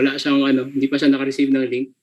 wala siyang hindi pa siya naka-receive ng link.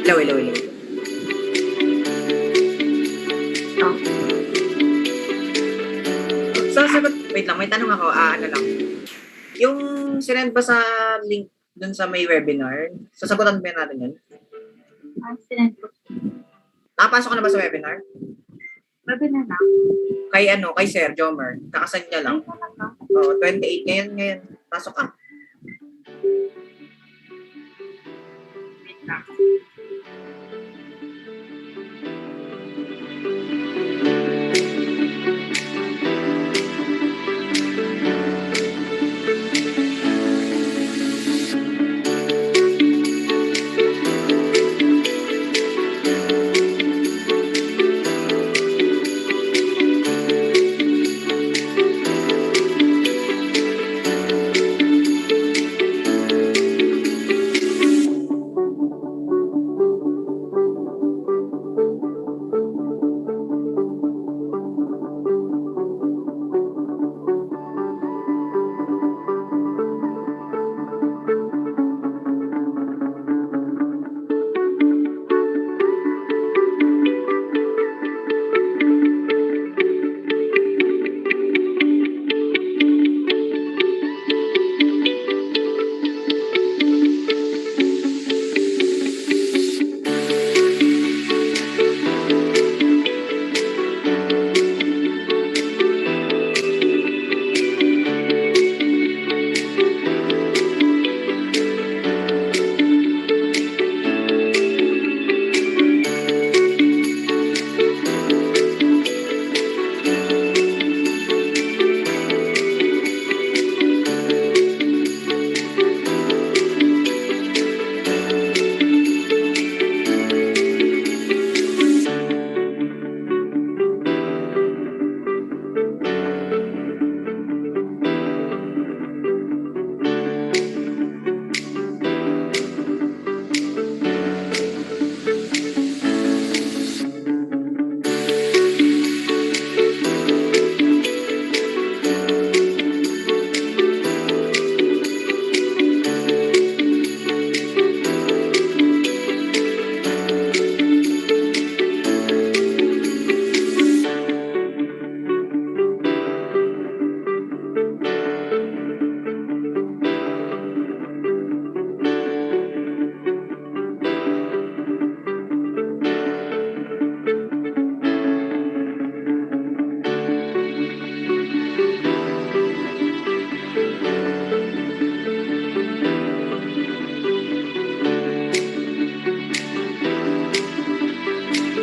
Ilaw. Sasagot, wait lang, may tanong ako, ano lang. Yung sinend ba sa link dun sa may webinar, sasagutan ba natin yun? Sinend ko. Nakapasok ka na ba sa webinar? Webinar na. Kay Sir Jomer, kakasend niya lang. Ay, talaga? Oo, 28 ngayon. Pasok ka. Wait lang.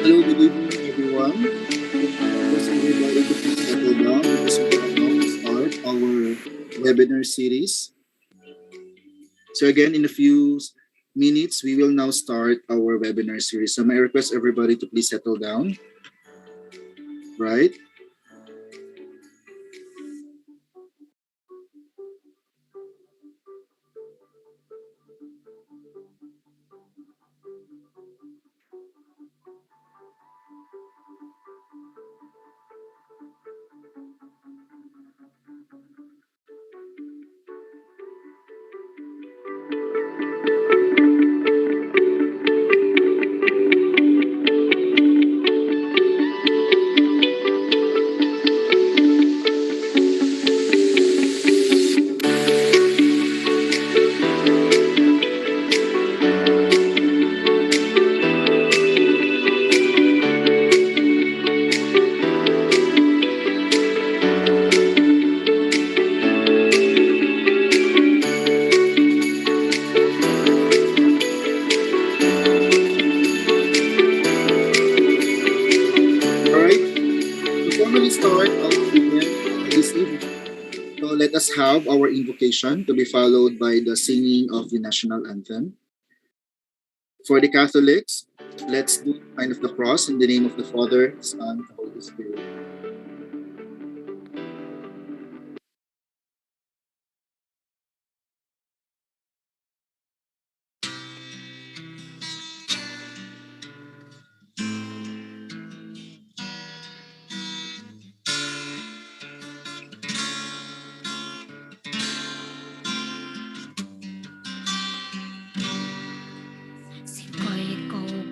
Hello, good evening, everyone. Request everybody to please settle down because we are about to start our webinar series. So again, in a few minutes, we will now start our webinar series. So may I request everybody to please settle down, right? Let us have our invocation to be followed by the singing of the national anthem. For the Catholics, let's do the sign of the cross in the name of the Father, Son, and Holy Spirit. Siko'y ikaw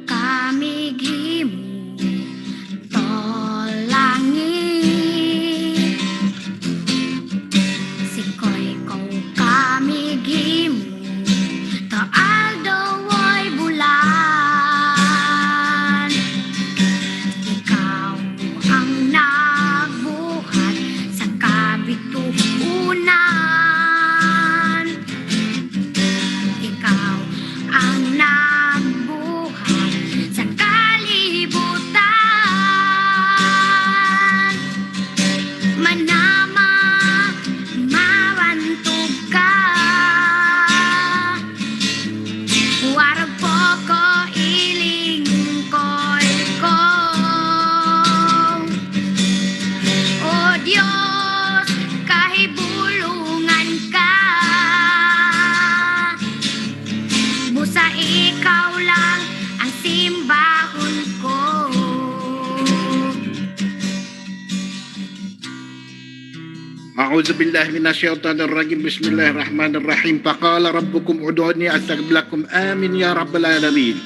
أعوذ بالله من الشيطان الرجيم بسم الله الرحمن الرحيم فقال ربكم ادعوني أستجب لكم آمين يا رب العالمين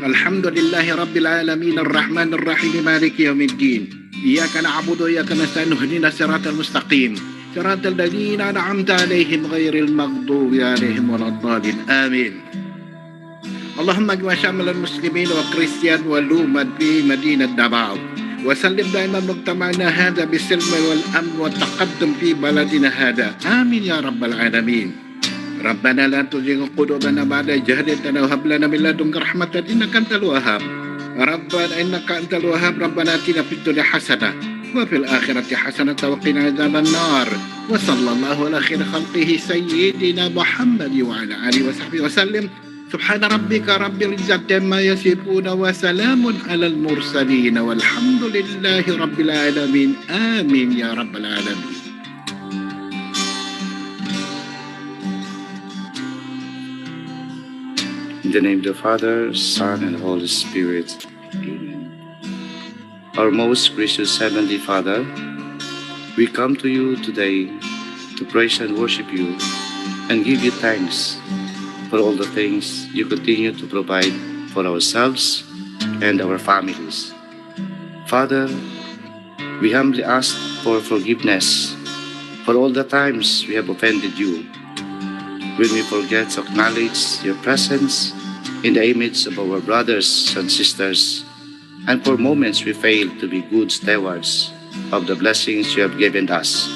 الحمد لله رب العالمين الرحمن الرحيم مالك يوم الدين إياك نعبد وإياك نستعين اهدنا الصراط المستقيم صراط الذين أنعمت عليهم غير المغضوب عليهم ولا الضالين آمين اللهم اجمع شامل المسلمين والكريستيان والأمة في مدينة دافاو وسلم دائما مجتمعنا هذا بالسلم والأمن والتقدم في بلدنا هذا آمين يا رب العالمين ربنا لا تزغ قلوبنا بعد إذ هديتنا وهب لنا من لدنك رحمة إنك أنت الوهاب ربنا إنك أنت الوهاب ربنا آتنا في الدنيا حسنة وفي الآخرة حسنة وقنا عذاب النار وصلى الله على خير خلقه سيدنا محمد وعلى آله وصحبه وسلم سبحان ربك رب العزة عما يصفون وسلام على المرسلين والحمد لله رب العالمين آمين يا رب العالمين. In the name of the Father, Son, and Holy Spirit. Amen. Our most gracious Heavenly Father, we come to you today to praise and worship you and give you thanks for all the things you continue to provide for ourselves and our families. Father, we humbly ask for forgiveness for all the times we have offended you, when we forget to acknowledge your presence in the image of our brothers and sisters, and for moments we fail to be good stewards of the blessings you have given us.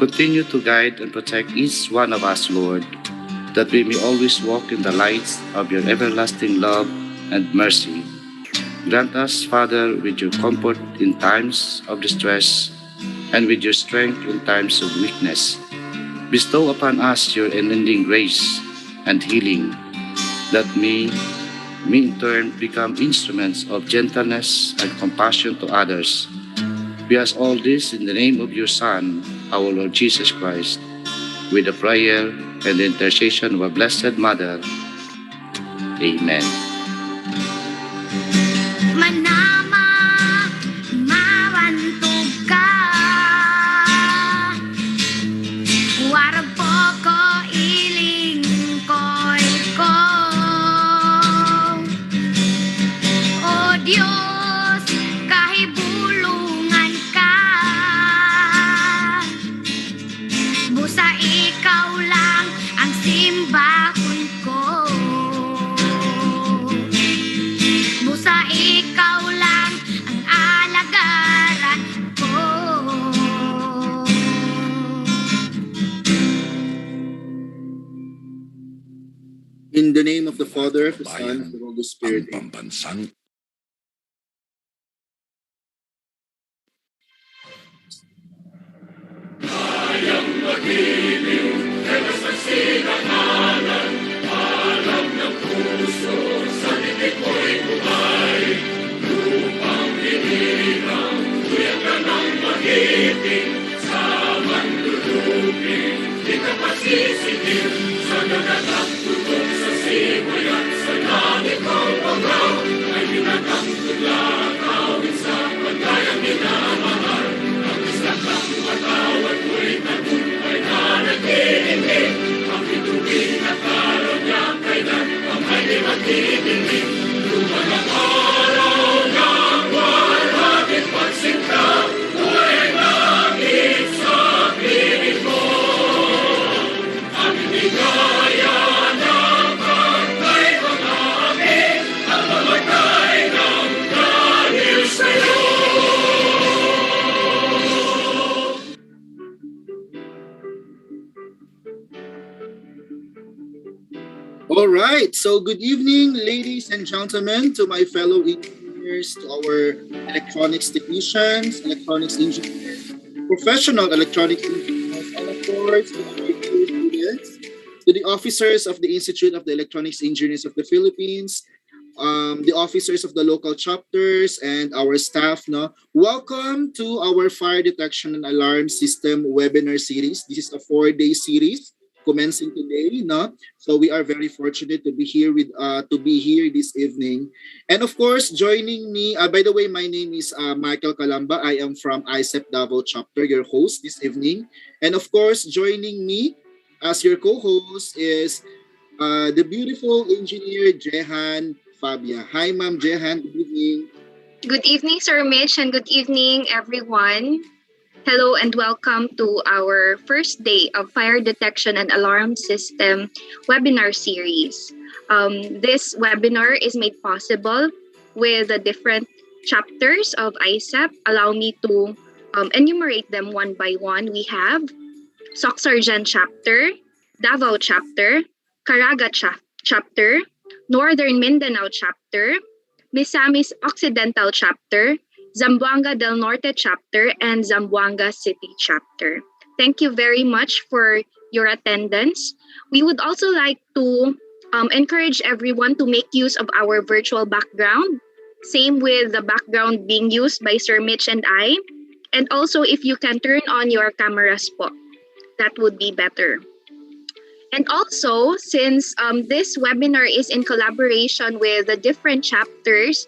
Continue to guide and protect each one of us, Lord, that we may always walk in the light of your everlasting love and mercy. Grant us, Father, with your comfort in times of distress and with your strength in times of weakness. Bestow upon us your unending grace and healing, that we may in turn become instruments of gentleness and compassion to others. We ask all this in the name of your Son, our Lord Jesus Christ, with the prayer and the intercession of our Blessed Mother. Amen. Manama, mawantog ka. Warag po ko iling ko'y ko. O Diyos, kahibulungan ka. Busa ikaw lang ang simbahon ko. Busa ikaw lang ang alagaran ko. In the name of the Father, the Son, and the Holy Spirit. Ang pambansang All right, so good evening, ladies and gentlemen, to my fellow engineers, to our electronics technicians, electronics engineers, professional electronics engineers, and of course, to our students, to the officers of the Institute of the Electronics Engineers of the Philippines, the officers of the local chapters, and our staff. No, welcome to our fire detection and alarm system webinar series. This is a 4-day series commencing today, no? So we are very fortunate to be here this evening. And of course, joining me, by the way, my name is Michael Calamba. I am from IECEP Davao chapter, your host this evening. And of course, joining me as your co-host is the beautiful engineer Jehan Fabia. Hi, Ma'am Jehan. Good evening. Good evening, Sir Mitch, and good evening, everyone. Hello and welcome to our first day of Fire Detection and Alarm System webinar series. This webinar is made possible with the different chapters of IECEP. Allow me to enumerate them one by one. We have SOCCSKSARGEN chapter, Davao chapter, CARAGA chapter, Northern Mindanao chapter, Misamis Occidental chapter, Zamboanga del Norte chapter, and Zamboanga City chapter. Thank you very much for your attendance. We would also like to encourage everyone to make use of our virtual background. Same with the background being used by Sir Mitch and I. And also if you can turn on your cameras po, that would be better. And also, since this webinar is in collaboration with the different chapters,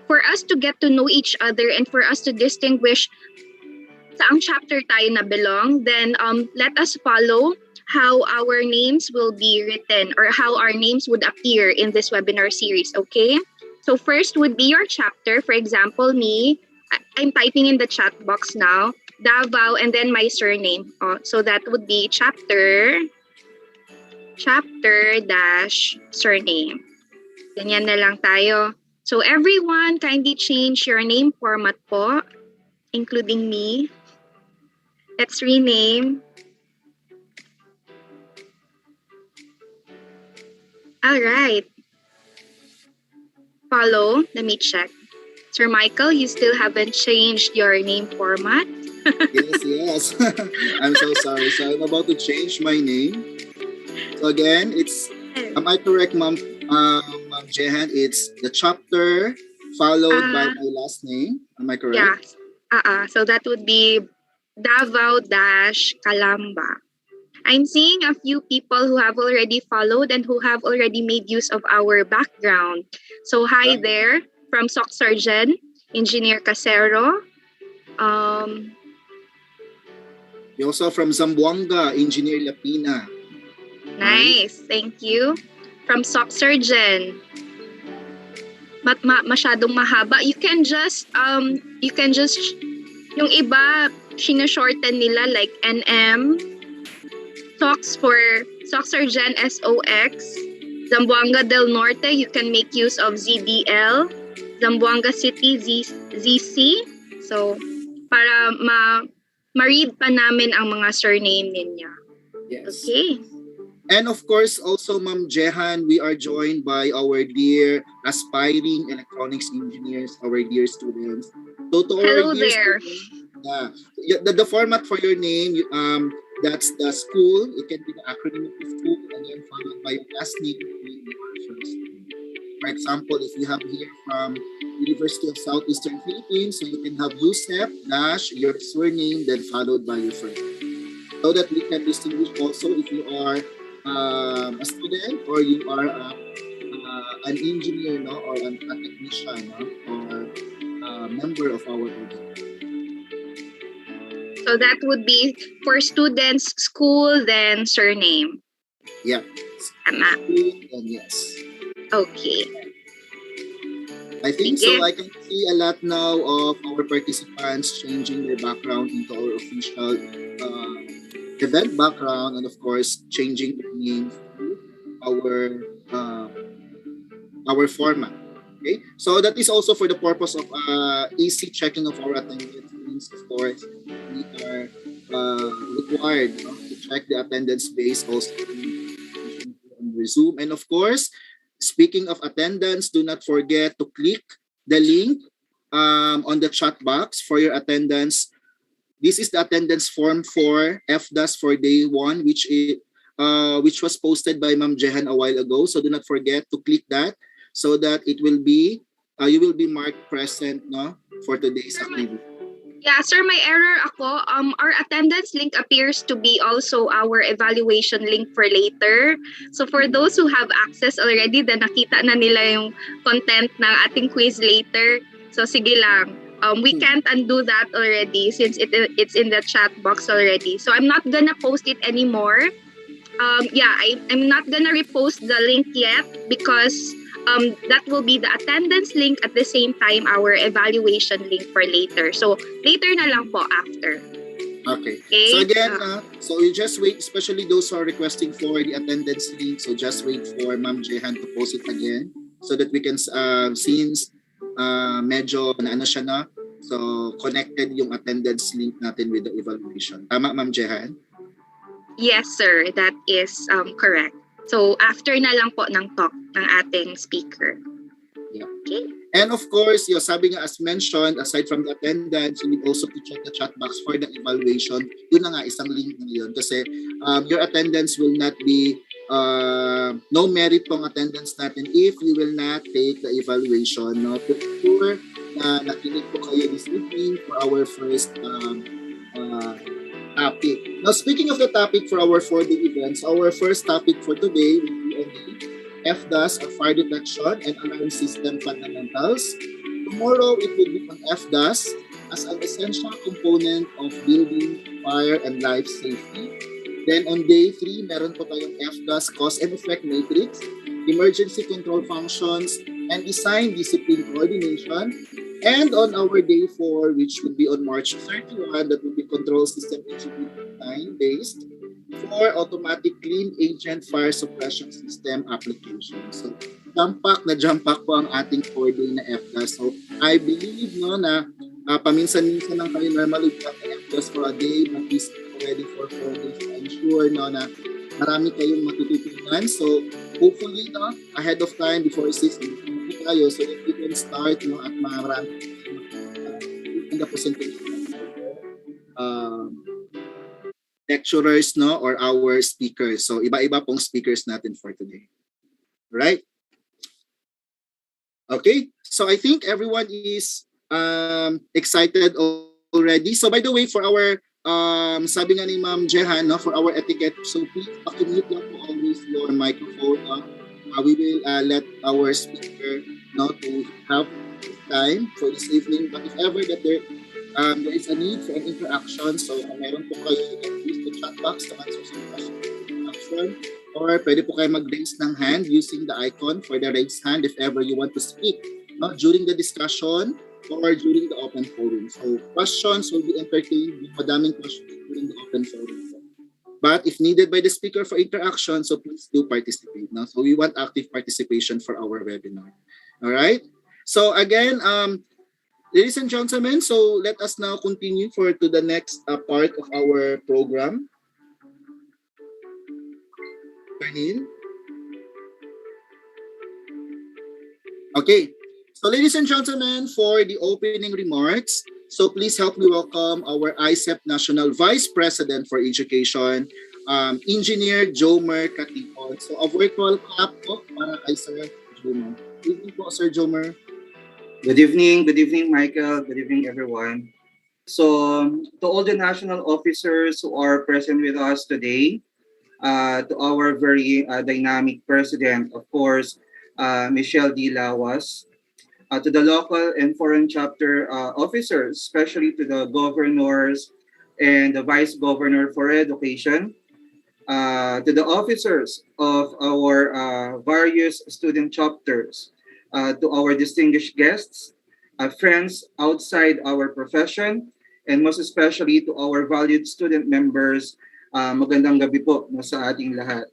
for us to get to know each other and for us to distinguish saang chapter tayo na belong, then let us follow how our names will be written or how our names would appear in this webinar series, okay? So first would be your chapter. For example, me, I'm typing in the chat box now, Davao, and then my surname. So that would be chapter dash surname. Ganyan na lang tayo. So everyone, kindly change your name format po, including me. Let's rename. All right. Follow. Let me check. Sir Michael, you still haven't changed your name format? Yes. I'm so sorry. So I'm about to change my name. So again, am I correct, Ma'am Jehan? It's the chapter followed by my last name. Am I correct? Yeah. So that would be Davao dash Calamba. I'm seeing a few people who have already followed and who have already made use of our background. So hi there from SOCCSKSARGEN, Engineer Casero. We also from Zamboanga, Engineer Lapina. Nice, thank you. From SOCCSKSARGEN. Masyadong mahaba. You can just yung iba sinashorten nila like NM. SOCS for SOCCSKSARGEN SOX. Zamboanga del Norte, you can make use of ZDL. Zamboanga City ZC. So para ma-read pa namin ang mga surname ninyo. Yes. Okay. And of course, also, Ma'am Jehan, we are joined by our dear aspiring electronics engineers, our dear students. So to Hello our dear there. Students, the format for your name, that's the school. It can be the acronym of the school, and then followed by your last name. For example, if you have here from University of Southeastern Philippines, so you can have USEP dash your surname, then followed by your first name. So that we can distinguish also if you are a student or you are an engineer, no, or a technician, no, or a member of our organization. So that would be for students, school, then surname. Yeah. Tama. And yes. Okay. I think so. I can see a lot now of our participants changing their background into our official event background, and of course changing their names to our format. Okay, so that is also for the purpose of easy checking of our attendance. Means of course we are required, you know, to check the attendance base also on Zoom. And of course, speaking of attendance, do not forget to click the link on the chat box for your attendance. This is the attendance form for FDAS for day 1, which was posted by Ma'am Jehan a while ago. So do not forget to click that so that it will be you will be marked present, no, for today's activity. Yeah, sir, may error ako. Our attendance link appears to be also our evaluation link for later. So for those who have access already, then nakita na nila yung content ng ating quiz later. So sige lang. We can't undo that already since it's in the chat box already. So I'm not gonna post it anymore. I'm not gonna repost the link yet because that will be the attendance link at the same time our evaluation link for later. So later na lang po after. Okay. Okay? So again, so you just wait, especially those who are requesting for the attendance link. So just wait for Ma'am Jehan to post it again so that we can, since medyo na ano siya na, so connected yung attendance link natin with the evaluation. Tama, Ma'am Jehan? Yes, sir. That is correct. So after na lang po ng talk ng ating speaker. Yeah. Okay. And of course, sabi nga as mentioned, aside from the attendance, you need also to check the chat box for the evaluation. Yun na nga, isang link na yun. Kasi your attendance will not be, no merit pong attendance natin if you will not take the evaluation. No? To ensure na nakinig po kayo this evening for our first topic. Now, speaking of the topic for our 4-day events, our first topic for today will be on the FDAS, or Fire Detection and Alarm System Fundamentals. Tomorrow, it will be on FDAS as an essential component of building fire and life safety. Then on day 3, meron po tayong FDAS Cause and Effect Matrix, Emergency Control Functions, and Design Discipline Coordination. And on our day 4, which would be on March 31, that will be Control System Engineering Design based for Automatic Clean Agent Fire Suppression System application. So, jump pack po ang ating 4-day na FDAS. So, I believe na paminsan-minsan lang kayo normally ng FDAS for a day, but is already for 4 days. I'm sure na marami kayong matututunan. So, hopefully, ahead of time, before 6, kayo, so that we can start at marami in the presentation. Lecturers or our speakers. So iba-iba pong speakers natin for today. Right? Okay. So I think everyone is excited already. So by the way, for our sabi nga ni Ma'am Jehan, for our etiquette, so please pakimute lang po always your microphone. We will let our speaker to have time for this evening. But if ever that there is a need for an interaction, so kung meron po kayo, use the chat box to answer some questions, or pwede po kayo mag-raise ng hand using the icon for the raise hand if ever you want to speak during the discussion or during the open forum. So questions will be entertained with madaming questions during the open forum. But if needed by the speaker for interaction, so please do participate. So we want active participation for our webinar. All right? So again, ladies and gentlemen, so let us now continue to the next part of our program. Berlin. Okay, so ladies and gentlemen, for the opening remarks, so please help me welcome our IECEP National Vice President for Education, Engineer Jomer Katipon. So a virtual clap po para kay Sir Jomer. Good evening po, Sir Jomer. Good evening, Michael. Good evening, everyone. So, to all the national officers who are present with us today, to our very dynamic president, of course, Michelle D. Lawas, to the local and foreign chapter officers, especially to the governors and the vice governor for education, to the officers of our various student chapters, to our distinguished guests, friends outside our profession, and most especially to our valued student members, magandang gabi po sa ating lahat.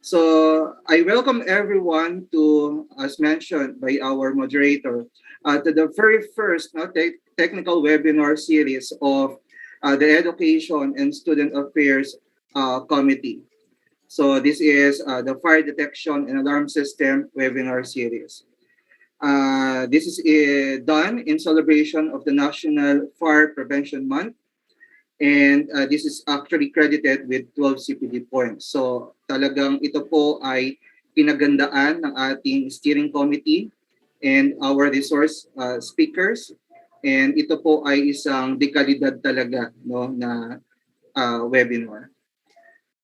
So I welcome everyone to, as mentioned by our moderator, to the very first technical webinar series of the Education and Student Affairs Committee. So this is the Fire Detection and Alarm System webinar series. This is done in celebration of the National Fire Prevention Month, and this is actually credited with 12 CPD points. So talagang ito po ay pinagandaan ng ating steering committee and our resource speakers And ito po ay isang dekalidad talaga, no, na webinar.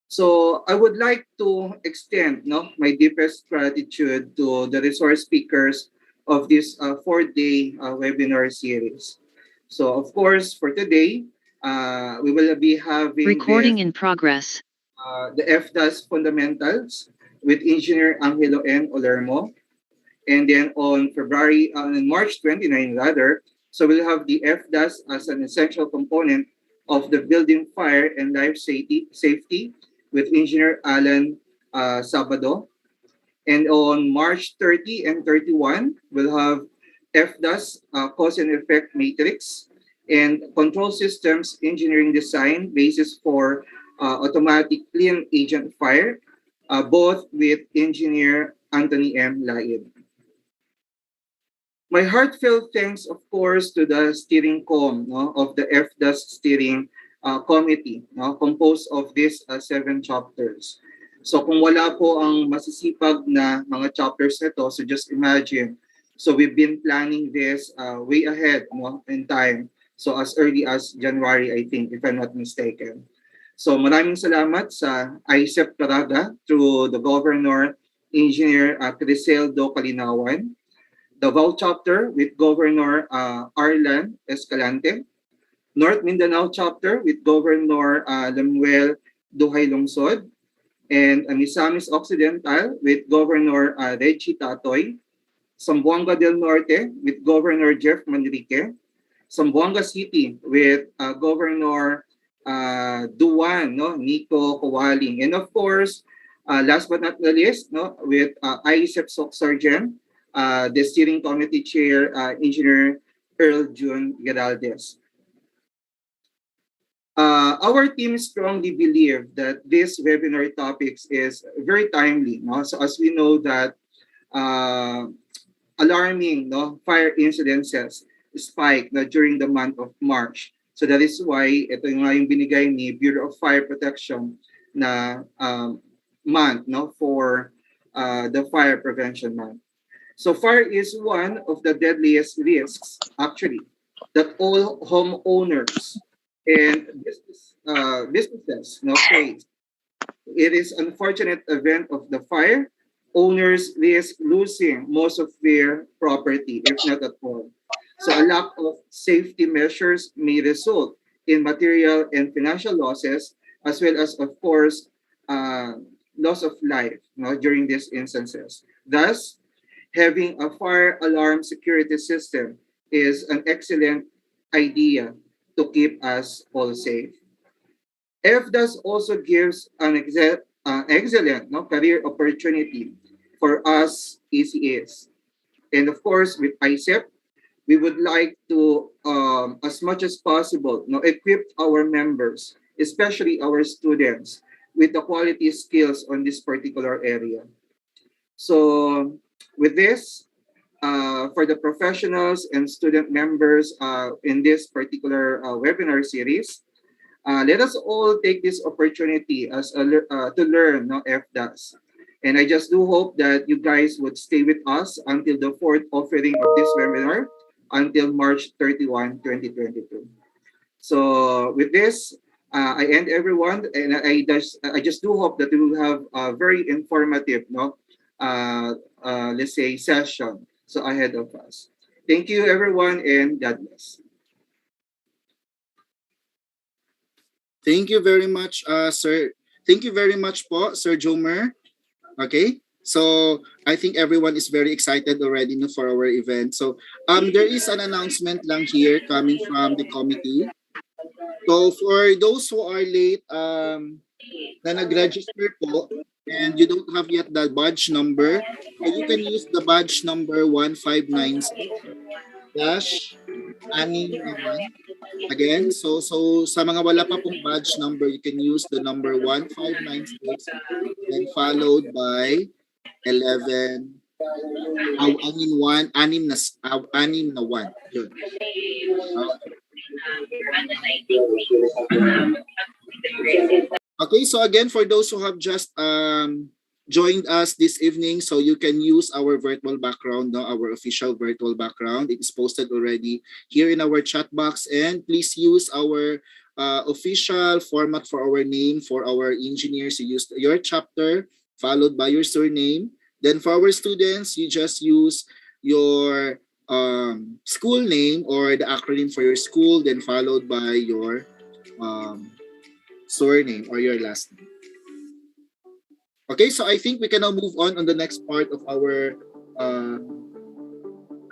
So I would like to extend, no, my deepest gratitude to the resource speakers of this 4-day webinar series. So of course, for today, we will be having the FDAS fundamentals with Engineer Angelo N. Olermo. And then on March 29 rather, so we'll have the FDAS as an essential component of the building fire and life safety with Engineer Alan Sabado. And on March 30 and 31, we'll have FDAS cause and effect matrix and control systems engineering design basis for automatic clean agent fire, both with Engineer Anthony M. Laib. My heartfelt thanks, of course, to the steering of the FDAS steering committee, composed of these 7 chapters. So kung wala po ang masisipag na mga chapters nito, so just imagine. So we've been planning this way ahead in time. So as early as January, I think, if I'm not mistaken. So maraming salamat sa IECEP CARAGA through the Governor, Engineer Criseldo Kalinawan, Davao chapter with Governor Arlan Escalante, North Mindanao chapter with Governor Lemuel Duhay Lungsod, and Misamis Occidental with Governor Reggie Tatoy, Zamboanga del Norte with Governor Jeff Manrique, Zamboanga City with Governor Duan, Nico Kawaling, and of course, last but not the least, with IECEP SOCCSKSARGEN, the steering committee chair, Engineer Earl June Geraldes. Our team strongly believe that this webinar topics is very timely. So as we know that alarming fire incidences spike during the month of March. So that is why ito yung binigay ni Bureau of Fire Protection na month for the fire prevention month. So fire is one of the deadliest risks, actually, that all homeowners and businesses face. It is an unfortunate event of the fire. Owners risk losing most of their property, if not at all. So a lack of safety measures may result in material and financial losses, as well as, of course, loss of life during these instances. Thus, having a fire alarm security system is an excellent idea to keep us all safe. FDAS also gives an excellent career opportunity for us ECAs. And of course, with IECEP, we would like to, as much as possible, equip our members, especially our students, with the quality skills on this particular area. So with this, for the professionals and student members in this particular webinar series, let us all take this opportunity to learn FDAS. And I just do hope that you guys would stay with us until the 4th offering of this webinar until March 31, 2022. So with this, I end everyone, and I just do hope that we will have a very informative, let's say, session ahead of us. Thank you, everyone, and God bless. Thank you very much, sir. Thank you very much po, Sir Jomer. Okay, so I think everyone is very excited already for our event. So there is an announcement lang here coming from the committee. So for those who are late, na nag-register po, and you don't have yet the badge number, you can use the badge number 1596-1. Again, so sa mga wala pa pong badge number, you can use the number 1596 and followed by 11. Anim na 1. Yun. Okay, so again, for those who have just joined us this evening, so you can use our virtual background, no, our official virtual background. It is posted already here in our chat box, and please use our official format for our name. For our engineers, you use your chapter followed by your surname. Then for our students, you just use your school name or the acronym for your school, then followed by your surname or your last name. Okay, so I think we can now move on the next part of our uh,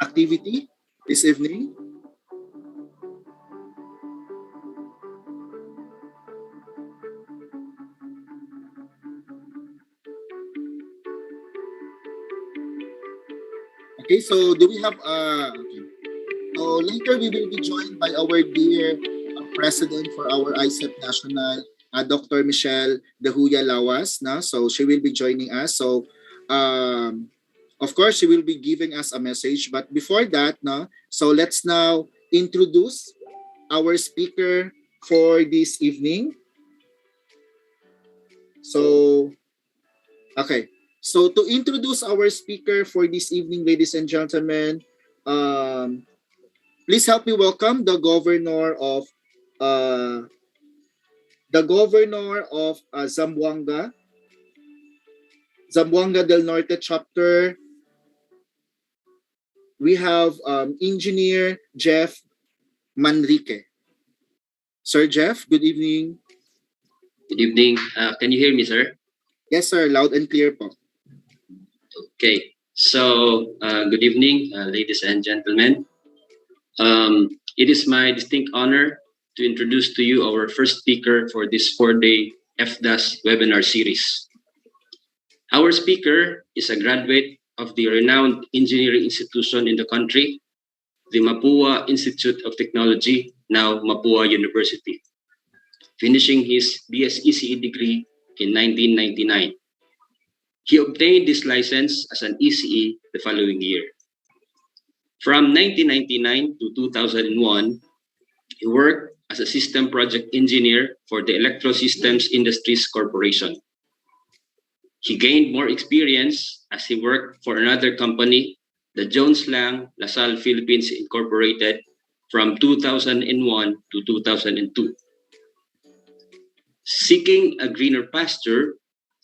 activity this evening. Okay, so do we have okay. So later we will be joined by our dear president for our IECEP National, Dr. Michelle Dahuya Lawas. No? So she will be joining us. So of course, she will be giving us a message. But before that, no, so let's now introduce our speaker for this evening. So, okay. So to introduce our speaker for this evening, ladies and gentlemen, please help me welcome the governor of Zamboanga, Zamboanga del Norte chapter. We have Engineer Jeff Manrique. Sir Jeff, good evening. Good evening. Can you hear me, sir? Yes, sir. Loud and clear po. Okay. So, good evening, ladies and gentlemen. It is my distinct honor to introduce to you our first speaker for this 4-day FDAS webinar series. Our speaker is a graduate of the renowned engineering institution in the country, the Mapua Institute of Technology, now Mapua University, finishing his BS-ECE degree in 1999. He obtained this license as an ECE the following year. From 1999 to 2001, he worked as a system project engineer for the Electrosystems Industries Corporation. He gained more experience as he worked for another company, the Jones Lang LaSalle Philippines Incorporated, from 2001 to 2002. Seeking a greener pasture,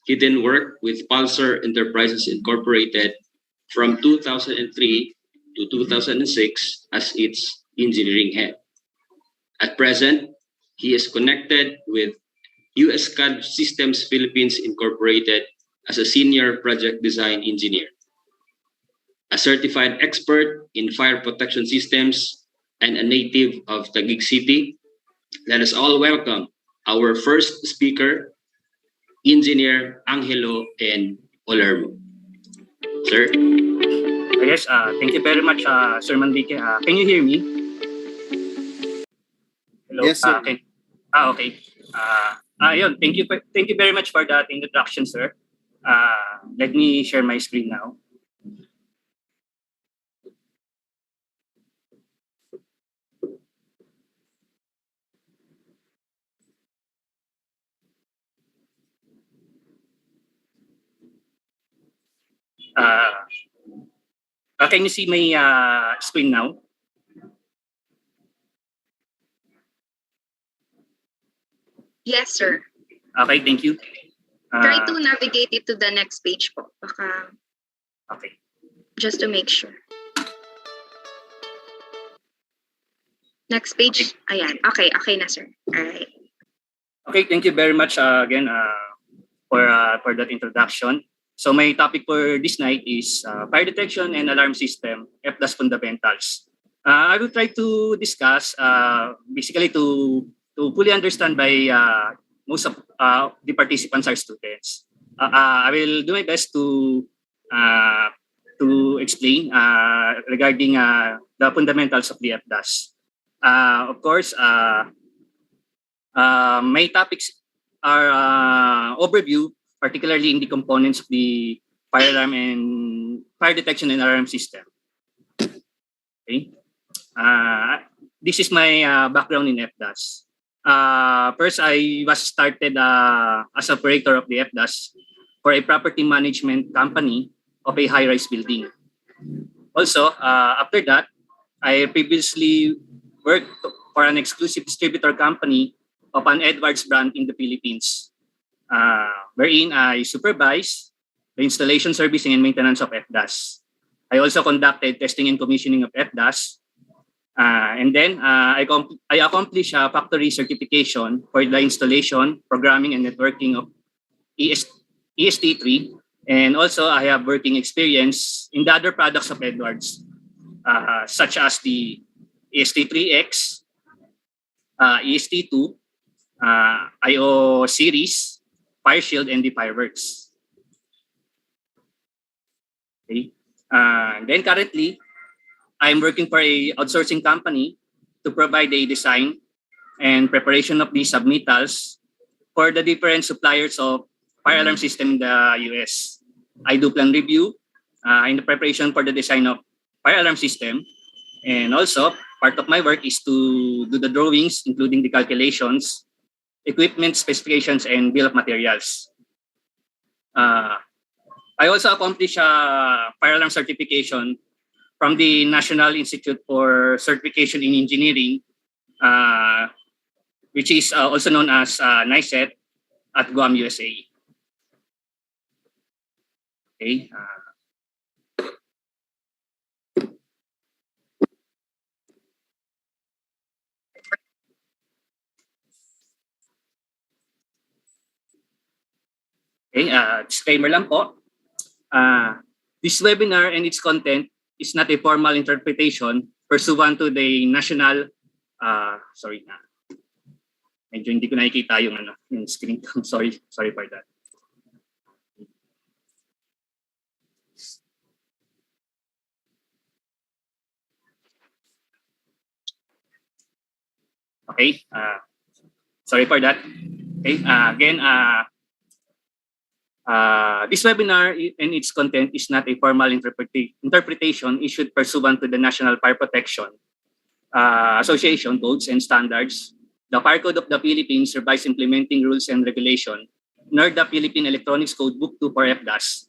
he then worked with Pulsar Enterprises Incorporated from 2003 to 2006 as its engineering head. At present, he is connected with USCAD Systems Philippines Incorporated as a senior project design engineer. A certified expert in fire protection systems and a native of Taguig City, let us all welcome our first speaker, Engineer Angelo N. Olermo. Sir? Yes, thank you very much, Sir Manrique. Can you hear me? Hello? Yes, sir. Okay. Okay. Yun, thank you very much for that introduction, sir. Let me share my screen now. Can you see my screen now? Yes, sir. Okay, thank you. Try to navigate it to the next page po. Baka, Okay. just to make sure. Next page. Ayan. Okay, okay na, sir. Alright. Okay, thank you very much again for that introduction. So my topic for this night is fire detection and alarm system, FDAS fundamentals. I will try to discuss basically to fully understand by most of the participants are students. I will do my best to explain regarding the fundamentals of the FDAS. Of course, my topics are overview, particularly in the components of the fire alarm and fire detection and alarm system. Okay. This is my background in FDAS. First, I was started as operator of the FDAS for a property management company of a high-rise building. Also, after that, I previously worked for an exclusive distributor company of an Edwards brand in the Philippines, wherein I supervise the installation, servicing, and maintenance of FDAS. I also conducted testing and commissioning of FDAS. And then I accomplished a factory certification for the installation, programming, and networking of EST3. And also I have working experience in the other products of Edwards, such as the EST3X, EST2, IO series, Fire Shield, and the Fireworks. Okay. Then currently, I'm working for a outsourcing company to provide a design and preparation of the submittals for the different suppliers of fire alarm system in the US. I do plan review in the preparation for the design of fire alarm system. And also, part of my work is to do the drawings, including the calculations, equipment specifications, and bill of materials. I also accomplished a fire alarm certification from the National Institute for Certification in Engineering, which is also known as NICEP at Guam, USA. Okay. Okay, disclaimer lang po. This webinar and its content is not a formal interpretation pursuant to the national, medyo hindi ko nakikita yung screen. sorry for that. Okay, sorry for that. Okay, again, this webinar and its content is not a formal interpretation issued pursuant to the National Fire Protection Association codes and standards, the Fire Code of the Philippines revised implementing rules and regulation, nor the Philippine Electronics Code Book 2 for FDAS.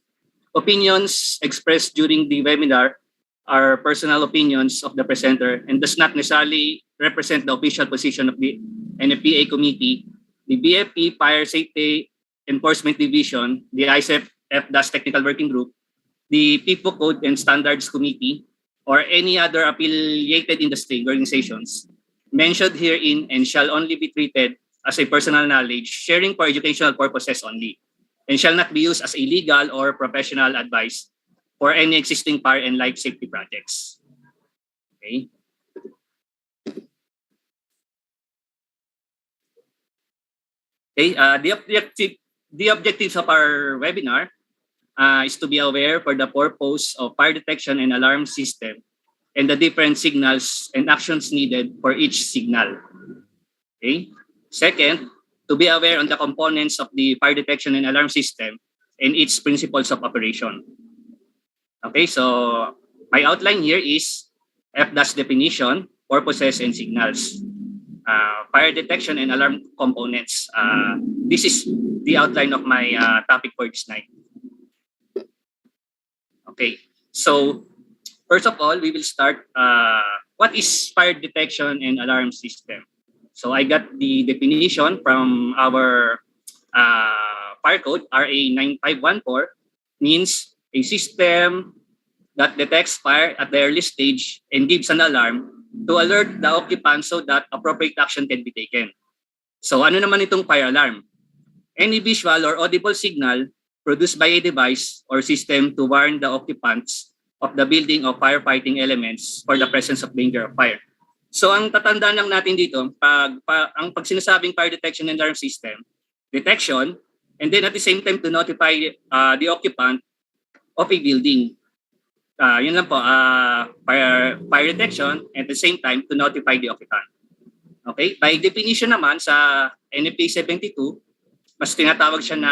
Opinions expressed during the webinar are personal opinions of the presenter and does not necessarily represent the official position of the NFPA committee, the BFP Fire Safety Enforcement Division, the IECEP FDAS Technical Working Group, the PIPO Code and Standards Committee, or any other affiliated industry organizations mentioned herein and shall only be treated as a personal knowledge, sharing for educational purposes only, and shall not be used as a legal or professional advice for any existing fire and life safety projects. Okay. Okay, the objectives of our webinar is to be aware for the purpose of fire detection and alarm system and the different signals and actions needed for each signal. Okay. Second, to be aware on the components of the fire detection and alarm system and its principles of operation. Okay, so my outline here is FDAS definition, purposes, and signals. Fire detection and alarm components. This is the outline of my topic for this night. Okay, so first of all, we will start. What is fire detection and alarm system? So I got the definition from our fire code, RA 9514, means a system that detects fire at the early stage and gives an alarm to alert the occupant so that appropriate action can be taken. So ano naman itong fire alarm? Any visual or audible signal produced by a device or system to warn the occupants of the building of firefighting elements for the presence of danger of fire. So ang tatandaan lang natin dito, pag sinasabing fire detection and alarm system, detection, and then at the same time to notify the occupant of a building. Yun lang po, fire detection and at the same time to notify the occupant. Okay? By definition naman sa NFPA 72, mas tinatawag siya na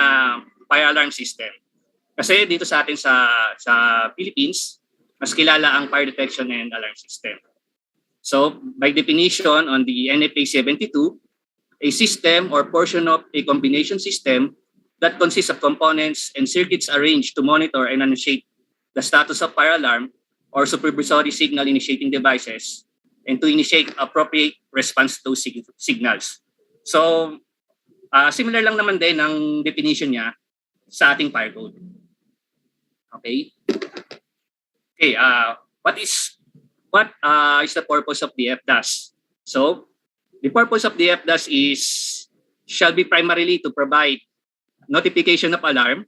fire alarm system. Kasi dito sa atin sa Philippines, mas kilala ang fire detection and alarm system. So, by definition on the NFPA 72, a system or portion of a combination system that consists of components and circuits arranged to monitor and initiate the status of fire alarm or supervisory signal initiating devices and to initiate appropriate response to those signals. So, similar lang naman din ang definition niya sa ating fire code. Okay? Okay, what is the purpose of the FDAS? So, the purpose of the FDAS shall be primarily to provide notification of alarm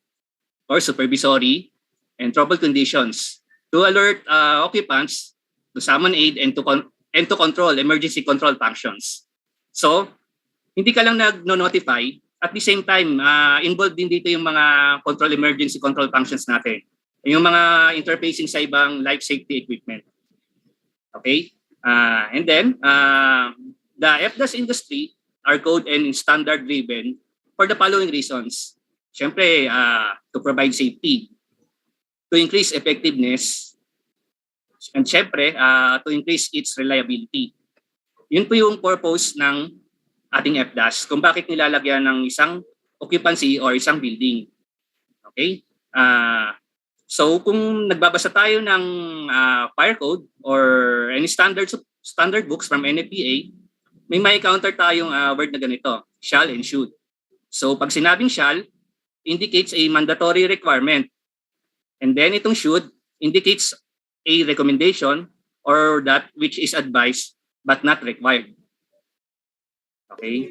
or supervisory and trouble conditions to alert occupants, to summon aid, and to control emergency control functions. So, hindi ka lang nag-notify, at the same time, involved din dito yung mga emergency control functions natin. Yung mga interfacing sa ibang life safety equipment. Okay? And then, the FDAS industry are code and standard driven for the following reasons. Siyempre, to provide safety, to increase effectiveness, and siyempre, to increase its reliability. Yun po yung purpose ng ating FDAS, kung bakit nilalagyan ng isang occupancy or isang building. Okay? So kung nagbabasa tayo ng fire code or any standard books from NFPA, may ma-encounter tayong word na ganito, shall and should. So pag sinabing shall, indicates a mandatory requirement. And then itong should indicates a recommendation or that which is advised but not required. Okay?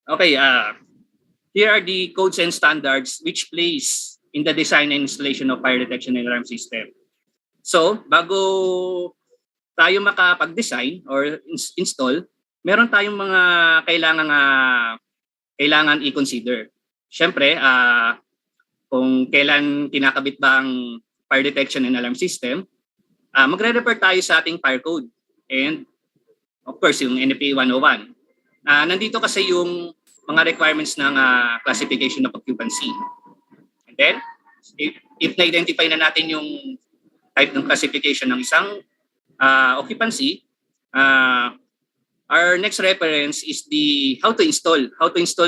Okay, here are the codes and standards which place in the design and installation of fire detection and alarm system. So, bago tayo makapag-design or install, meron tayong mga kailangan i-consider. Siyempre, kung kailan kinakabit ba ang fire detection and alarm system, magre-refer tayo sa ating fire code and of course yung NFPA 101. Nandito kasi yung mga requirements ng classification of occupancy. And then, if na-identify na natin yung type ng classification ng isang occupancy, our next reference is the how to install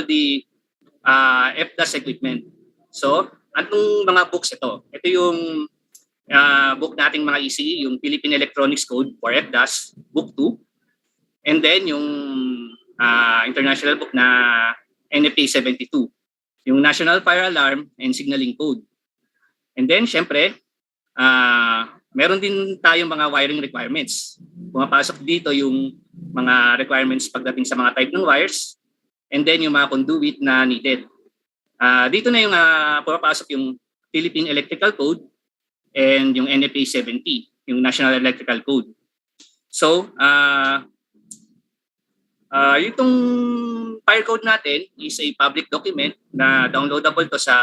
the FDAS equipment. So, anong mga books ito? Ito yung book nating mga ECE, yung Philippine Electronics Code for FDAS, Book 2. And then yung international book na NFPA 72, yung National Fire Alarm and Signaling Code. And then, syempre, meron din tayong mga wiring requirements. Pumapasok dito yung mga requirements pagdating sa mga type ng wires and then yung mga conduit na needed. Dito na yung pumapasok yung Philippine Electrical Code and yung NFPA 70, yung National Electrical Code. So, itong fire code natin is a public document na downloadable to sa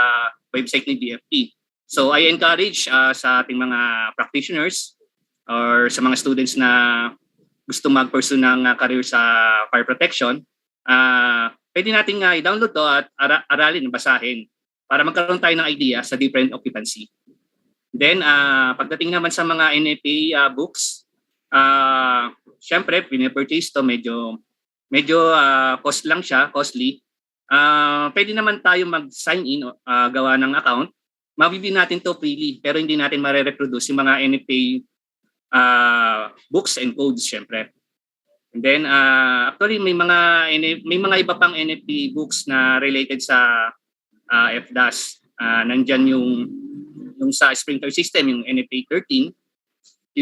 website ni DFP. So I encourage sa ating mga practitioners or sa mga students na gusto mag-pursue ng career sa fire protection, pwede nating i-download to at aralin, basahin para magkaroon tayo ng idea sa different occupancy. Then pagdating naman sa mga NFPA books, syempre pinipurchase to medyo costly. Pwede naman tayo mag-sign in, gawa ng account. Mabibili natin to freely pero hindi natin mare-reproduce yung mga NFPA books and codes syempre. And then actually may mga iba pang NFPA books na related sa FDAS. Nandyan yung sa sprinkler system, yung NFPA 13,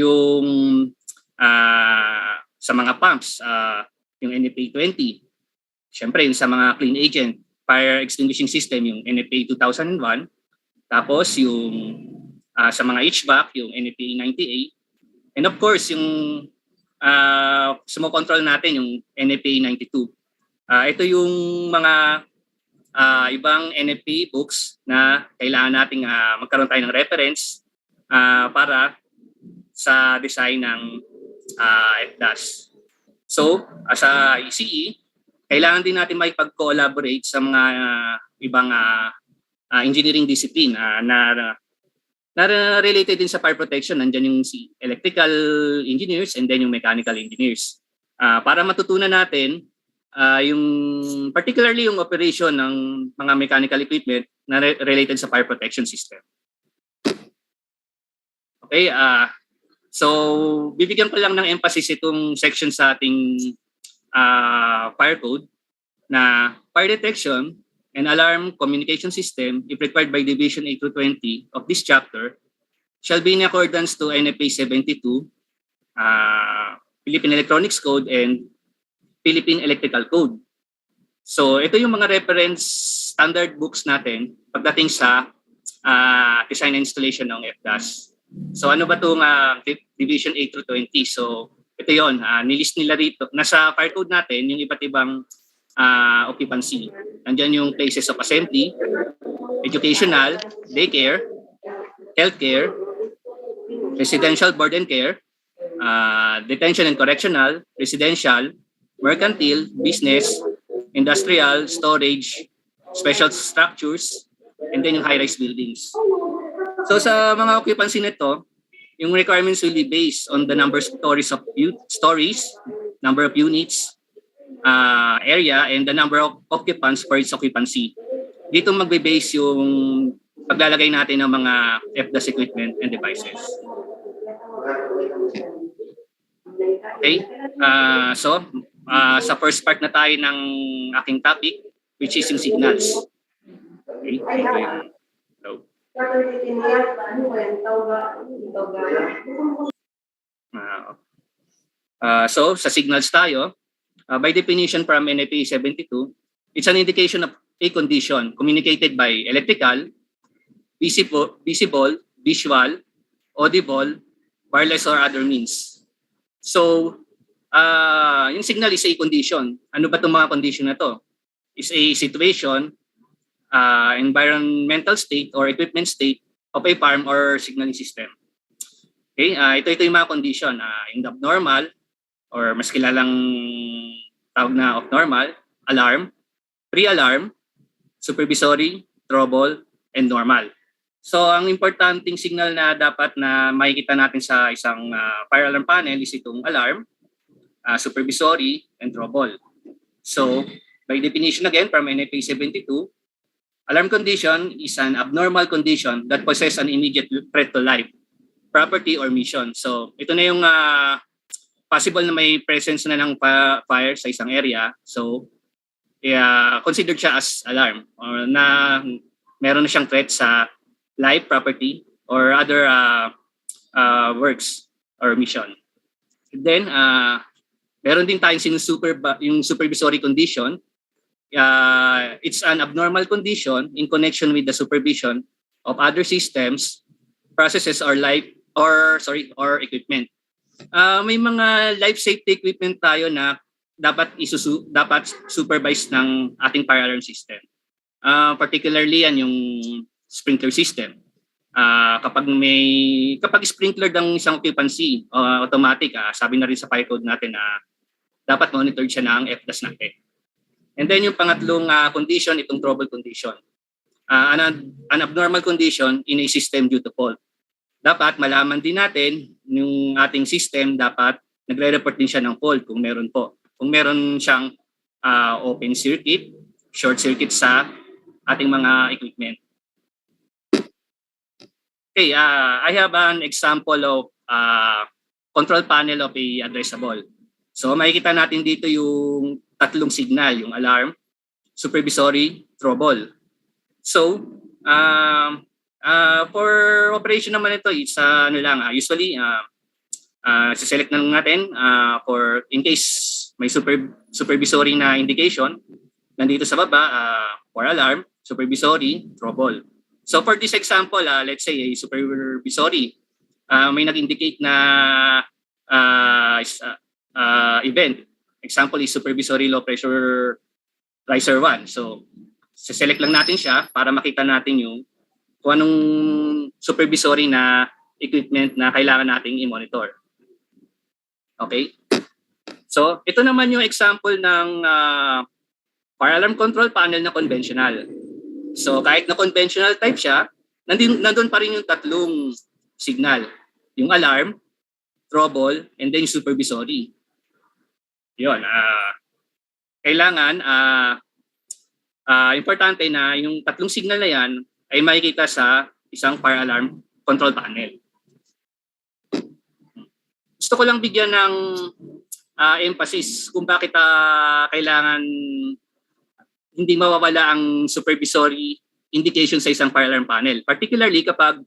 yung sa mga pumps, yung NFPA 20. Siyempre, yung sa mga clean agent, fire extinguishing system, yung NFPA 2001. Tapos, yung sa mga HVAC, yung NFPA 90A. And of course, yung sumo-control natin, yung NFPA 92. Ito yung mga ibang NFPA books na kailangan nating magkaroon tayo ng reference para sa design ng FDAS. So, as a ECE, kailangan din natin makipag-collaborate sa mga ibang engineering discipline na related din sa fire protection. Nandiyan yung electrical engineers and then yung mechanical engineers. Para matutunan natin yung particularly yung operation ng mga mechanical equipment na related sa fire protection system. Okay, so bibigyan ko lang ng emphasis itong section sa ating fire code na fire detection and alarm communication system, if required by Division 8 through 20 of this chapter, shall be in accordance to NFA 72, Philippine Electronics Code, and Philippine Electrical Code. So ito yung mga reference standard books natin pagdating sa design and installation ng FDAS. So ano ba itong Division 8 through 20? So ito yun, nilist nila rito. Nasa fire code natin yung iba't ibang occupancy. Nandiyan yung places of assembly, educational, daycare, healthcare, residential board and care, detention and correctional, residential, mercantile, business, industrial, storage, special structures, and then yung high-rise buildings. So sa mga occupancy nito, yung requirements will be based on the number of stories, number of units, area, and the number of occupants per its occupancy. Dito magbe-base yung paglalagay natin ng mga FDAS equipment and devices. Okay, so sa first part na tayo ng aking topic, which is yung signals. Okay, so, so sa signals tayo, by definition from NFA 72, it's an indication of a condition communicated by electrical, visible, visual, audible, wireless, or other means. So, yung signal is a condition. Ano ba itong mga condition na to? Is a situation, environmental state, or equipment state of a farm or signaling system. Okay, ito yung mga condition. Yung abnormal, or mas kilalang tawag na of normal, alarm, pre-alarm, supervisory, trouble, and normal. So ang importanteng signal na dapat na makikita natin sa isang fire alarm panel is itong alarm, supervisory, and trouble. So by definition again from NFA 72, alarm condition is an abnormal condition that poses an immediate threat to life, property, or mission. So ito na yung possible na may presence na ng fire sa isang area. So considered siya as alarm or na meron na siyang threat sa life, property, or other works or mission. And then, meron din tayong yung supervisory condition. It's an abnormal condition in connection with the supervision of other systems, processes, or equipment. May mga life safety equipment tayo na dapat supervise ng ating fire alarm system. Particularly yan yung sprinkler system. Kapag sprinkler ng isang occupancy, automatic, sabi na rin sa fire code natin na dapat monitored siya ng FDAS natin. And then yung pangatlong condition, itong trouble condition. An abnormal condition in a system due to fault. Dapat malaman din natin yung ating system, dapat nagre-report din siya ng fault kung meron po. Kung meron siyang open circuit, short circuit sa ating mga equipment. Okay, I have an example of control panel of a addressable. So makikita natin dito yung tatlong signal, yung alarm, supervisory, trouble. So for operation naman ito, it's usually select na lang natin for in case may supervisory na indication. Nandito sa baba, for alarm, supervisory, trouble. So for this example, let's say a supervisory, may nag-indicate na event. Example is supervisory low pressure riser 1. So select lang natin siya para makita natin yung kung anong supervisory na equipment na kailangan nating i-monitor. Okay? So ito naman yung example ng fire alarm control panel na conventional. So kahit na conventional type siya, nandun pa rin yung tatlong signal. Yung alarm, trouble, and then yung supervisory. Yun. kailangan importante na yung tatlong signal na yan ay makikita sa isang fire alarm control panel. Gusto ko lang bigyan ng emphasis kung bakit kailangan hindi mawawala ang supervisory indication sa isang fire alarm panel. Particularly kapag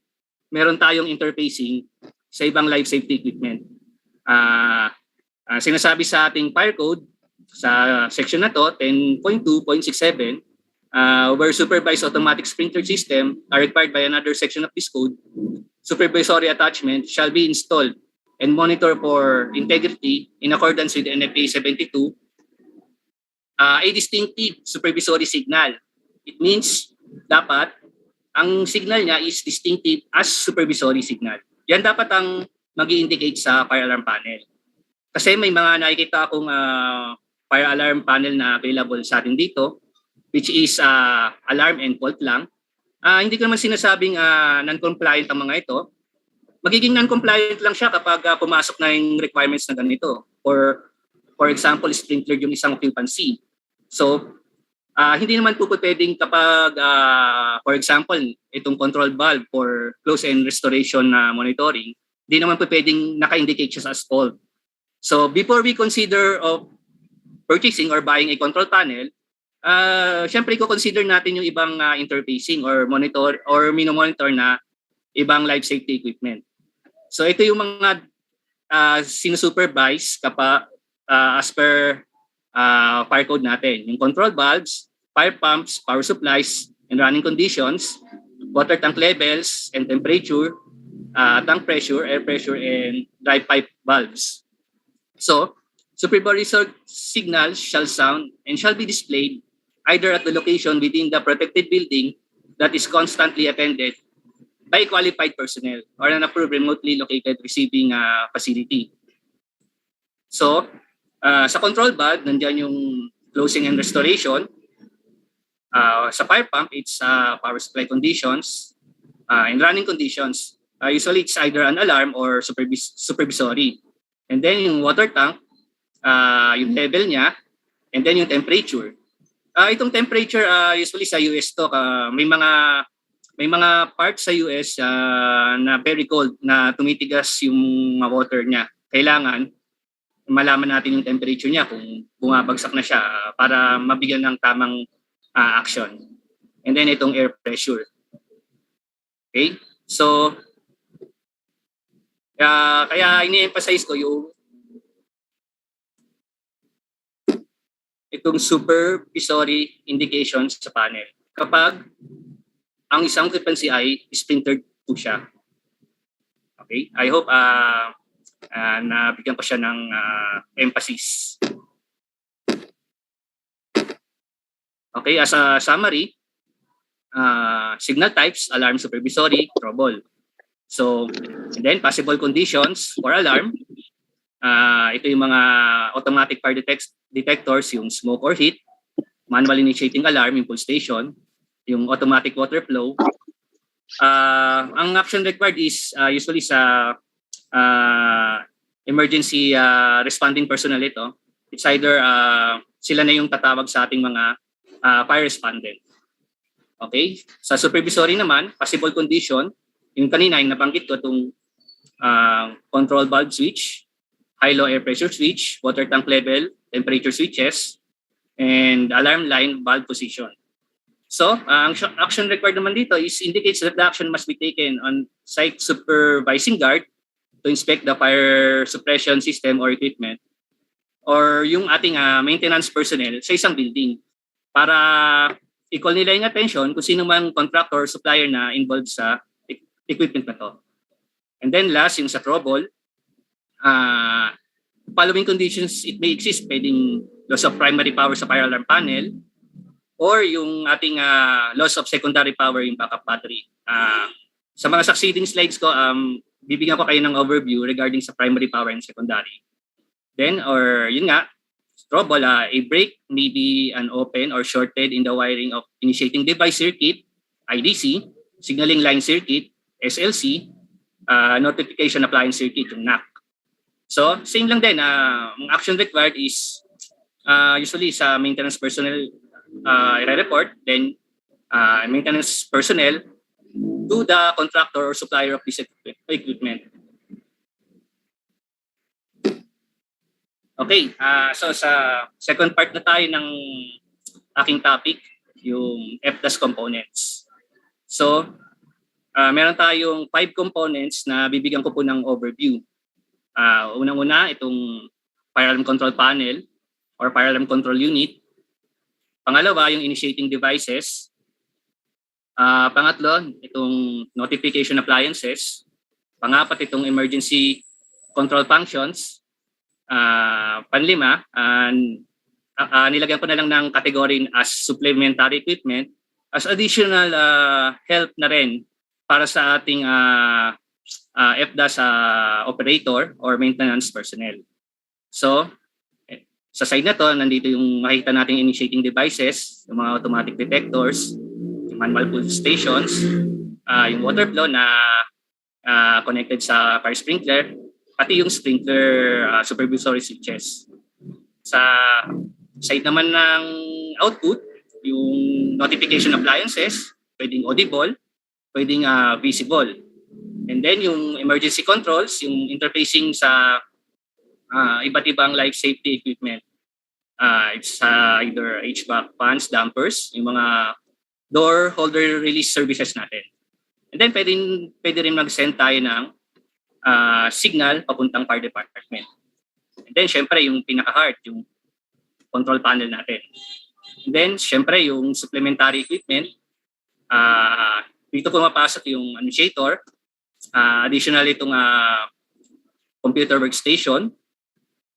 meron tayong interfacing sa ibang life safety equipment. Sinasabi sa ating fire code, sa section na to, 10.2.67, where supervised automatic sprinkler system are required by another section of this code, supervisory attachment shall be installed and monitor for integrity in accordance with NFPA 72, a distinctive supervisory signal. It means dapat ang signal niya is distinctive as supervisory signal. Yan dapat ang mag-i-indicate sa fire alarm panel. Kasi may mga nakikita akong fire alarm panel na available sa atin dito, which is alarm and fault lang. Hindi ko naman sinasabing non-compliant ang mga ito. Magiging non-compliant lang siya kapag pumasok na yung requirements na ganito. For example, sprinkler yung isang occupancy. So, hindi naman po pwedeng kapag, for example, itong control valve for close and restoration monitoring, hindi naman po pwedeng naka-indicate siya as fault. So, before we consider of purchasing or buying a control panel, syempre ko-consider natin yung ibang interfacing or monitor or minomonitor na ibang life safety equipment. So, ito yung mga sinusupervise kapag as per fire code natin. Yung control valves, fire pumps, power supplies, and running conditions, water tank levels and temperature, tank pressure, air pressure, and dry pipe valves. So, supervisory signals shall sound and shall be displayed either at the location within the protected building that is constantly attended by qualified personnel or an approved remotely located receiving facility. So, sa control valve, nandiyan yung closing and restoration. Sa fire pump, it's power supply conditions and running conditions. Usually, it's either an alarm or supervisory. And then yung water tank, yung level niya, and then yung temperature. Itong temperature, usually sa US to, may mga parts sa US na very cold, na tumitigas yung water niya. Kailangan malaman natin yung temperature niya kung bumabagsak na siya para mabigyan ng tamang action. And then itong air pressure. Okay? So, kaya ini-emphasize ko yung itong supervisory indications sa panel. Kapag ang isang occupancy ay sprintered po siya. Okay? I hope nabigyan ko siya ng emphasis. Okay, as a summary, signal types, alarm, supervisory, trouble. So, and then possible conditions for alarm. Ito yung mga automatic fire detectors, yung smoke or heat, manual initiating alarm, impulse station, yung automatic water flow. Ang action required is usually sa emergency responding personnel ito. It's either sila na yung tatawag sa ating mga fire respondent. Okay? Sa supervisory naman, possible condition, yung kanina yung nabanggit ko, itong control valve switch, high-low air pressure switch, water tank level, temperature switches, and alarm line valve position. So, ang action required naman dito is indicates that the action must be taken on site supervising guard to inspect the fire suppression system or equipment or yung ating maintenance personnel sa isang building para i-call nila yung attention kung sino man contractor or supplier na involved sa equipment na to. And then last, yung sa trouble, following conditions it may exist, pwedeng loss of primary power sa fire alarm panel or yung ating loss of secondary power, yung backup battery. Sa mga succeeding slides ko, bibigyan ko kayo ng overview regarding sa primary power and secondary. Then, or yun nga, trouble, a break may be an open or shorted in the wiring of initiating device circuit, IDC, signaling line circuit, SLC, notification appliance circuit, yung NAC. So, same lang din. Ang action required is usually sa maintenance personnel i-report, then maintenance personnel to the contractor or supplier of this equipment. Okay, so sa second part na tayo ng aking topic, yung FDAS components. So, meron tayong 5 components na bibigyan ko po ng overview. Unang-una, itong fire alarm control panel or fire alarm control unit. Pangalawa, yung initiating devices. Pangatlo, itong notification appliances. Pangapat, itong emergency control functions. Panlima, nilagyan ko na lang ng category as supplementary equipment as additional help na rin para sa ating FDAS operator or maintenance personnel. So, sa side na to, nandito yung makikita nating initiating devices, yung mga automatic detectors, yung manual pull stations, yung water flow na connected sa fire sprinkler, pati yung sprinkler supervisory switches. Sa side naman ng output, yung notification appliances, pwedeng audible, pwedeng visible. And then yung emergency controls, yung interfacing sa iba't ibang life safety equipment. It's either HVAC fans, dampers, yung mga door holder release services natin. And then pwede rin mag-send tayo ng signal papuntang fire department. And then syempre yung pinaka-heart, yung control panel natin. And then syempre yung supplementary equipment, dito pumapasok yung initiator, additionally itong computer workstation.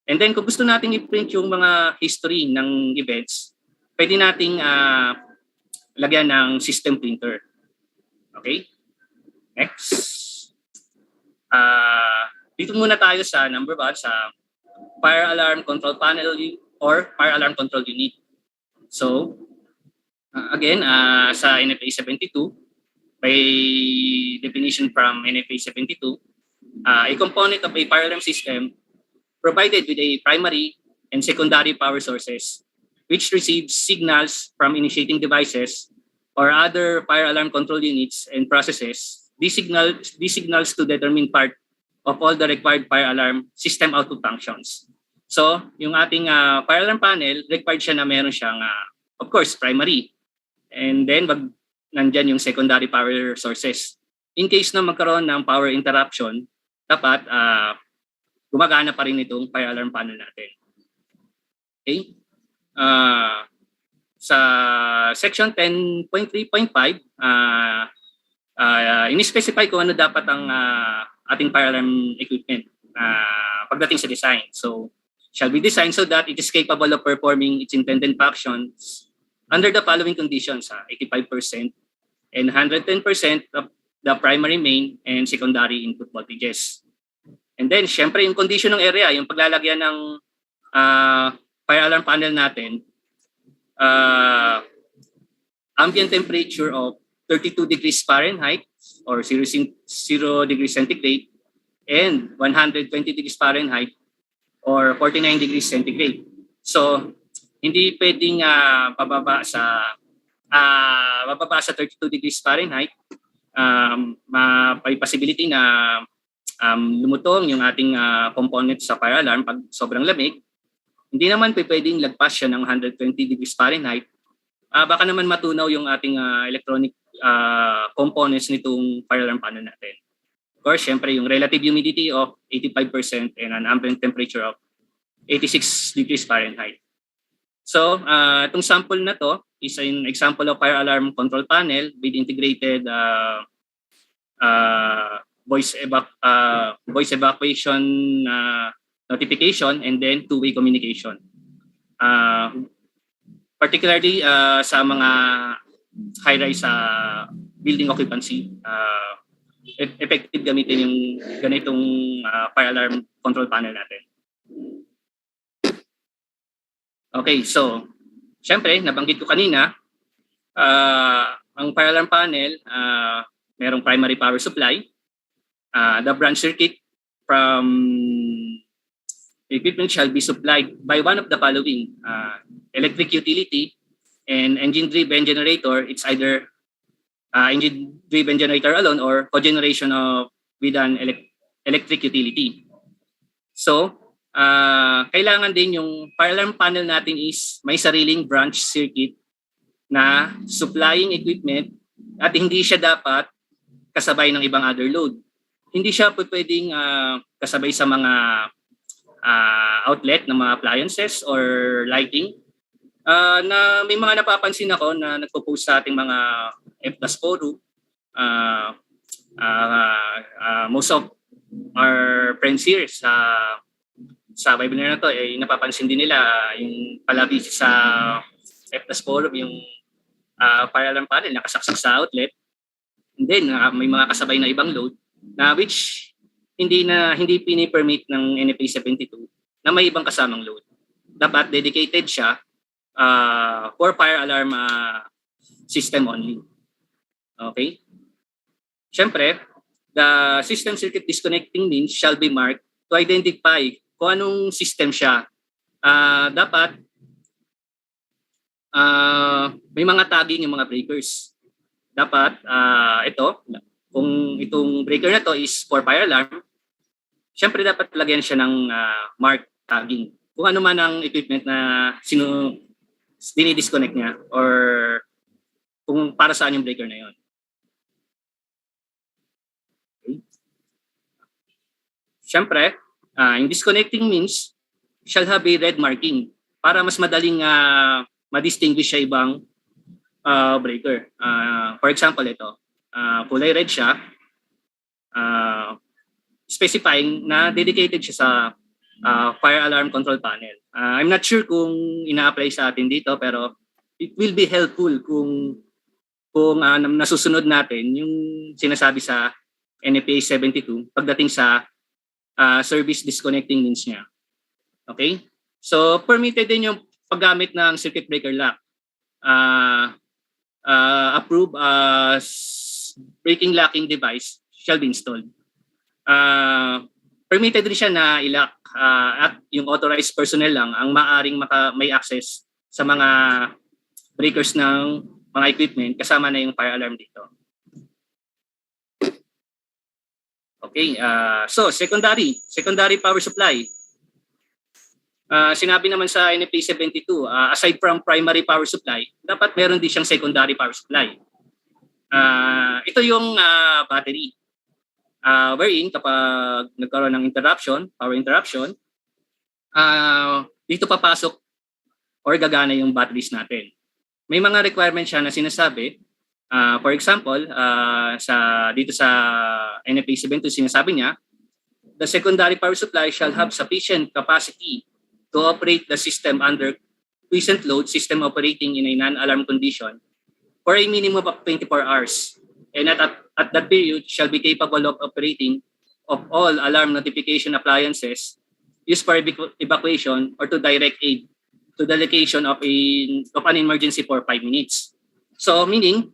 And then kung gusto nating i-print yung mga history ng events, pwede nating lagyan ng system printer. Okay? Next. Dito muna tayo sa number 1, sa fire alarm control panel or fire alarm control unit. So, again, sa NFA 72, by definition from NFA 72, a component of a fire alarm system provided with a primary and secondary power sources which receives signals from initiating devices or other fire alarm control units and processes. These signals to determine part of all the required fire alarm system output functions. So, yung ating fire alarm panel, required siya na meron siyang, of course, primary. And then, nandyan yung secondary power sources. In case na magkaroon ng power interruption, dapat gumagana pa rin itong fire alarm panel natin. Okay? Sa section 10.3.5, in-specify kung ano dapat ang ating fire alarm equipment pagdating sa design. So, shall be designed so that it is capable of performing its intended functions under the following conditions: 85% and 110% of the primary, main, and secondary input voltages. And then, syempre, yung condition ng area, yung paglalagyan ng fire alarm panel natin, ambient temperature of 32 degrees Fahrenheit or 0 degrees centigrade and 120 degrees Fahrenheit or 49 degrees centigrade. So, hindi pwedeng bababa sa 32 degrees Fahrenheit. May possibility na lumutong yung ating component sa fire alarm pag sobrang lamig. Hindi naman pwedeng lagpas siya ng 120 degrees Fahrenheit. Baka naman matunaw yung ating electronic components nitong fire alarm panel natin. Of course, syempre yung relative humidity of 85% and an ambient temperature of 86 degrees Fahrenheit. So, itong sample na to is an example of fire alarm control panel with integrated voice evacuation notification and then two-way communication. Particularly sa mga high-rise building occupancy, effective gamitin yung ganitong fire alarm control panel natin. Okay, so syempre, nabanggit ko kanina, ang fire alarm panel, merong primary power supply, the branch circuit from equipment shall be supplied by one of the following: electric utility and engine-driven generator. It's either engine-driven generator alone or cogeneration of with an electric utility. So, kailangan din yung fire alarm panel natin is may sariling branch circuit na supplying equipment at hindi siya dapat kasabay ng ibang other load. Hindi siya pwedeng kasabay sa mga outlet ng mga appliances or lighting. Na may mga napapansin ako na nagpo-post sa ating mga FDAS forum. Most of our friends here sa webinar na to, napapansin din nila yung palabi sa FDAS forum, yung fire alarm panel nakasaksak sa outlet. And then may mga kasabay na ibang load na which hindi pini-permit ng NFA 72 na may ibang kasamang load. Dapat dedicated siya for fire alarm system only. Okay? Siyempre, the system circuit disconnecting means shall be marked to identify kung anong system siya. Dapat may mga tagging yung mga breakers. Dapat kung itong breaker na to is for fire alarm, siyempre dapat lagyan siya ng mark tagging. Kung ano man ang equipment na dinidisconnect niya or kung para saan yung breaker na yon. Okay. Siyempre, yung disconnecting means shall have a red marking para mas madaling ma-distinguish sa ibang breaker. For example, ito. Kulay red siya. Specifying na dedicated siya sa fire alarm control panel. I'm not sure kung ina-apply sa atin dito pero it will be helpful kung nasusunod natin yung sinasabi sa NFPA 72 pagdating sa service disconnecting means niya. Okay? So permitted din yung paggamit ng circuit breaker lock. Approved breaking locking device shall be installed. Permitted rin siya na i-lock at yung authorized personnel lang ang maaring may access sa mga breakers ng mga equipment kasama na yung fire alarm dito. Okay, so secondary power supply. Sinabi naman sa NFPA 72, aside from primary power supply, dapat meron din siyang secondary power supply. Ito yung battery. Wherein kapag nagkaroon ng power interruption, dito papasok or gagana yung batteries natin. May mga requirements siya na sinasabi. For example, dito sa NFPA 72 sinasabi niya, the secondary power supply shall have sufficient capacity to operate the system under quiescent load system operating in a non-alarm condition for a minimum of 24 hours. And at that period shall be capable of operating of all alarm notification appliances used for evacuation or to direct aid to the location of an emergency for 5 minutes. So meaning,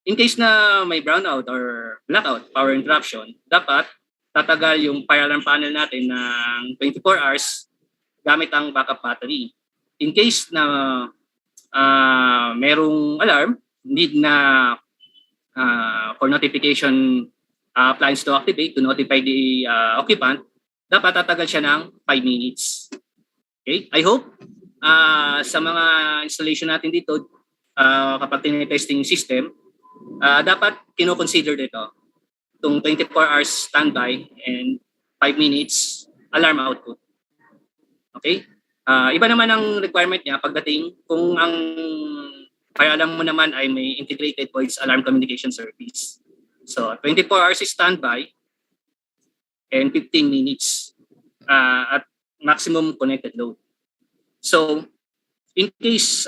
in case na may brownout or blackout, power interruption, dapat tatagal yung fire alarm panel natin ng 24 hours gamit ang backup battery. In case na merong alarm, need na for notification appliance to activate, to notify the occupant, dapat tatagal siya ng 5 minutes. Okay? I hope sa mga installation natin dito, kapag tinitesting system, dapat kino-consider dito itong 24 hours standby and 5 minutes alarm output. Okay? Iba naman ang requirement niya pagdating kung ang fire alarm mo naman ay may integrated voice alarm communication service. So 24 hours is standby and 15 minutes at maximum connected load. So in case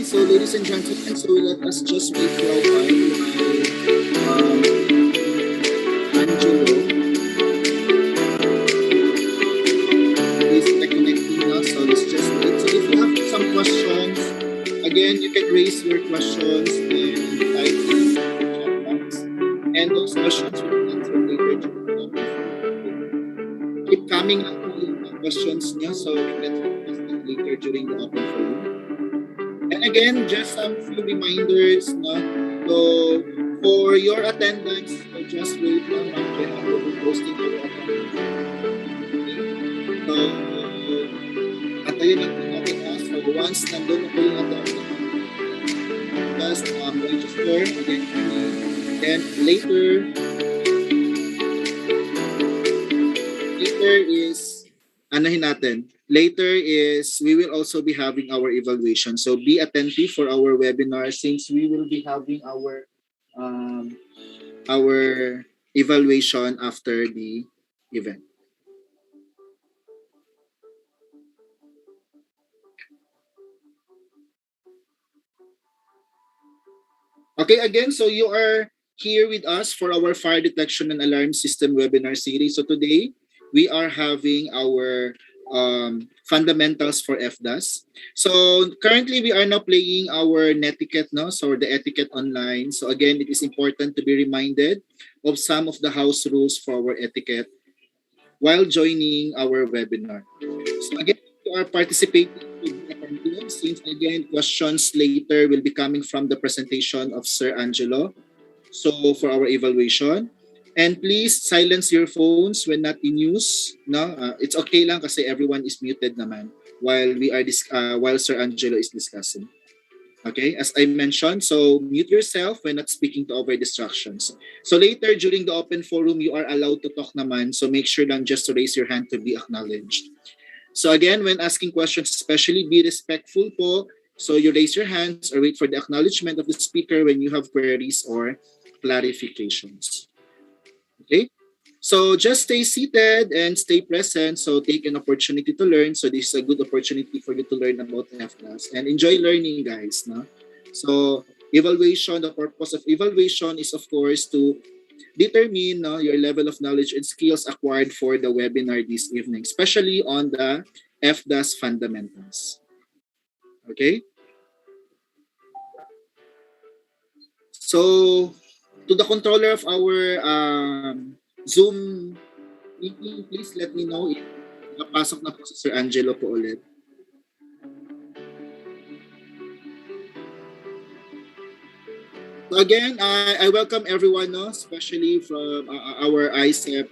so ladies and gentlemen, so let us just wait for a while while Angelo is reconnecting now. So let's just wait. So if you have some questions, again, you can raise your questions and type in the chat box. And those questions will be answered later during the open forum. Keep coming up with yung questions niya so we can address them later during the open forum. And again, just some few reminders, no? So for your attendance, so just wait lang, Mark. I will be posting our attendance. So, antayin lang po natin ha. So once nandun na po yung attendance, just register again. Then later is anahin natin. Later is we will also be having our evaluation. So be attentive for our webinar since we will be having our evaluation after the event. Okay, again, so you are here with us for our fire detection and alarm system webinar series. So today we are having our fundamentals for FDAS. So currently we are now playing our netiquette, no? So the etiquette online. So again, it is important to be reminded of some of the house rules for our etiquette while joining our webinar. So again, you are participating since again questions later will be coming from the presentation of Sir Angelo. So for our evaluation. And please silence your phones when not in use. No, it's okay lang kasi everyone is muted naman while we are while Sir Angelo is discussing. Okay, as I mentioned, so mute yourself when not speaking to avoid distractions. So later during the open forum, you are allowed to talk naman. So make sure lang just to raise your hand to be acknowledged. So again, when asking questions, especially be respectful po. So you raise your hands or wait for the acknowledgement of the speaker when you have queries or clarifications. Okay, so just stay seated and stay present. So take an opportunity to learn. So this is a good opportunity for you to learn about FDAS and enjoy learning, guys. No? So evaluation, the purpose of evaluation is of course to determine your level of knowledge and skills acquired for the webinar this evening, especially on the FDAS fundamentals. Okay. So to the controller of our Zoom meeting, please let me know if napasok na po si Sir Angelo po ulit. So again, I welcome everyone, no, especially from our IECEP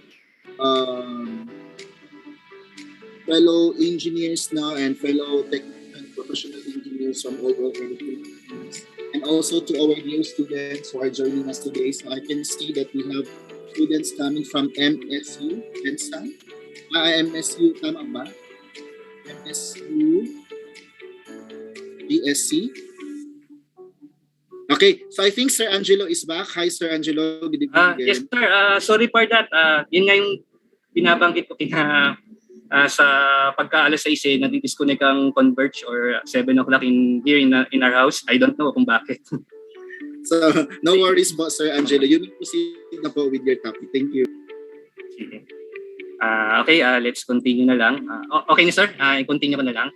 fellow engineers now and fellow technical and professional engineers from all over the Philippines. And also to our new students who are joining us today. So I can see that we have students coming from MSU, MSU, tama ba? MSU, BSC. Okay, so I think Sir Angelo is back. Hi, Sir Angelo. Good evening again. Yes, sir. Sorry for that. Yun nga yung binabanggit ko sa pagka-alas 6, nadi-disconnect ang Converge or 7 o'clock here in our house. I don't know kung bakit. So, no worries po, Sir Angelo. You may proceed na po with your topic. Thank you. Okay, let's continue na lang. Okay na, sir? I-continue ko na lang.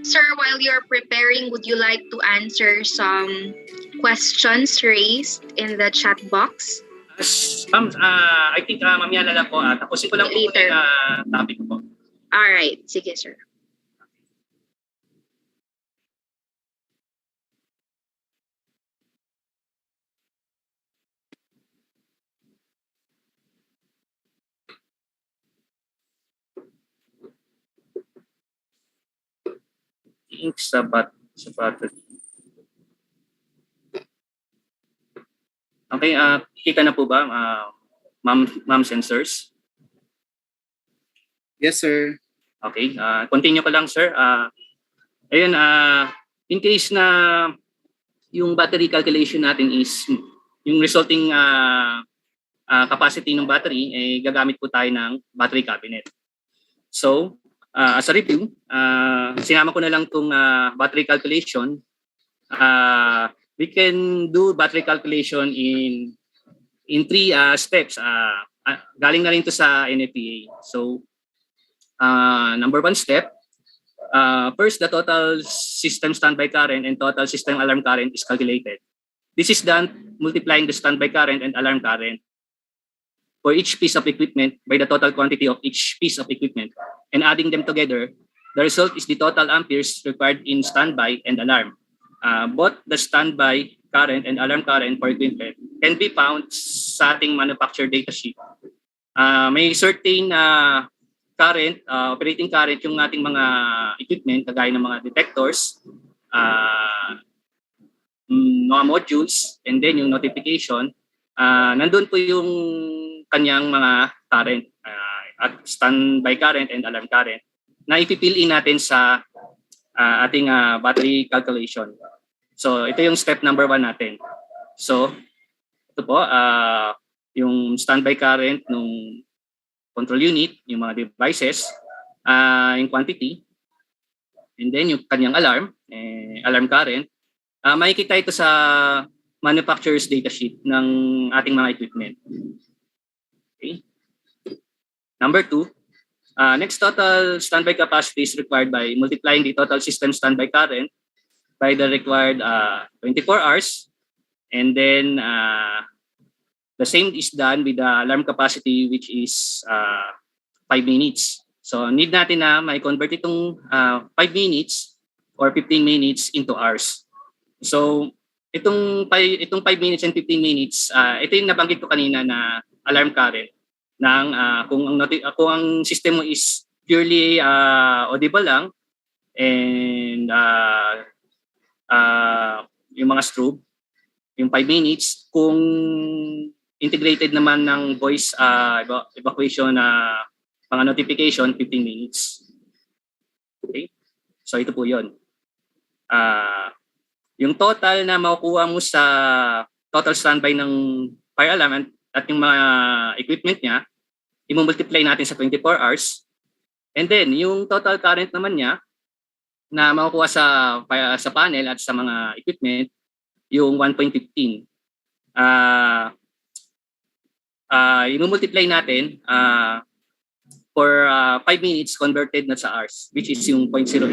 Sir, while you're preparing, would you like to answer some questions raised in the chat box? Ma'am, I think mamaya na lang po. Tapusin ko lang po Later. yung topic ko po. Alright, sige sir. Sabat. Okay, kita na po ba, ma'am sensors? Yes, sir. Okay, continue ko lang, sir. Ayun, in case na yung battery calculation natin is yung resulting capacity ng battery, gagamit po tayo ng battery cabinet. So, as a review, sinama ko na lang itong battery calculation. We can do battery calculation in 3 steps. Galing na rin ito sa NFPA. So, number 1 step, first, the total system standby current and total system alarm current is calculated. This is done multiplying the standby current and alarm current for each piece of equipment by the total quantity of each piece of equipment and adding them together. The result is the total amperes required in standby and alarm. Both the standby current and alarm current for equipment can be found sa ating manufacturer data sheet. May certain current, operating current yung ating mga equipment, kagaya ng mga detectors, mga modules, and then yung notification. Nandun po yung kanyang mga current at standby current and alarm current na ipifill in natin sa ating battery calculation. So, ito yung step number 1 natin. So, ito po, yung standby current ng control unit, yung mga devices, yung quantity, and then yung kanyang alarm, alarm current. Makikita ito sa manufacturer's data sheet ng ating mga equipment. Okay. Number 2, next total standby capacity is required by multiplying the total system standby current by the required 24 hours, and then the same is done with the alarm capacity, which is 5 minutes. So need natin na may convert itong 5 minutes or 15 minutes into hours. So itong 5 minutes and 15 minutes, ito yung nabanggit ko kanina na alarm current ng kung ang system mo is purely audible lang, and yung mga strobe, yung 5 minutes. Kung integrated naman ng voice evacuation na mga notification, 15 minutes. Okay? So ito po yun. Yung total na makukuha mo sa total standby ng fire alarm at yung mga equipment niya, i-multiply natin sa 24 hours. And then, yung total current naman niya na makukuha sa panel at sa mga equipment, yung 1.15. I-multiply natin for 5 minutes converted na sa hours, which is yung 0.08.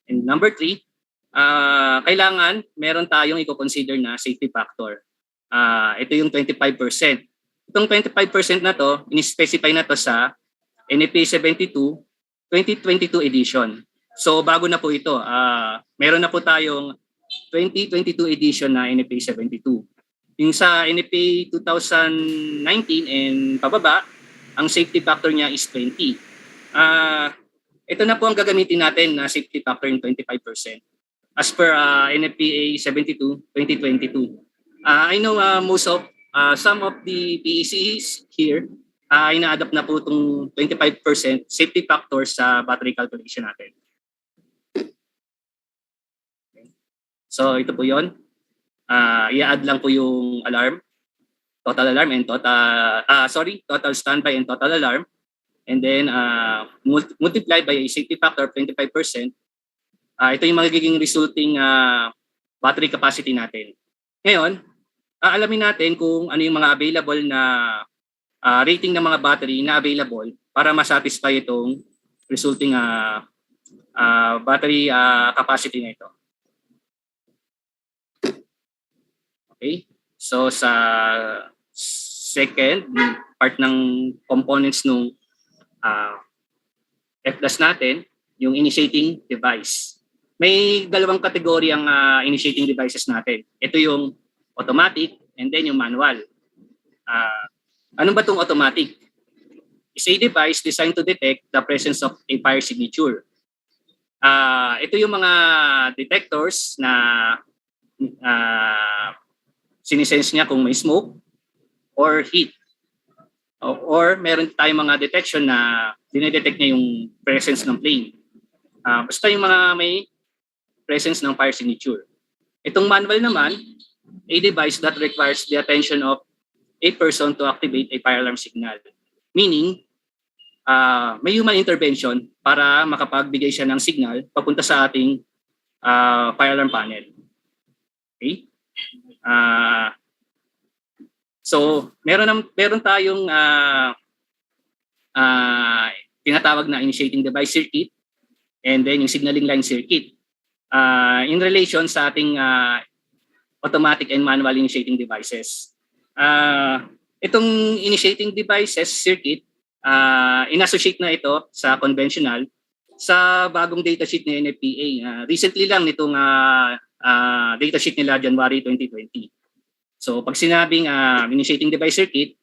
And number 3, kailangan meron tayong i-consider na safety factor. Ito yung 25%. Itong 25% na to, in-specify na to sa NFPA 72 2022 edition. So bago na po ito, meron na po tayong 2022 edition na NFPA 72. Yung sa NFPA 2019 and pababa, ang safety factor niya is 20. Ito na po ang gagamitin natin na safety factor in 25% as per NFPA 72 2022. I know some of the PECs here ina-adapt na po itong 25% safety factor sa battery calculation natin. Okay. So ito po yun. I-add lang po yung alarm, total alarm and total standby and total alarm, and then multiply by a safety factor of 25%. Ito yung magiging resulting battery capacity natin. Ngayon, alamin natin kung ano yung mga available na rating ng mga battery na available para ma-satisfy itong resulting battery capacity na ito. Okay? So sa second part ng components ng FDAS natin, yung initiating device. May dalawang kategory ang initiating devices natin. Ito yung automatic and then yung manual. Ano ba itong automatic? It's a device designed to detect the presence of a fire signature. Ito yung mga detectors na sinisense niya kung may smoke or heat. Or meron tayong mga detection na dinedetect niya yung presence ng flame. Basta yung mga may presence ng fire signature. Itong manual naman, a device that requires the attention of a person to activate a fire alarm signal. Meaning, may human intervention para makapagbigay siya ng signal papunta sa ating fire alarm panel. Okay? So, meron tayong tinatawag na initiating device circuit and then yung signaling line circuit. In relation sa ating automatic and manual initiating devices. Itong initiating devices circuit, in-associate na ito sa conventional sa bagong datasheet ni NFPA. Recently lang nitong datasheet nila January 2020. So pag sinabing initiating device circuit,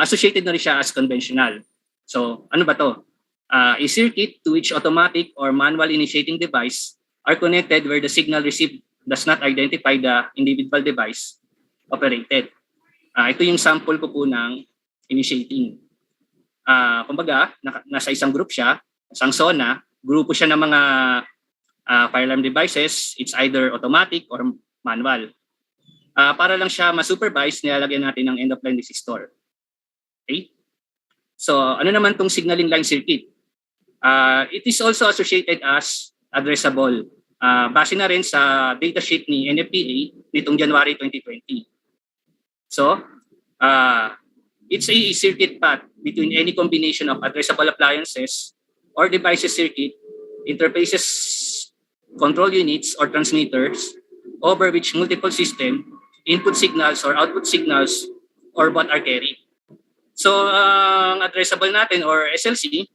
associated na rin siya as conventional. So ano ba to? A circuit to which automatic or manual initiating device are connected where the signal received does not identify the individual device operated. Ito yung sample ko po ng initiating. Kumbaga, nasa isang group siya, isang zona, grupo siya ng mga fire alarm devices, it's either automatic or manual. Para lang siya ma-supervise, nilalagyan natin ng end-of-line resistor. Okay? So, ano naman tong signaling line circuit? It is also associated as addressable. Base na rin sa datasheet ni NFPA nitong January 2020. So, it's a circuit path between any combination of addressable appliances or devices circuit, interfaces, control units, or transmitters over which multiple system, input signals or output signals, or both are carried. So, ang addressable natin or SLC,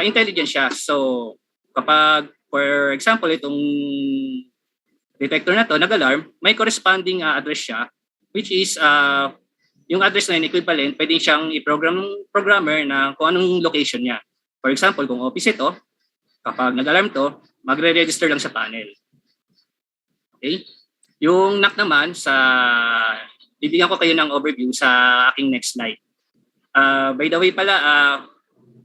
intelligent siya. So, kapag, for example, itong detector na to, nag-alarm, may corresponding address siya, which is yung address na yun equivalent, pwede siyang i-program ng programmer na kung anong location niya. For example, kung office ito, kapag nag-alarm to, magre-register lang sa panel. Okay? Yung NAC naman, bibigyan ko kayo ng overview sa aking next slide. By the way pala,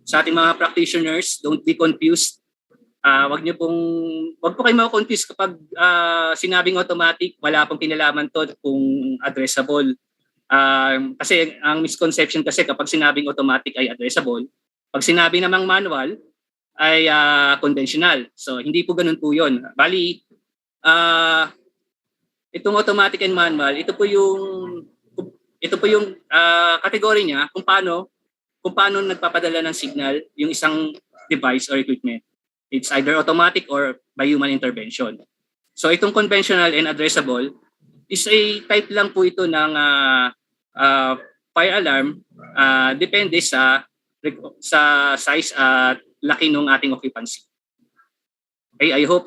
sa ating mga practitioners, don't be confused. Wag po kayo ma-confuse kapag sinabing automatic, wala pong kinalaman to kung addressable. Kasi ang misconception kasi kapag sinabing automatic ay addressable, pag sinabi namang manual ay conventional. So hindi po ganun po 'yon. Bali itong automatic and manual, ito po yung category niya kung paano nagpapadala ng signal yung isang device or equipment. It's either automatic or by human intervention. So itong conventional and addressable is a type lang po ito ng fire alarm, depende sa size at laki ng ating occupancy. Okay, I hope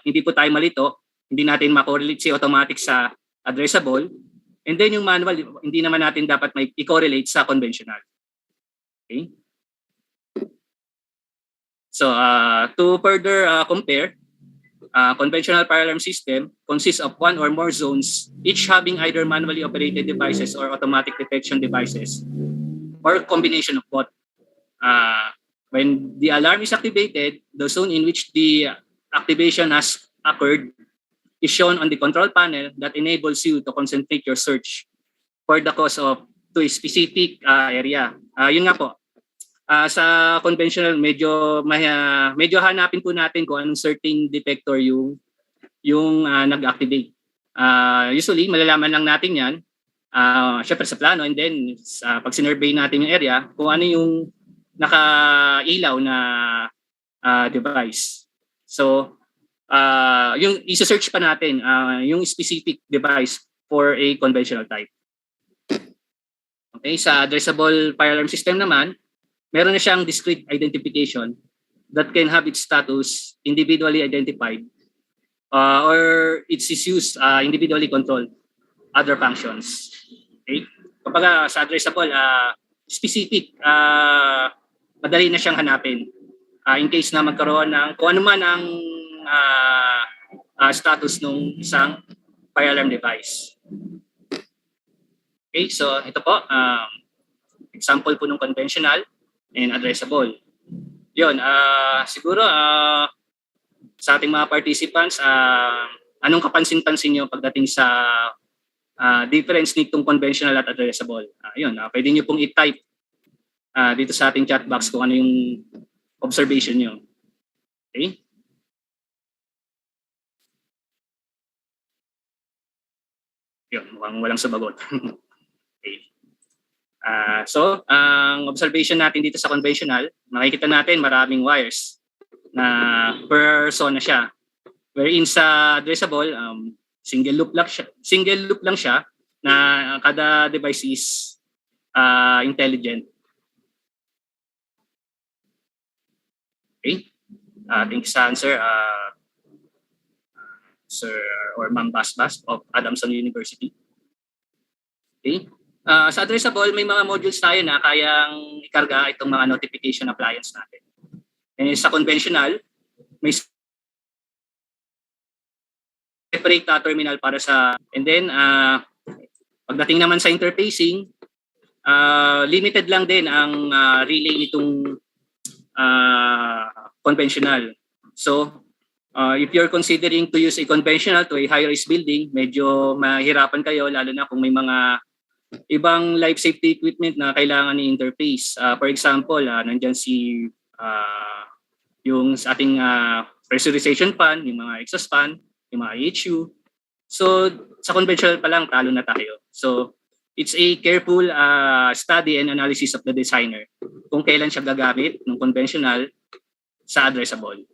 hindi po tayo malito, hindi natin ma-correlate si automatic sa addressable, and then yung manual, hindi naman natin dapat may i-correlate sa conventional. Okay? So to further compare, conventional fire alarm system consists of one or more zones, each having either manually operated devices or automatic detection devices, or combination of both. When the alarm is activated, the zone in which the activation has occurred is shown on the control panel that enables you to concentrate your search for the cause to a specific area. Yun nga po. Sa conventional, medyo hanapin po natin kung anong certain detector yung nag-activate. Usually, malalaman lang natin yan, syempre sa plano, and then pag sinurvey natin yung area, kung ano yung nakailaw na device. So, yung isa-search pa natin yung specific device for a conventional type. Okay, sa addressable fire alarm system naman, meron na siyang discrete identification that can have its status individually identified or its use individually controlled other functions. Okay? Kapag sa addressable, specific, madali na siyang hanapin in case na magkaroon ng kung ano man ang status ng isang fire alarm device. Okay, so ito po, example po ng conventional. and addressable. Yun, siguro sa ating mga participants, anong kapansin-pansin nyo pagdating sa difference nitong conventional at addressable? Yun, pwede nyo pong i-type dito sa ating chat box kung ano yung observation nyo. Okay? Yun, mukhang walang sumagot. Okay. So, ang observation natin dito sa conventional, makikita natin maraming wires na per zona siya. Wherein sa addressable, single loop lang siya na kada device is intelligent. Okay? Thank you sa answer, Sir or Ma'am Basbas of Adamson University. Okay? Sa addressable, may mga modules tayo na kayang ikarga itong mga notification appliance natin. And sa conventional, may separate terminal para sa, and then pagdating naman sa interfacing, limited lang din ang relay nitong conventional. So, if you're considering to use a conventional to a high-rise building, medyo mahirapan kayo, lalo na kung may mga ibang life safety equipment na kailangan i-interface. For example, nandyan yung sa ating pressurization fan, yung mga exhaust fan, yung mga IHU. So, sa conventional pa lang, talo na tayo. So, it's a careful study and analysis of the designer kung kailan siya gagamit ng conventional sa addressable.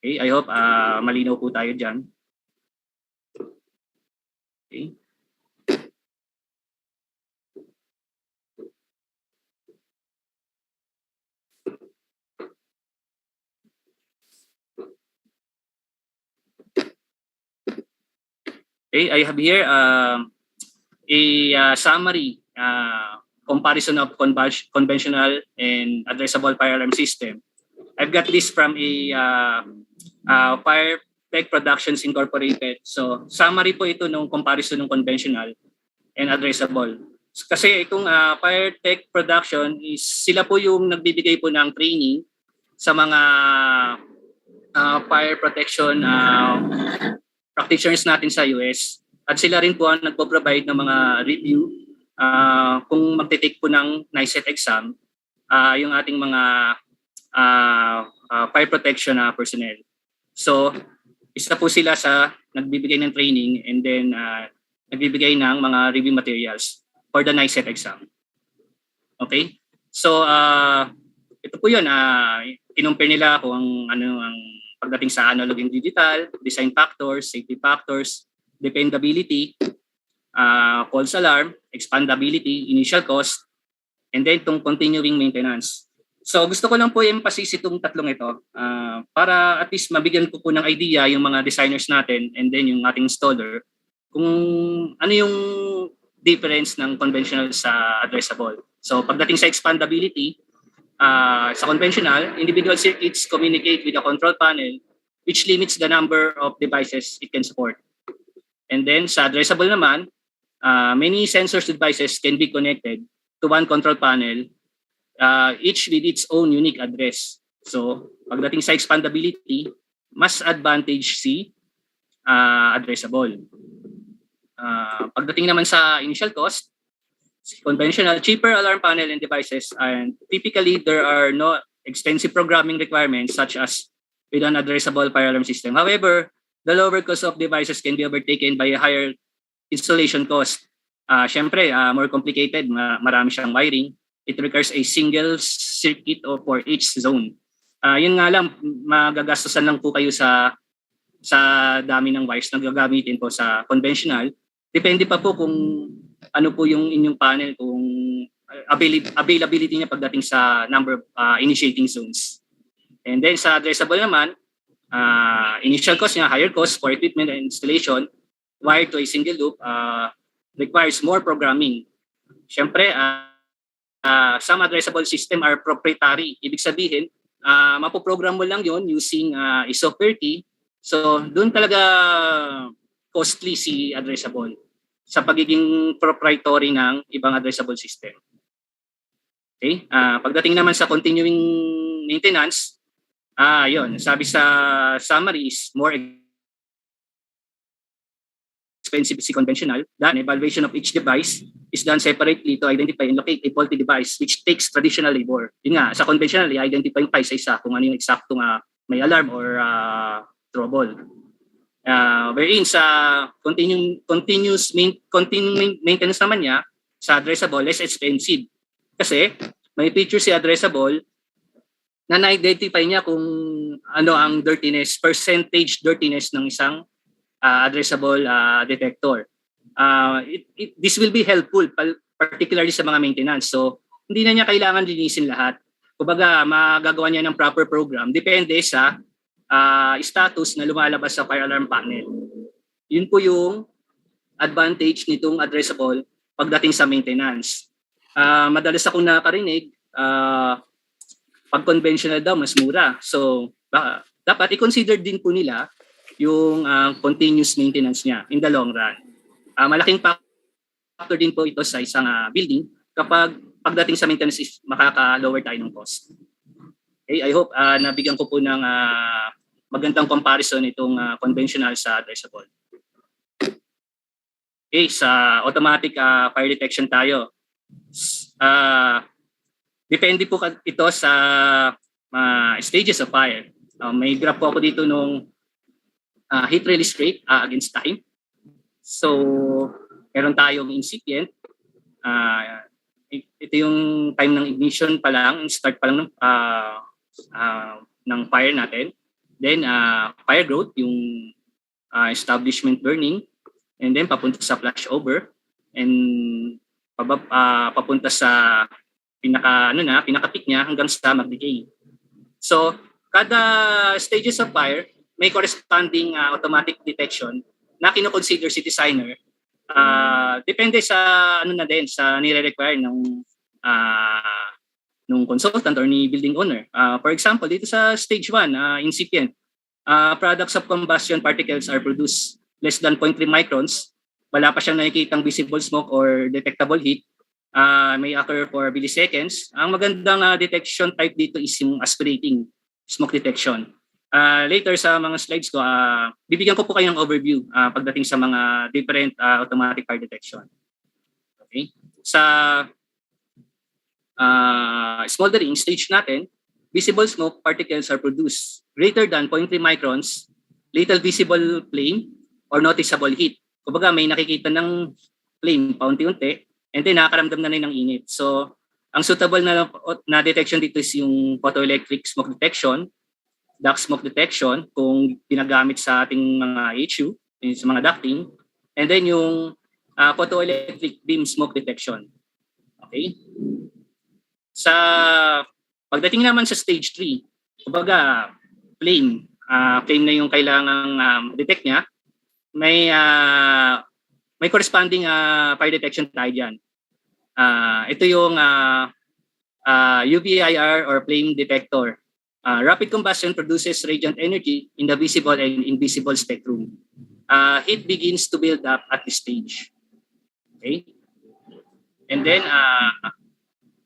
Okay, I hope malinaw po tayo dyan. Okay. Okay, I have here a summary comparison of conventional and addressable fire alarm system. I've got this from a Fire Tech Productions Incorporated. So, summary po ito ng comparison ng conventional and addressable. Kasi itong Fire Tech Production is sila po yung nagbibigay po ng training sa mga fire protection practitioners natin sa US. At sila rin po ang nagpo-provide ng mga review kung magte-take po ng NICEP exam yung ating mga fire protection personnel. So, isa po sila sa nagbibigay ng training and then nagbibigay ng mga review materials for the NICEP exam. Okay? So, ito po yun. Kinumpare nila kung ano ang pagdating sa analog and digital, design factors, safety factors, dependability, false alarm, expandability, initial cost, and then itong continuing maintenance. So gusto ko lang po i-emphasize itong tatlong ito para at least mabigyan ko po ng idea yung mga designers natin and then yung ating installer kung ano yung difference ng conventional sa addressable. So pagdating sa expandability, sa conventional, individual circuits communicate with a control panel which limits the number of devices it can support. And then sa addressable naman, many sensors devices can be connected to one control panel, each with its own unique address. So pagdating sa expandability, mas advantage si addressable. Pagdating naman sa initial cost, conventional, cheaper alarm panel and devices, and typically there are no extensive programming requirements such as with an addressable fire alarm system. However, the lower cost of devices can be overtaken by a higher installation cost. Siyempre, more complicated, marami siyang wiring. It requires a single circuit for each zone. Yun nga lang, magagastusan lang po kayo sa dami ng wires na gagamitin po sa conventional. Depende pa po kung ano po yung inyong panel, kung availability niya pagdating sa number of initiating zones. And then sa addressable naman, initial cost niya, higher cost for equipment and installation, wired to a single loop, requires more programming. Siyempre, some addressable system are proprietary. Ibig sabihin, mapoprogram mo lang yon using a software key. So, doon talaga costly si addressable sa pagiging proprietary ng ibang addressable system. Okay? Pagdating naman sa continuing maintenance, yun, sabi sa summary is more expensive si conventional. Then evaluation of each device is done separately to identify and locate a faulty device which takes traditional labor. Yun nga, sa conventional, i-identify yung isa kung ano yung eksaktong may alarm or trouble. Wherein sa continuous maintenance naman niya, sa addressable, less expensive. Kasi may feature si addressable na na-identify niya kung ano ang dirtiness, percentage dirtiness ng isang addressable detector. This will be helpful, particularly sa mga maintenance. So, hindi na niya kailangan linisin lahat. Kumbaga, magagawa niya ng proper program. Depende sa status na lumalabas sa fire alarm panel. Yun po yung advantage nitong addressable pagdating sa maintenance. Madalas akong nakarinig, pag conventional daw, mas mura. So, dapat i-consider din po nila yung continuous maintenance niya in the long run. Malaking factor din po ito sa isang building kapag pagdating sa maintenance is makaka-lower tayo ng cost. Okay, I hope nabigyan ko po ng magandang comparison itong conventional sa addressable. Okay, sa automatic fire detection tayo. Depende po ito sa stages of fire. May graph po ako dito nung heat release rate against time. So, meron tayong incipient. Ito yung time ng ignition pa lang, start pa lang ng fire natin. Then, fire growth, yung establishment burning. And then, papunta sa flashover. And papunta sa pinaka-peak niya hanggang sa mag-decay. So, kada stages of fire, may corresponding automatic detection na kino-consider si designer. Depende sa sa nire-require ng consultant or ni building owner. For example, dito sa stage 1, incipient, products of combustion particles are produced less than 0.3 microns. Wala pa siyang nakikitang visible smoke or detectable heat. May occur for milliseconds. Ang magandang detection type dito is yung aspirating smoke detection. Later sa mga slides ko, bibigyan ko po kayong overview pagdating sa mga different automatic fire detection. Okay? Sa smoldering stage natin, visible smoke particles are produced greater than 0.3 microns, little visible flame, or noticeable heat. Kumbaga may nakikita ng flame paunti-unti, and then nakakaramdam na ng init. So, ang suitable na detection dito is yung photoelectric smoke detection, duct smoke detection kung ginagamit sa ating mga HU, sa mga ducting, and then yung photoelectric beam smoke detection. Okay? Sa pagdating naman sa stage 3, kumbaga flame na yung kailangang detect niya, may corresponding fire detection tayo dyan. Ito yung UVIR or flame detector. Rapid combustion produces radiant energy in the visible and invisible spectrum. Heat begins to build up at this stage. Okay? And then,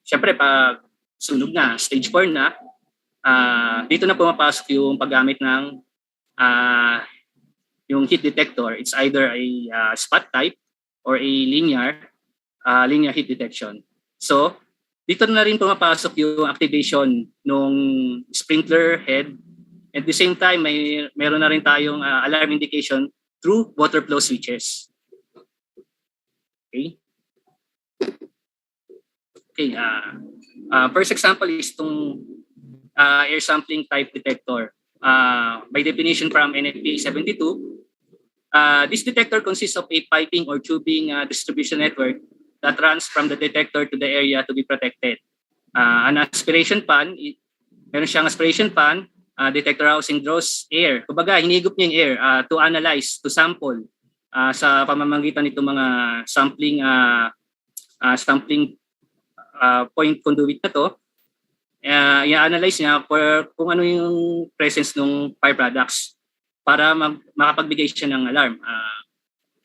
syempre, pag sunog na, stage 4 na, dito na pumapasok yung paggamit ng yung heat detector. It's either a spot type or a linear heat detection. So, dito na rin pumapasok yung activation ng sprinkler head. At the same time, meron na rin tayong alarm indication through water flow switches. Okay? Okay. First example is itong air sampling type detector. By definition from NFPA 72, this detector consists of a piping or tubing distribution network that runs from the detector to the area to be protected. An aspiration fan, meron siyang aspiration fan, detector housing draws air. Kumbaga, hinigop niya yung air to analyze, to sample sa pamamagitan nitong mga sampling point conduit na to. I-analyze niya for kung ano yung presence ng fire products para makapagbigay siya ng alarm.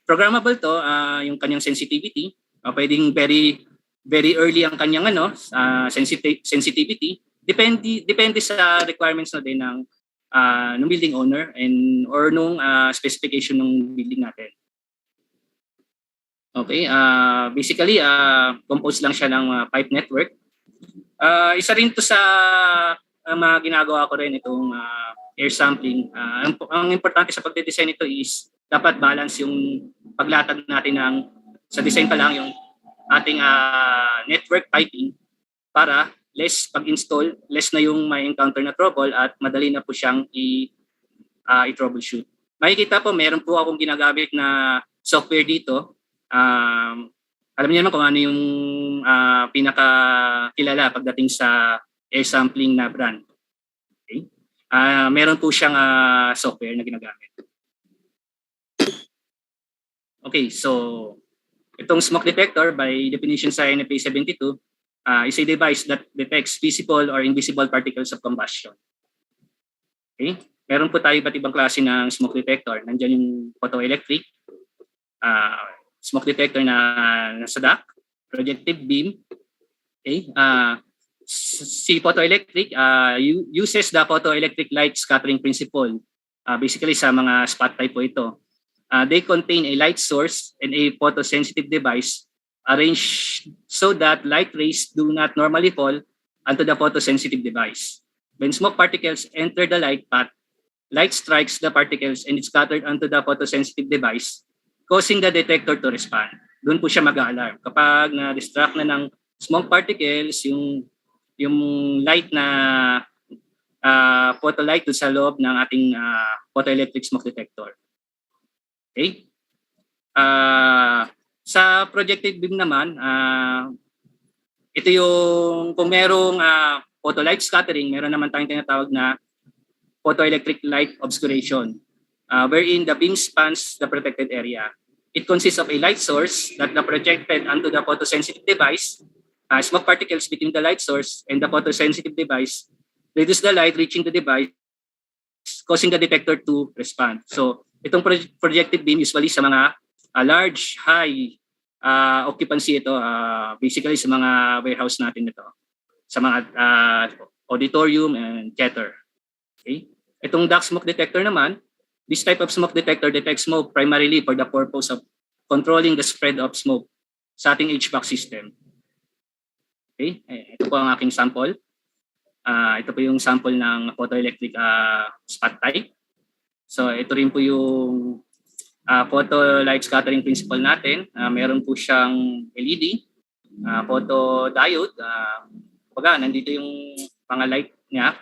Programmable to, yung kanyang sensitivity, pwedeng very very early ang kanyang sensitivity. Depende sa requirements na din ng building owner or nung specification ng building natin. Okay, basically composed lang siya ng pipe network. Isa rin to sa mga ginagawa ko rin itong air sampling. Ang importante sa pagde-design nito is dapat balance yung paglatag natin sa design pa lang yung ating network piping para less pag-install, less na yung may encounter na trouble at madali na po siyang i-troubleshoot. Makikita po, meron po akong ginagamit na software dito. Alam niyo naman kung ano yung pinakakilala pagdating sa air sampling na brand. Okay? Meron po siyang software na ginagamit. Okay, so itong smoke detector by definition sa NFPA 72 is a device that detects visible or invisible particles of combustion. Okay? Meron po tayo iba't ibang klase ng smoke detector. Nandiyan yung photoelectric, smoke detector na nasa duct, projective beam. Okay? Si photoelectric uses the photoelectric light scattering principle. Basically sa mga spot type po ito. They contain a light source and a photosensitive device arranged so that light rays do not normally fall onto the photosensitive device. When smoke particles enter the light path, light strikes the particles and it's scattered onto the photosensitive device, causing the detector to respond. Doon po siya mag-alarm. Kapag na-distract na ng smoke particles, yung light na photolight doon sa loob ng ating photoelectric smoke detector. Okay? Sa projected beam naman, ito yung kung merong photolight scattering, meron naman tayong tinatawag na photoelectric light obscuration, wherein the beam spans the protected area. It consists of a light source that projected onto the photosensitive device. Smoke particles between the light source and the photosensitive device reduce the light reaching the device, causing the detector to respond. So, itong projected beam usually sa mga large, high occupancy ito, basically sa mga warehouse natin ito, sa mga auditorium and theater. Okay? Itong duct smoke detector naman, this type of smoke detector detects smoke primarily for the purpose of controlling the spread of smoke sa ating HVAC system. Okay? Ito po ang aking sample. Ito po yung sample ng photoelectric spot type. So ito rin po yung photo light scattering principle natin. Meron po siyang LED, photo diode. Nandito yung mga light niya.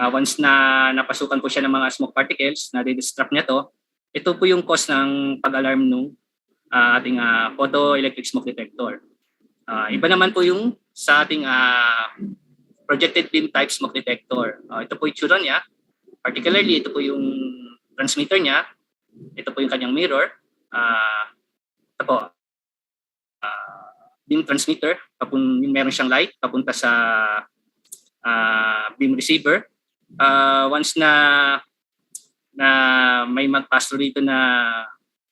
Once na napasukan po siya ng mga smoke particles, na distract niya to, ito po yung cause ng pag-alarm ng ating photoelectric smoke detector. Iba naman po yung sa ating projected beam type smoke detector. Ito po yung itsura niya. Particularly, ito po yung transmitter niya. Ito po yung kanyang mirror. Ito po, beam transmitter. Meron siyang light papunta sa beam receiver. Once na may mag-pass through dito na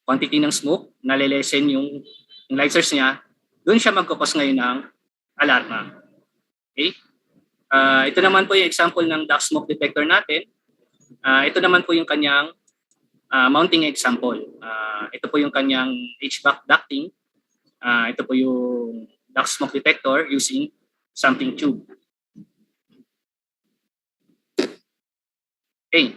quantity ng smoke, nalilesen yung light source niya, doon siya magkukos ngayon ng alarma. Okay? Ito naman po yung example ng duct smoke detector natin. Ito naman po yung kanyang mounting example. Ito po yung kanyang HVAC ducting. Ito po yung duct smoke detector using sampling tube. Okay.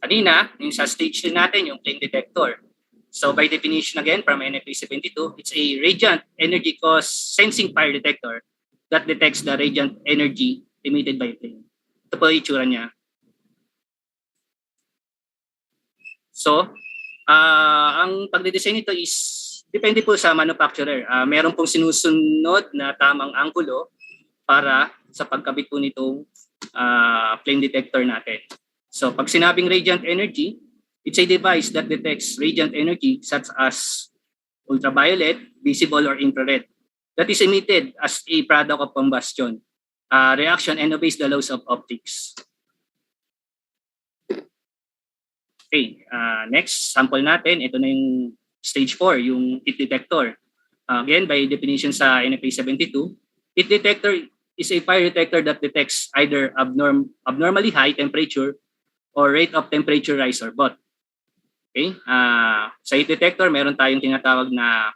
Kanina, yung sa stage 2 natin, yung flame detector. So by definition again, from NFPA 72, it's a radiant energy cause sensing fire detector that detects the radiant energy emitted by flame. Ito po yung itsura niya. So, ang pagde-design nito is depende po sa manufacturer. Meron pong sinusunod na tamang anggulo para sa pagkabit po nitong flame detector natin. So, pag sinabing radiant energy, it's a device that detects radiant energy such as ultraviolet, visible, or infrared that is emitted as a product of combustion, reaction, and obeys the laws of optics. Okay, next sample natin, ito na yung stage 4, yung heat detector. Again, by definition sa NFA 72, heat detector is a fire detector that detects either abnormally high temperature or rate of temperature rise or both. Okay? Sa heat detector, meron tayong tinatawag na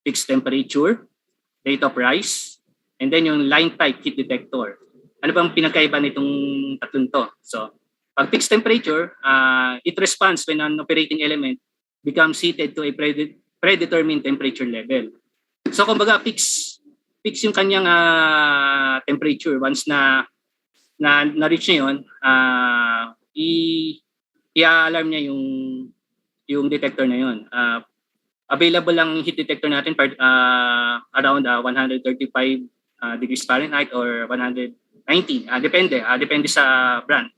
fixed temperature, rate of rise, and then yung line type heat detector. Ano bang pinagkaiba nitong tatlong to? So, pag fixed temperature, it responds when an operating element becomes heated to a predetermined temperature level. So, kumbaga, fix yung kanyang temperature. Once na-reach niya yun, i-alarm niya yung detector na yun. Available lang heat detector natin around 135 degrees Fahrenheit or 190. Depende sa brand.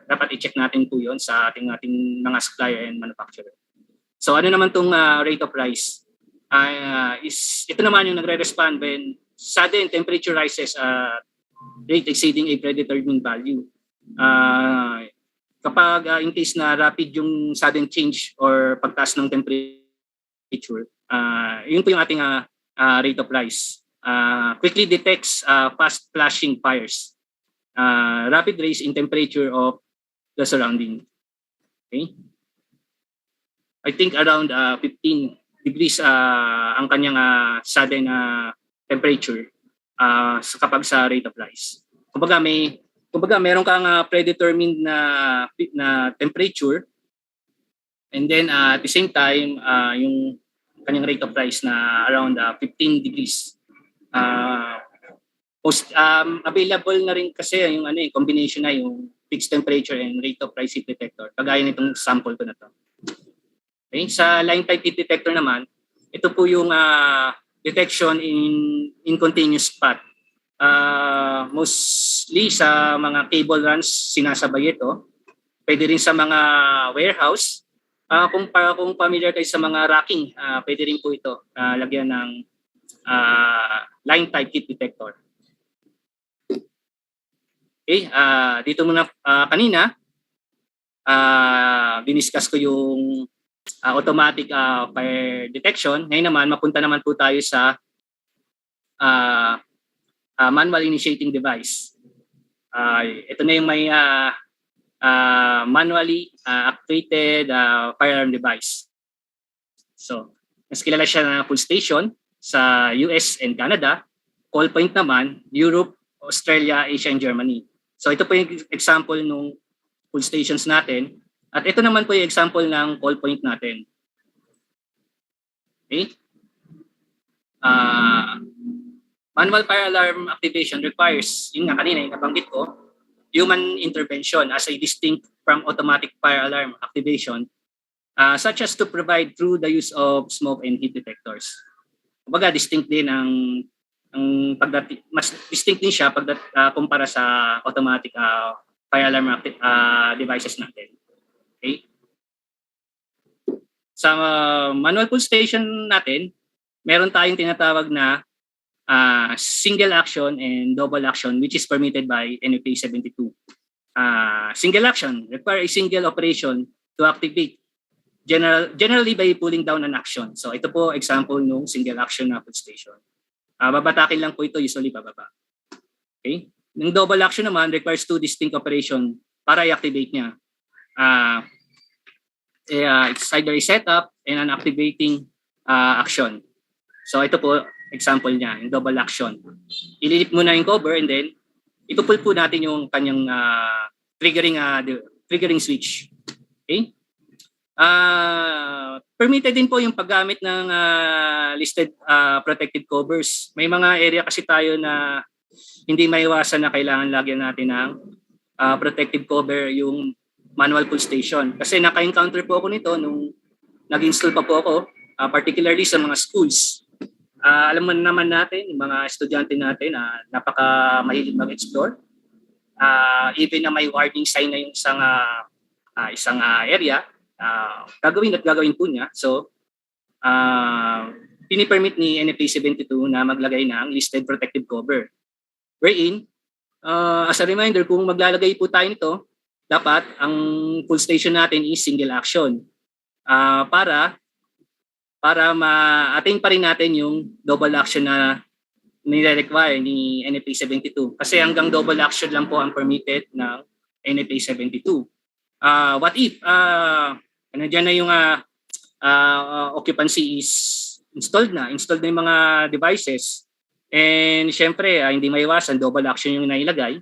Dapat i-check natin po yun sa ating mga supplier and manufacturer. So ano naman tong rate of rise? Ito naman yung nagre-respond when sudden temperature rises rate exceeding a predetermined value. Kapag in case na rapid yung sudden change or pagtaas ng temperature, yun po yung ating rate of rise. Quickly detects fast flashing fires. Rapid rise in temperature of the surrounding. Okay? I think around 15 degrees ang kanyang sudden temperature kapag sa rate of rise. Kumbaga meron kang predetermined na temperature, and then at the same time yung kanyang rate of rise na around 15 degrees. Available na rin kasi yung combination na yung fixed temperature and rate of rise heat detector. Kagaya nitong sample ko na to. Okay? Sa line type heat detector naman, ito po yung detection in continuous path. Mostly sa mga cable runs sinasabay ito. Pwede rin sa mga warehouse. Kung familiar kayo sa mga racking, pwede rin po ito lagyan ng line type heat detector. Okay, dito muna kanina diniscuss ko yung automatic fire detection. Ngayon naman mapunta naman po tayo sa manual initiating device. Ito na yung may manually activated firearm device. So, mas kilala siya na full station sa US and Canada. Call point naman, Europe, Australia, Asia, and Germany. So, ito po yung example ng full stations natin. At ito naman po yung example ng call point natin. Okay? Manual fire alarm activation requires, yun nga kanina, yung nabanggit ko, human intervention as a distinct from automatic fire alarm activation, such as to provide through the use of smoke and heat detectors. Kumbaga, distinct din mas distinct din siya kumpara sa automatic fire alarm devices natin. Okay? Sa manual pull station natin, meron tayong tinatawag na single action and double action, which is permitted by NFA 72. Single action require a single operation to activate generally by pulling down an action. So ito po example ng single action na pull station. Babatakin lang po ito, usually bababa. Okay? Yung double action naman requires two distinct operation para i-activate niya. It's either a setup and an activating action. So ito po example niya, yung double action. Ililip muna yung cover and then itupull po natin yung kanyang triggering switch. Okay? Permitted din po yung paggamit ng listed protective covers. May mga area kasi tayo na hindi maiwasan na kailangan lagyan natin ng protective cover yung manual pull station. Kasi naka-encounter po ako nito nung nag-install pa po ako, particularly sa mga schools. Alam mo naman natin, yung mga estudyante natin napaka mahilig mag-explore. Even na may warning sign na yung isang area, gagawin po niya. So, pinipermit ni NFA 72 na maglagay ng listed protective cover. Wherein, as a reminder, kung maglalagay po tayo nito, dapat ang full station natin is single action. Para para ma-attain pa rin natin yung double action na nire-require ni NFA 72. Kasi hanggang double action lang po ang permitted ng NFA 72. What if nandiyan na yung occupancy is installed na yung mga devices, and syempre hindi maiwasan double action yung nailagay.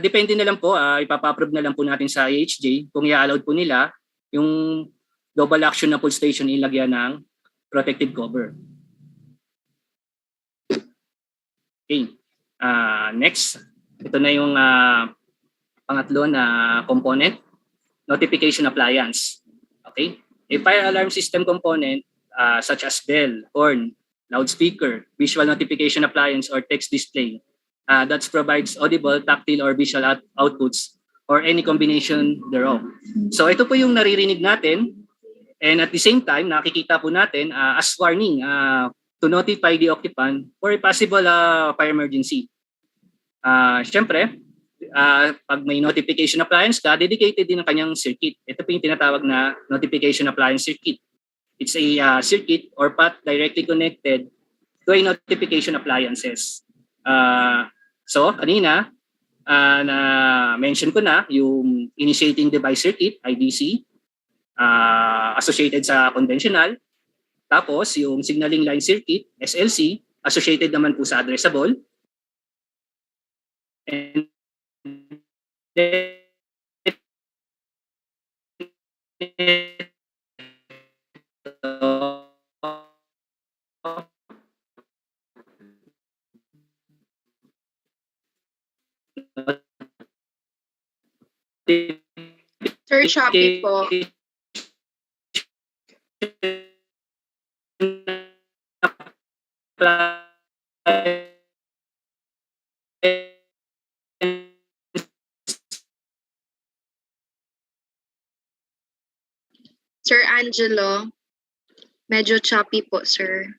Depende na lang po, ipapa-approve na lang po natin sa IHJ kung i-allowed po nila yung double action na pull station ilagyan ng protective cover. Okay. Next, ito na yung pangatlo na component, notification appliance. Okay? A fire alarm system component such as bell, horn, loudspeaker, visual notification appliance, or text display that provides audible, tactile, or visual outputs or any combination thereof. So ito po yung naririnig natin, and at the same time, nakikita po natin as warning to notify the occupant for a possible fire emergency. Siyempre, pag may notification appliance ka, dedicated din ang kanyang circuit. Ito po yung tinatawag na notification appliance circuit. It's a circuit or path directly connected to a notification appliances. So, kanina, na-mention ko na yung initiating device circuit, IDC, associated sa conventional. Tapos, yung signaling line circuit, SLC, associated naman po sa addressable. And Sir, Shopee po. Sir Angelo, medyo choppy po, sir.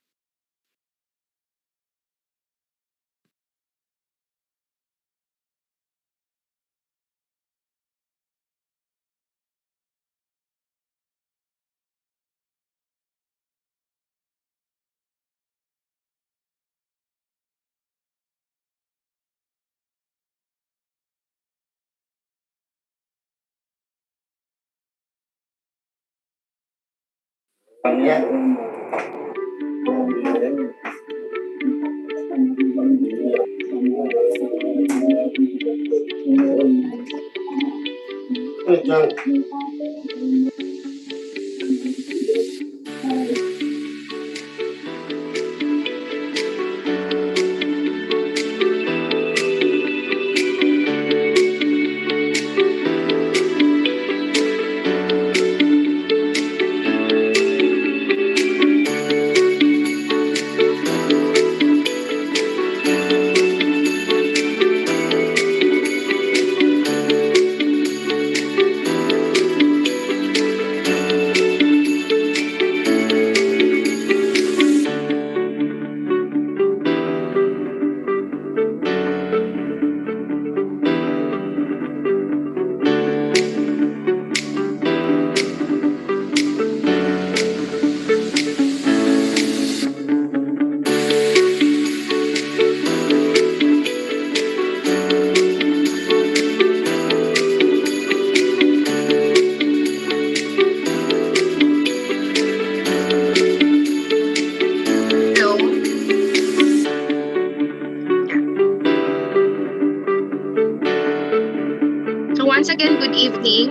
Once again, good evening.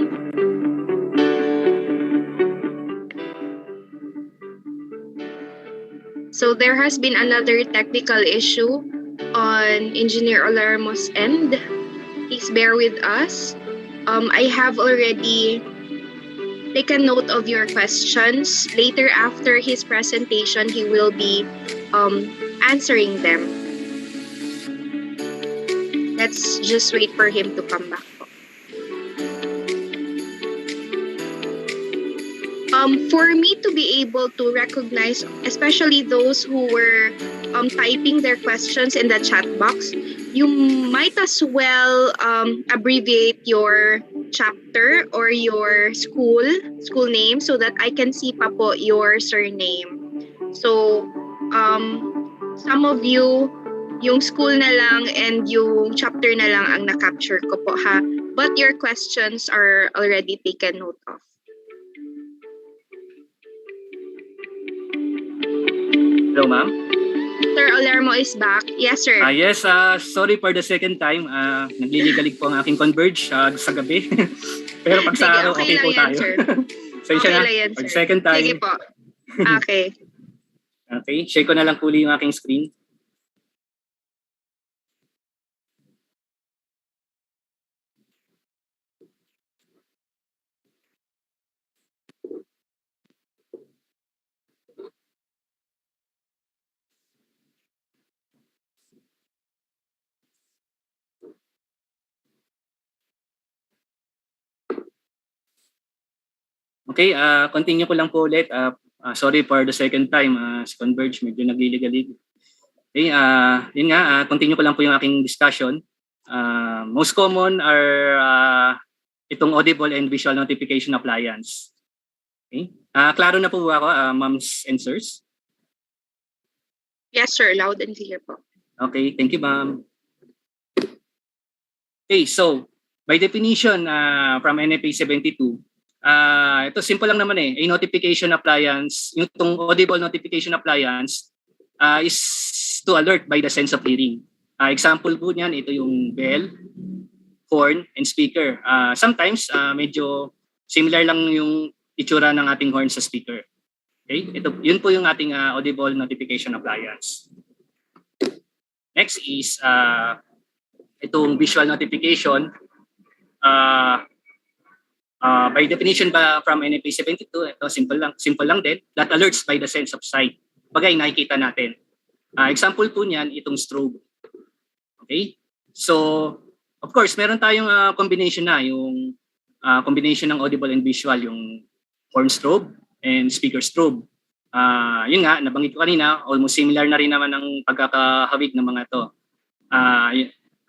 So there has been another technical issue on Engineer Olarmo's end. Please bear with us. I have already taken note of your questions. Later after his presentation, he will be answering them. Let's just wait for him to come back. For me to be able to recognize, especially those who were typing their questions in the chat box, you might as well abbreviate your chapter or your school name so that I can see pa po your surname. So, some of you, yung school na lang and yung chapter na lang ang na-capture ko po ha. But your questions are already taken note of. Hello, ma'am. Sir Olermo is back. Yes, sir. Yes, sorry for the second time. Nagliligalig po ang aking Converge sa gabi. Pero pag sa Sige, araw, okay po lang yan, tayo. sir. Sensya na. lang yan, Pag sir. second time. Sige po. Okay. Okay, share ko na lang puli yung aking screen. Okay, continue ko lang po ulit. Sorry for the second time. Si Converge, medyo nagliligalig. Okay, yun nga, continue ko lang po yung aking discussion. Most common are itong audible and visual notification appliance. Okay, klaro na po ako, ma'ams and sirs? Yes, sir. Loud and clear po. Okay, thank you, ma'am. Okay, so by definition from NFA 72, ito simple lang naman a notification appliance, yung itong audible notification appliance is to alert by the sense of hearing. Example po niyan, ito yung bell, horn, and speaker. Sometimes medyo similar lang yung itsura ng ating horn sa speaker. Okay, yun po yung ating audible notification appliance. Next is itong visual notification. By definition ba from NFA 72, ito simple lang din, that alerts by the sense of sight. Bagay nakikita natin. Example po niyan, itong strobe. Okay? So, of course, meron tayong combination na, yung combination ng audible and visual, yung horn strobe and speaker strobe. Yun nga, nabanggit ko kanina, almost similar na rin naman ang pagkakahawig ng mga to.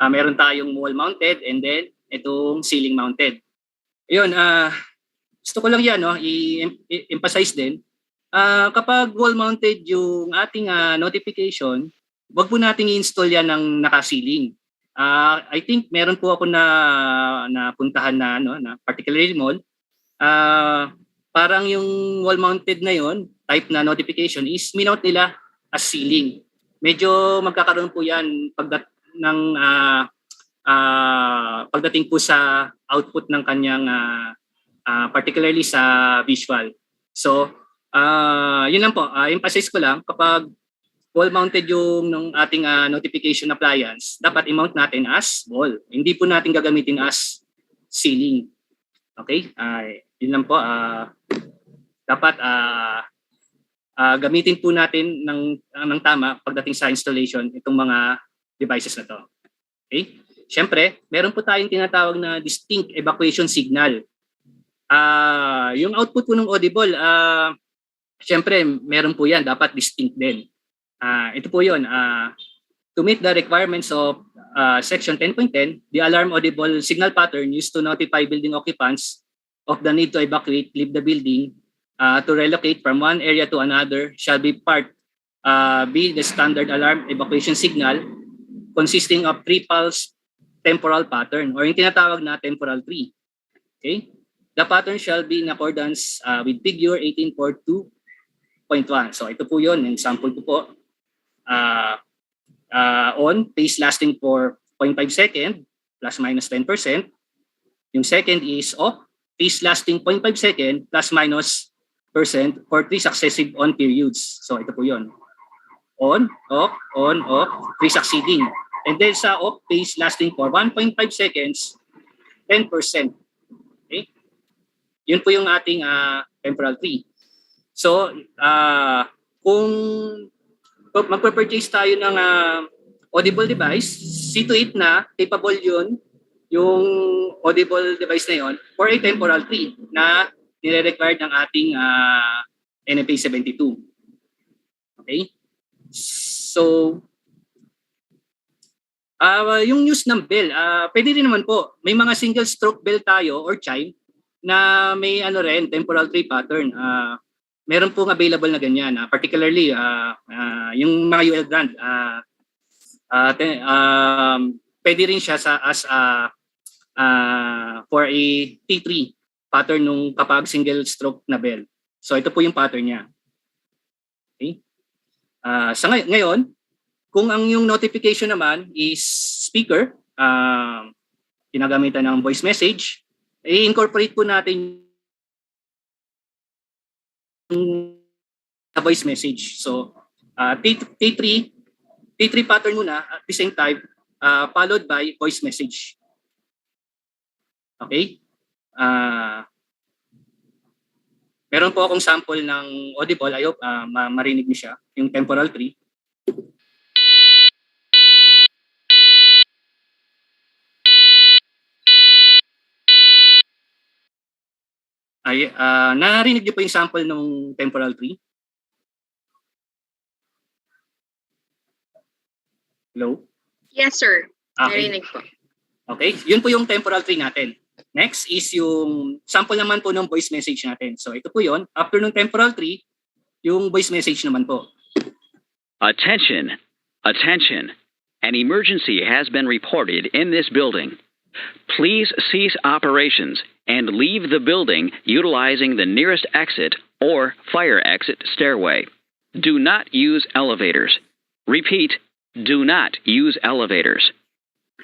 Meron tayong wall-mounted and then itong ceiling-mounted. Ayun, gusto ko lang yan, i-emphasize din. Kapag wall-mounted yung ating notification, wag po nating i-install yan ng naka-ceiling. I think meron po ako na puntahan na particularly mall. Parang yung wall-mounted na yon, type na notification is minout nila as ceiling. Medyo magkakaroon po yan pagdating po sa output ng kanyang particularly sa visual. So, yun lang po. Emphasize ko lang, kapag wall-mounted yung ng ating notification appliance, dapat i-mount natin as wall. Hindi po natin gagamitin as ceiling. Okay? Yun lang po. Dapat gamitin po natin ng tama pagdating sa installation itong mga devices na to. Okay? Siyempre, meron po tayong tinatawag na distinct evacuation signal. Yung output po ng audible, siyempre, meron po yan. Dapat distinct din. Ito po yun. To meet the requirements of Section 10.10, the alarm audible signal pattern used to notify building occupants of the need to evacuate, leave the building, to relocate from one area to another shall be the standard alarm evacuation signal consisting of 3 pulse temporal pattern or yung tinatawag na temporal tree. Okay? The pattern shall be in accordance with figure 18.2.1. So ito po yun. Example ko po. On, phase lasting for 0.5 second, plus minus 10%. Yung second is off, phase lasting 0.5 second, plus minus percent for 3 successive on periods. So ito po yun. On, off, 3 succeeding. And then sa off phase lasting for 1.5 seconds, 10%. Okay? Yun po yung ating temporal tree. So, kung magpa-purchase tayo ng audible device, see to it na capable yun, yung audible device na yun, for a temporal tree na nire-required ng ating NFA 72. Okay? So, yung use ng bell, pwede rin naman po. May mga single stroke bell tayo or chime na may temporal tree pattern. meron pong available na ganyan. Particularly, yung mga UL grant, pwede rin siya for a T3 pattern nung kapag single stroke na bell. So ito po yung pattern niya. Okay? Sa ngayon, kung ang yung notification naman is speaker, ginagamitan ng voice message, i-incorporate po natin sa voice message. So, T3 pattern muna at the same time, followed by voice message. Okay? Meron po akong sample ng audible. I hope marinig niyo siya, yung temporal tree. Narinig niyo po yung sample ng temporal tree? Hello? Yes, sir. Okay. Narinig po. Okay, yun po yung temporal tree natin. Next is yung sample naman po ng voice message natin. So ito po yun. After ng temporal tree, yung voice message naman po. Attention! Attention! An emergency has been reported in this building. Please cease operations and leave the building utilizing the nearest exit or fire exit stairway. Do not use elevators. Repeat, do not use elevators.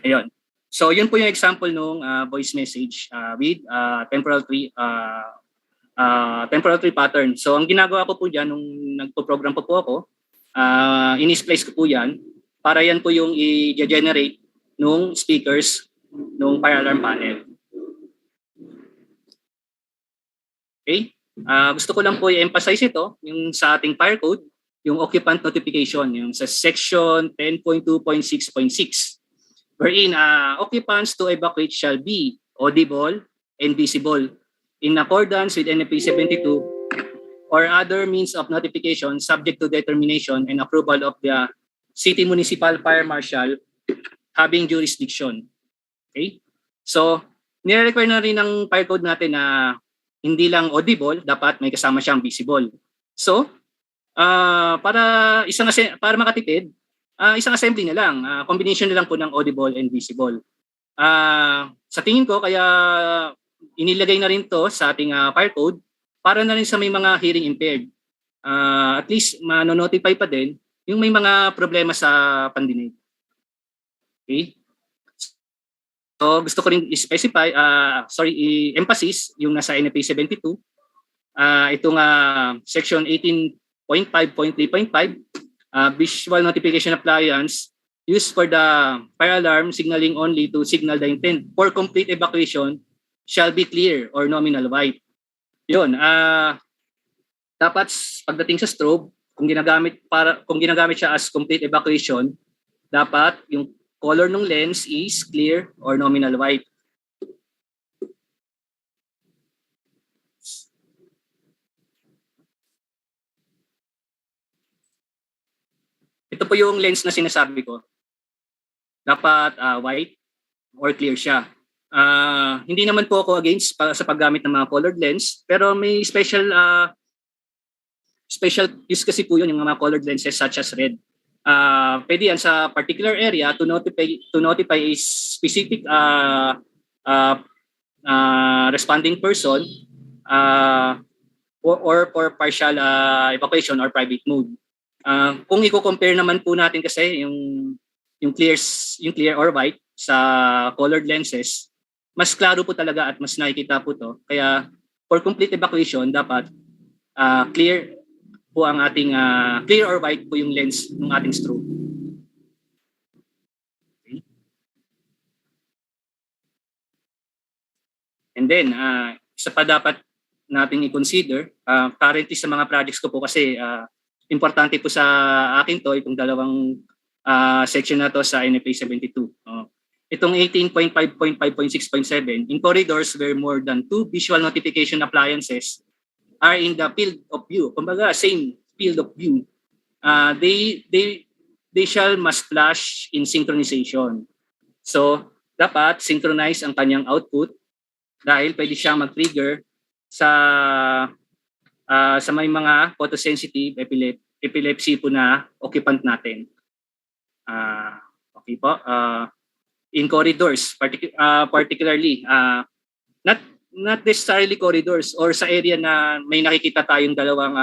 Ayun. So yun po yung example nung voice message with temporal tree pattern. So ang ginagawa ko po diyan nung nagpo-program po ako, in-splice ko po yan para yan po yung i-generate nung speakers nung fire alarm panel. Okay? Gusto ko lang po i-emphasize ito, yung sa ating fire code, yung occupant notification, yung sa section 10.2.6.6. Wherein occupants to evacuate shall be audible and visible in accordance with NFA 72 or other means of notification subject to determination and approval of the City Municipal Fire Marshal having jurisdiction. Okay? So, nire-require na rin ng fire code natin na hindi lang audible, dapat may kasama siyang visible. So, para makatipid, isang assembly na lang, combination na lang po ng audible and visible. Sa tingin ko, kaya inilagay na rin to sa ating fire code para na rin sa may mga hearing impaired. At least mano-notify pa din yung may mga problema sa pandinig. Okay? So gusto ko rin i-specify, i-emphasize yung nasa NFA 72. Itong section 18.5.3.5, visual notification appliance used for the fire alarm signaling only to signal the intent for complete evacuation shall be clear or nominal white. Yun, dapat pagdating sa strobe, kung ginagamit siya as complete evacuation, dapat yung color ng lens is clear or nominal white. Ito po yung lens na sinasabi ko. Dapat white or clear siya. Hindi naman po ako against sa paggamit ng mga colored lens, pero may special use kasi po yun, yung mga colored lenses such as red. Pwede yan sa particular area to notify a specific responding person or for partial evacuation or private mode. Kung i-compare naman po natin kasi yung clear or white sa colored lenses, mas klaro po talaga at mas nakikita po to. Kaya for complete evacuation, dapat clear po ang ating clear or white po yung lens ng ating strobe. Okay. And then, isa pa dapat nating i-consider, currently sa mga projects ko po kasi importante po sa akin to, itong dalawang section na to sa NFA 72. Itong 18.5.5.6.7, in corridors where more than 2 visual notification appliances are in the field of view, kumbaga same field of view, they shall must flash in synchronization. So, dapat synchronize ang kanyang output dahil pwede siyang mag-trigger sa sa may mga photosensitive epilepsy po na occupant natin. Okay po. In corridors, particularly, not necessarily corridors or sa area na may nakikita tayong dalawang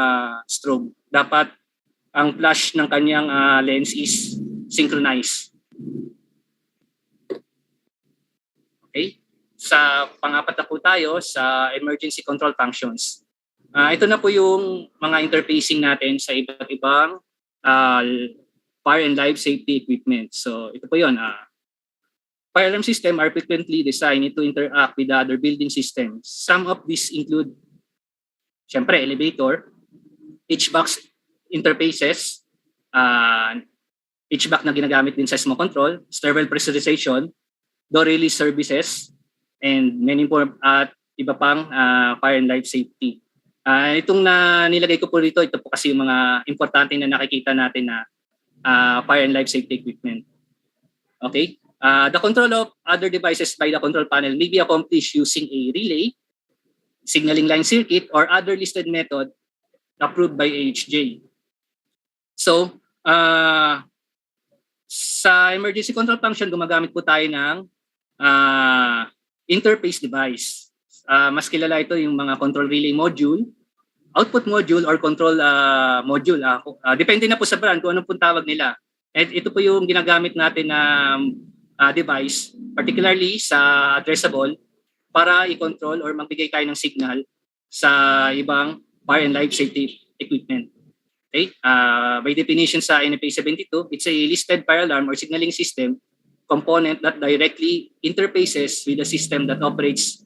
strobe. Dapat ang flash ng kanyang lens is synchronized. Okay? Sa pang-apat na po tayo sa emergency control functions. Ito na po yung mga interfacing natin sa iba't ibang fire and life safety equipment. So ito po yun. Fire alarm system are frequently designed to interact with other building systems. Some of these include, syempre, elevator, HVAC interfaces, HVAC na ginagamit din sa smoke control, sterile pressurization, door release services, and many more at iba pang fire and life safety. Itong nilagay ko po dito, ito po kasi yung mga importante na nakikita natin na fire and life safety equipment. Okay? The control of other devices by the control panel may be accomplished using a relay, signaling line circuit, or other listed method approved by AHJ. So, sa emergency control function, gumagamit po tayo ng interface device. Mas kilala ito yung mga control relay module, output module, or control module. Depende na po sa brand kung anong pong tawag nila. At ito po yung ginagamit natin na device, particularly sa addressable, para i-control or magbigay tayo ng signal sa ibang fire and life safety equipment. Okay? By definition sa NFPA 72, it's a listed fire alarm or signaling system component that directly interfaces with the system that operates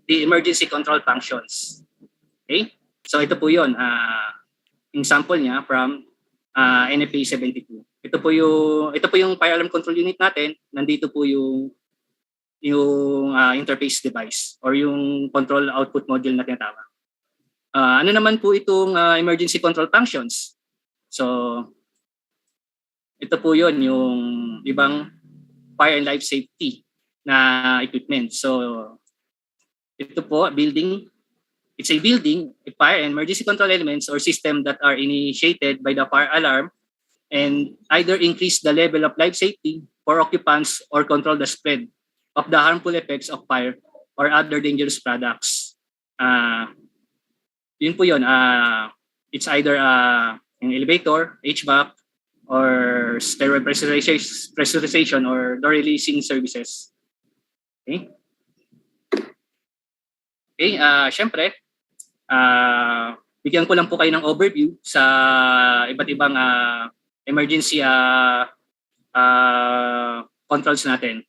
the emergency control functions. Okay? So ito po yun. Example niya from NFPA 72. Ito po yung fire alarm control unit natin. Nandito po yung interface device or yung control output module na tinatawag. Ano naman po itong emergency control functions? So ito po yun yung ibang fire and life safety na equipment. So ito po, it's a building, a fire and emergency control elements or system that are initiated by the fire alarm and either increase the level of life safety for occupants or control the spread of the harmful effects of fire or other dangerous products. Yun po yun. It's either an elevator, HVAC, or sterile pressurization or door releasing services. Okay? Okay, syempre, bigyan ko lang po kayo ng overview sa iba't ibang emergency controls natin.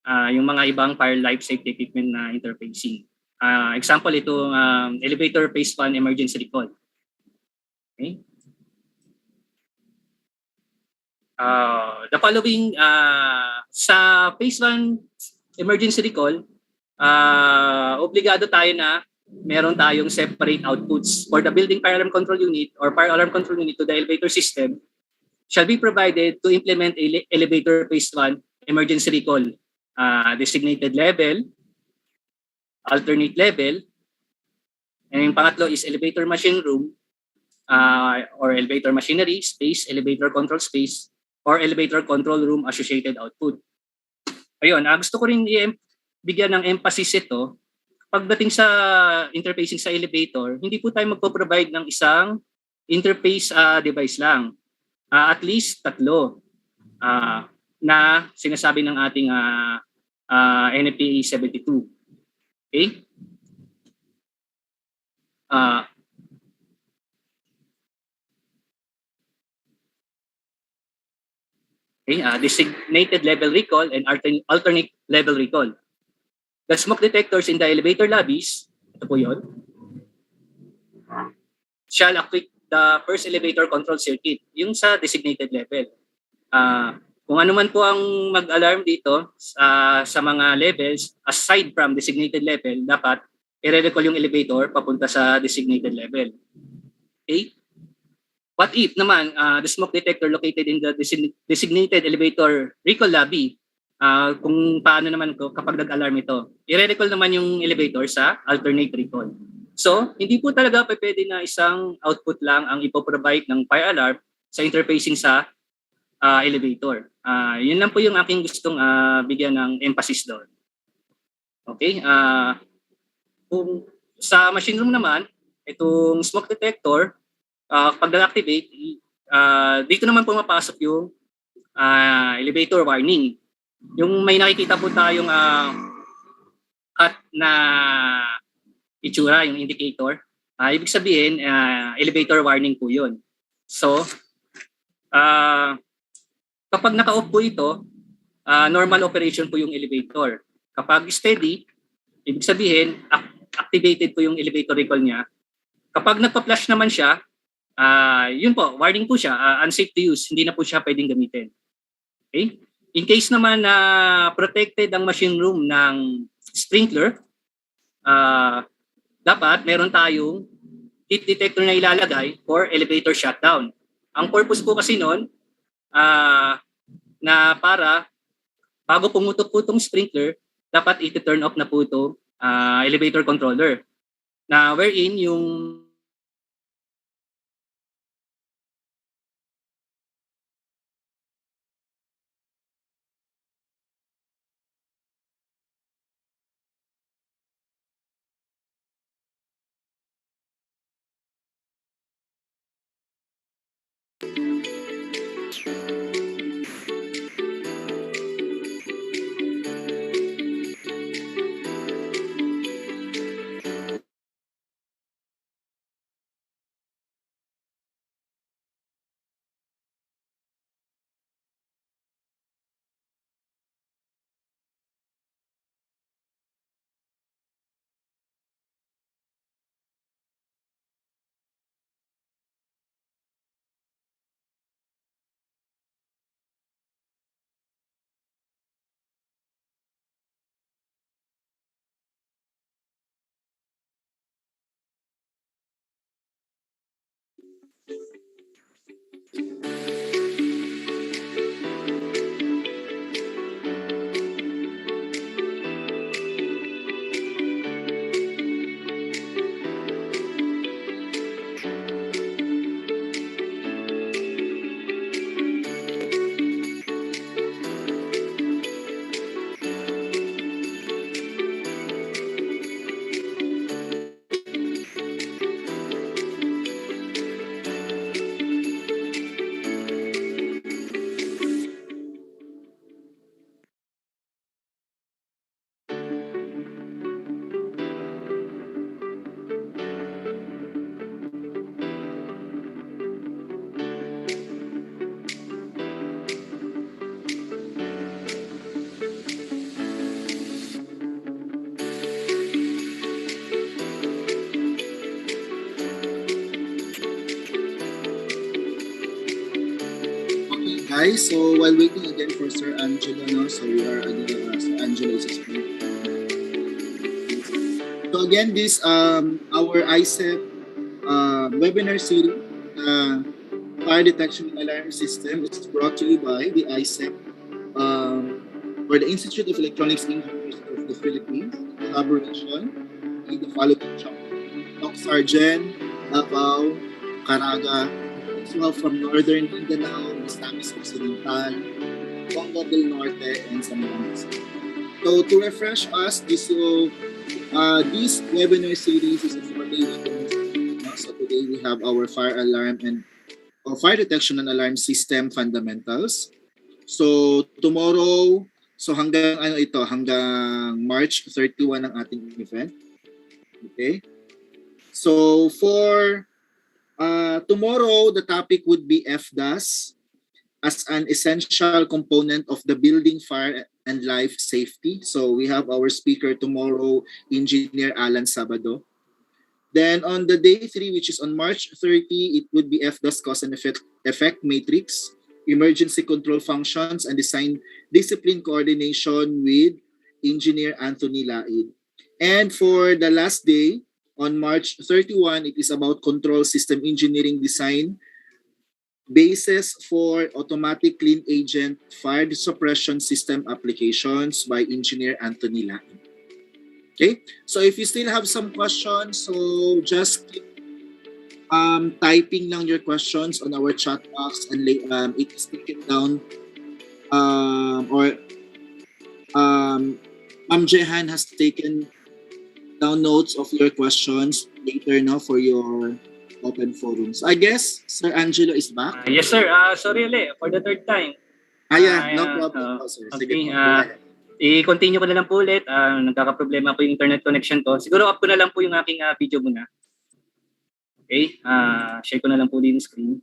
Yung mga ibang fire life safety equipment na interfacing. Example, itong elevator phase 1 emergency recall. Okay. The following, sa phase 1 emergency recall, obligado tayo na meron tayong separate outputs for the building fire alarm control unit or fire alarm control unit to the elevator system shall be provided to implement a elevator phase 1 emergency recall. Designated level, alternate level, and yung pangatlo is elevator machine room or elevator machinery space, elevator control space, or elevator control room associated output. Ayun, gusto ko rin bigyan ng emphasis ito. Pagdating sa interfacing sa elevator, hindi po tayo magpo-provide ng isang interface device lang. At least 3 na sinasabi ng ating NFPA 72. Okay? Designated level recall and alternate level recall. The smoke detectors in the elevator lobbies, ito po yun, shall activate the first elevator control circuit, yung sa designated level. Kung ano man po ang mag-alarm dito sa mga levels, aside from designated level, dapat i-recall yung elevator papunta sa designated level. Okay? What if naman the smoke detector located in the designated elevator recall lobby, kung paano naman kapag nag-alarm ito, i-recall naman yung elevator sa alternate recall. So, hindi po talaga pwede na isang output lang ang ipoprovide ng fire alarm sa interfacing sa elevator. Yun lang po yung aking gustong bigyan ng emphasis doon. Okay? Kung sa machine room naman, itong smoke detector, pag na-activate, dito naman pumapasok yung elevator warning. Yung may nakikita po tayong cut na itsura, yung indicator, ibig sabihin, elevator warning po yun. So, kapag naka-off po ito, normal operation po yung elevator. Kapag steady, ibig sabihin, activated po yung elevator recall niya. Kapag nagpa-flash naman siya, yun po, warning po siya, unsafe to use, hindi na po siya pwedeng gamitin. Okay? In case naman na protected ang machine room ng sprinkler, dapat meron tayong heat detector na ilalagay for elevator shutdown. Ang purpose po kasi nun, na para bago pumutok po itong sprinkler, dapat i-turn off na po ito elevator controller. Na wherein yung Guys, so while waiting again for Sir Angelo, no, so we are again, Sir Angelo is explaining. So again, this our IECEP webinar series, fire detection and alarm system, is brought to you by the IECEP or the Institute of Electronics Engineers of the Philippines, in collaboration with the following SOCCSKSARGEN, Davao, CARAGA, well, from northern Mindanao, Misamis, Occidental, Zamboanga del Norte, and Zamboanga. So to refresh us, this webinar series is a 4-day webinar. So today we have our fire alarm and fire detection and alarm system fundamentals. So tomorrow, so hanggang hanggang March 31 ang ating event. Okay. So for tomorrow, the topic would be FDAS as an essential component of the building fire and life safety. So we have our speaker tomorrow, Engineer Alan Sabado. Then on the day 3, which is on March 30, it would be FDAS cause and effect matrix, emergency control functions, and design discipline coordination with Engineer Anthony Laid. And for the last day, on March 31, it is about control system engineering design, basis for automatic clean agent fire suppression system applications by Engineer Anthony Lain. Okay, so if you still have some questions, so just keep typing lang your questions on our chat box, and it is taken down, or Ma'am Jehan has taken down notes of your questions later now for your open forums. I guess Sir Angelo is back. Yes, sir. Sorry ulit, for the third time. No problem po, sir. Sige Okay, po, go ahead. i-continue ko na lang po ulit. Nagkakaproblema po yung internet connection ko. Siguro up ko na lang po yung aking video muna. Okay, share ko na lang po din yung screen.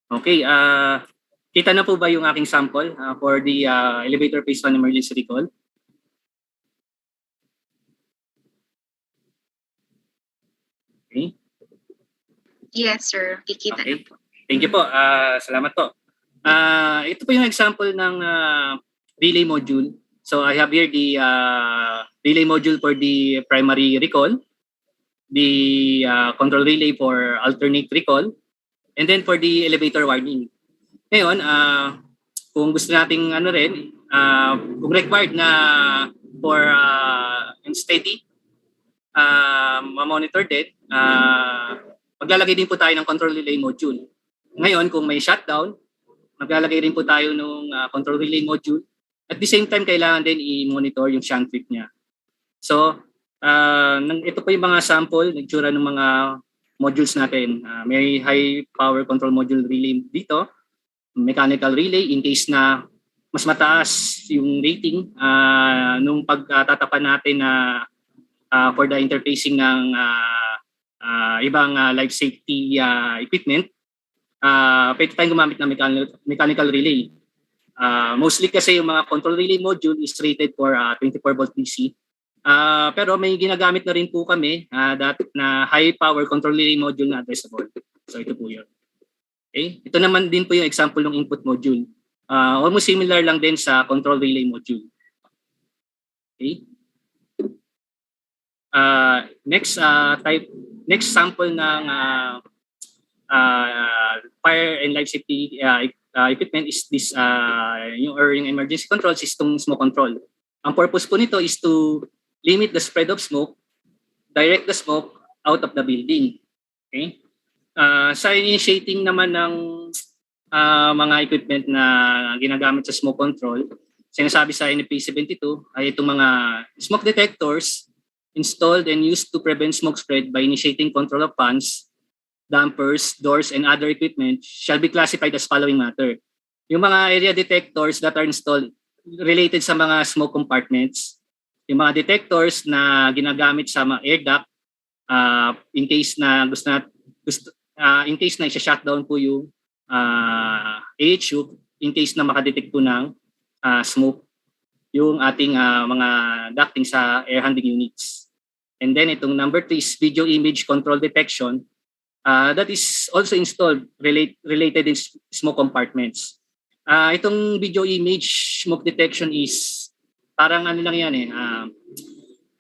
Okay, kita na po ba yung aking sample for the elevator phase 1 emergency recall? Okay. Yes, sir. Kikita Okay. na po. Thank you po. Salamat po. Ito po yung example ng relay module. So I have here the relay module for the primary recall, the control relay for alternate recall, and then for the elevator warning. Ngayon, kung gusto nating kung required na for steady, ma-monitor din, maglalagay din po tayo ng control relay module. Ngayon, kung may shutdown, maglalagay rin po tayo ng control relay module. At the same time, kailangan din i-monitor yung shunt trip niya. So, ito po yung mga sample, nagtsura ng mga modules natin. May high power control module relay dito, mechanical relay in case na mas mataas yung rating nung pagtatapan natin na for the interfacing ng ibang life safety equipment, pwede tayong gumamit ng mechanical relay. Mostly kasi yung mga control relay module is rated for 24 volt DC. Pero may ginagamit na rin po kami na high power control relay module na addressable. So ito po yun. Okay? Ito naman din po yung example ng input module. Almost similar lang din sa control relay module. Okay? Next sample ng fire and life safety equipment is this yung emergency control system smoke control. Ang purpose po nito is to limit the spread of smoke, direct the smoke out of the building. Okay? Sa initiating naman ng mga equipment na ginagamit sa smoke control, sinasabi sa NFPA 72 ay itong mga smoke detectors installed and used to prevent smoke spread by initiating control of fans, dampers, doors, and other equipment shall be classified as following matter. Yung mga area detectors that are installed related sa mga smoke compartments, yung mga detectors na ginagamit sa mga air duct in case na in case na i-shutdown po yung AHU, in case na makadetect po ng smoke yung ating mga ducting sa air handling units. And then itong number 3 is video image control detection. That is also installed related in smoke compartments. Itong video image smoke detection is parang ano lang yan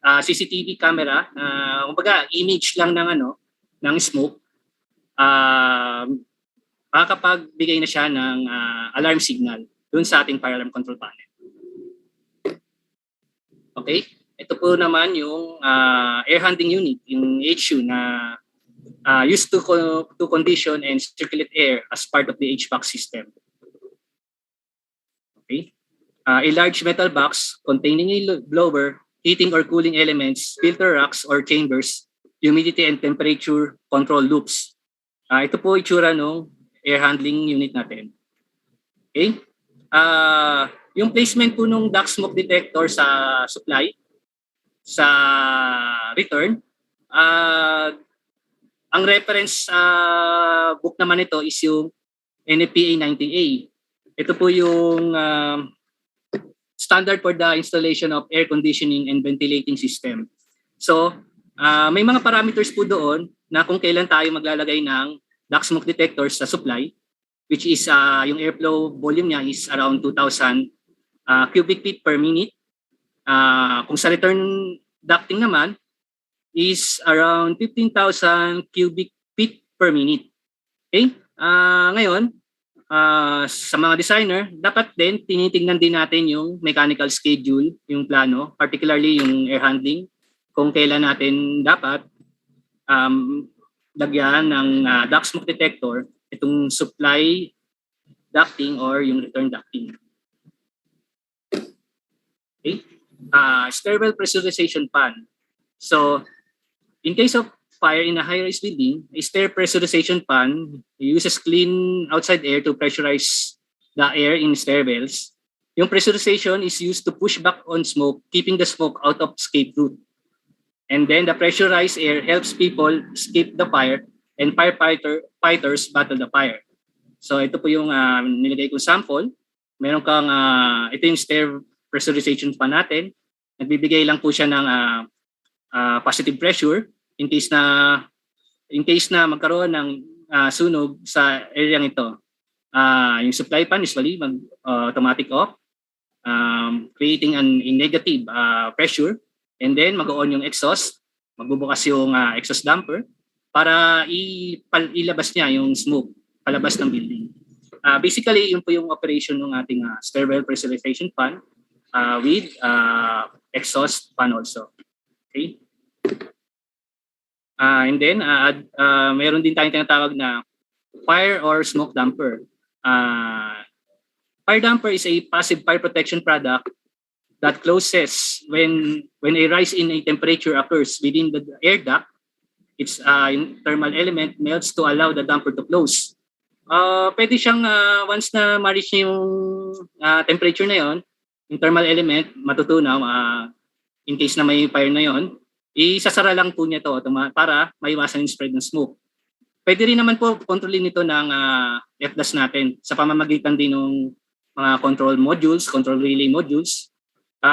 CCTV camera. Kumbaga image lang ng smoke. Makakapagbigay na siya ng alarm signal dun sa ating fire alarm control panel. Okay? Ito po naman yung air handling unit, yung HU na used to condition and circulate air as part of the HVAC system. Okay. A large metal box containing a blower, heating or cooling elements, filter racks or chambers, humidity and temperature control loops. Ito po itsura ng air handling unit natin. Okay. Yung placement po ng duct smoke detector sa supply, sa return, ang reference book naman ito is yung NFPA 90A. Ito po yung standard for the installation of air conditioning and ventilating system. So, may mga parameters po doon na kung kailan tayo maglalagay ng duct smoke detectors sa supply, which is yung airflow volume niya is around 2,000 cubic feet per minute. Kung sa return ducting naman, is around 15,000 cubic feet per minute. Okay? Ngayon, sa mga designer, dapat din tinitingnan din natin yung mechanical schedule, yung plano, particularly yung air handling, kung kailan natin dapat lagyan ng duct smoke detector, itong supply ducting or yung return ducting. Okay? Sterile pressurization pan. So, in case of fire in a high-rise building, a stair pressurization pan uses clean outside air to pressurize the air in stairwells. Yung pressurization is used to push back on smoke, keeping the smoke out of escape route. And then the pressurized air helps people escape the fire and firefighters battle the fire. So ito po yung nilagay kong sample. Meron kang, ito yung stair pressurization pan natin. Nagbibigay lang po siya ng positive pressure in case na magkaroon ng sunog sa area ito. Yung supply pan usually automatic off, creating a negative pressure, and then mag-on yung exhaust, magbubukas yung exhaust damper para ilabas niya yung smoke palabas ng building. Basically, yun po yung operation ng ating sterile pressurization fan with exhaust fan also. Okay? And then, meron din tayong tinatawag na fire or smoke damper. Fire damper is a passive fire protection product that closes when a rise in a temperature occurs within the air duct. Its thermal element melts to allow the damper to close. Pwede siyang, once na ma-reach yung temperature na yon, yung thermal element, matutunaw, in case na may fire na yon, isasara lang po niya to para maiwasan yung spread ng smoke. Pwede rin naman po kontrolin ito ng FDAS natin sa pamamagitan din ng mga control modules, control relay modules.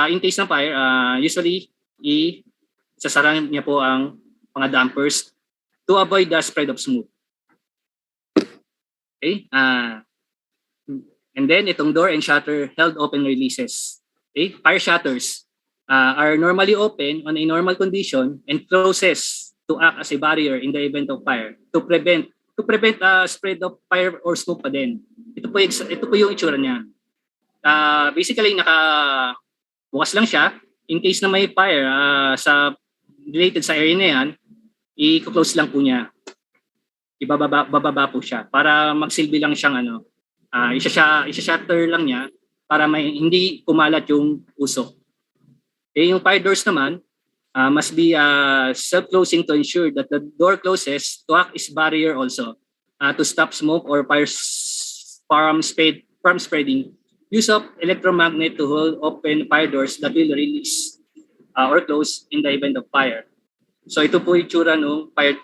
In case ng fire, usually isasara niya po ang mga dampers to avoid the spread of smoke. Okay? And then itong door and shutter held open releases. Okay? Fire shutters are normally open on a normal condition and closes to act as a barrier in the event of fire to prevent spread of fire or smoke pa din. Ito po yung itsura niya. Basically bukas lang siya in case na may fire related sa area na yan, i-close lang po niya. Ibababa po siya para magsilbi lang siyang isa-shutter lang niya para hindi kumalat yung usok. Yung fire doors naman must be self-closing to ensure that the door closes to act as barrier also to stop smoke or fire from spreading. Use of electromagnet to hold open fire doors that will release or close in the event of fire. So ito po yung tsura ng fire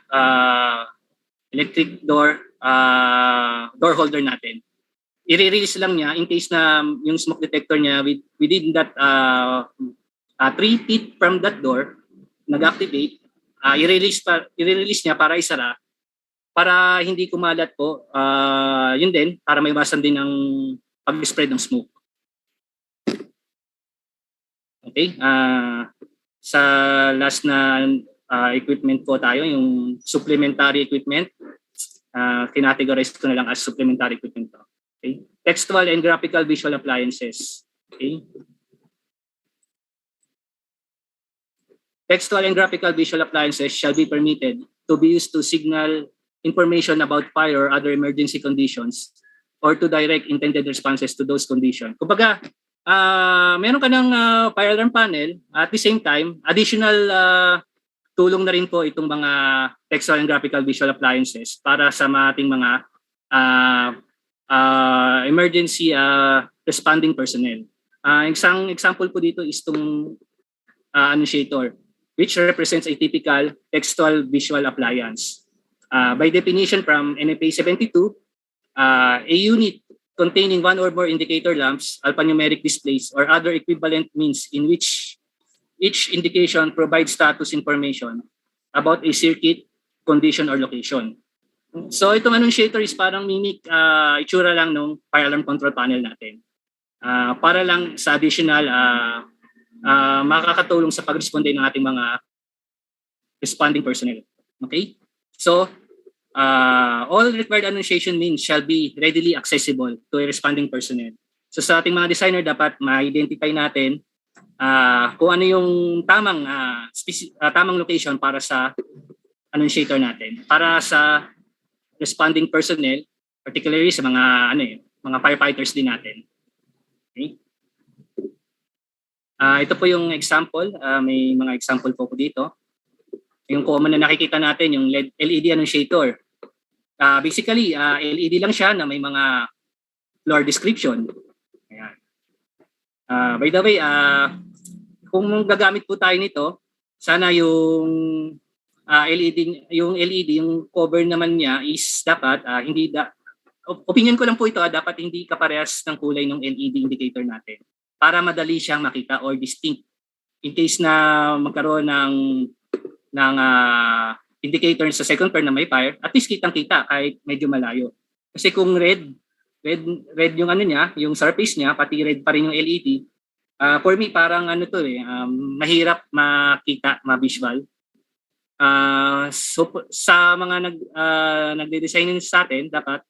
electric door holder natin. I-release lang niya in case na yung smoke detector niya within that 3 feet from that door nag-activate, i-release niya para isara para hindi kumalat po. Yun din para maiwasan din ang pag-spread ng smoke. Okay? Sa last na equipment po tayo, yung supplementary equipment. Categorize ko na lang as supplementary equipment to. Okay? Textual and graphical visual appliances. Okay? Textual and graphical visual appliances shall be permitted to be used to signal information about fire or other emergency conditions or to direct intended responses to those conditions. Kumbaga, meron ka ng fire alarm panel, at the same time, additional tulong na rin po itong mga textual and graphical visual appliances para sa ating mga emergency responding personnel. Isang example po dito is itong annunciator, which represents a typical textual visual appliance. By definition from NFPA 72, a unit containing one or more indicator lamps, alphanumeric displays, or other equivalent means in which each indication provides status information about a circuit, condition, or location. So itong annunciator is parang mimic itsura lang ng fire alarm control panel natin. Para lang sa additional makakatulong sa pag-responde ng ating mga responding personnel. Okay? So, all required annunciation means shall be readily accessible to a responding personnel. So sa ating mga designer, dapat ma-identify natin kung ano yung tamang location para sa annunciator natin. Para sa responding personnel, particularly sa mga mga firefighters din natin. Okay? Ito po yung example. May mga example po dito. Yung common na nakikita natin, yung LED annunciator. Basically, LED lang siya na may mga floor description. Ayan. By the way, kung gagamit po tayo nito, sana yung LED, yung cover naman niya is dapat opinion ko lang po ito, dapat hindi kaparehas ng kulay ng LED indicator natin para madali siyang makita or distinct. In case na magkaroon ng indicator sa second turn na may fire, at least kitang-kita kahit medyo malayo. Kasi kung red yung niya, yung surface niya, pati red pa rin yung LED, for me parang mahirap makita, ma-visual. So sa mga nagde-design sa atin, dapat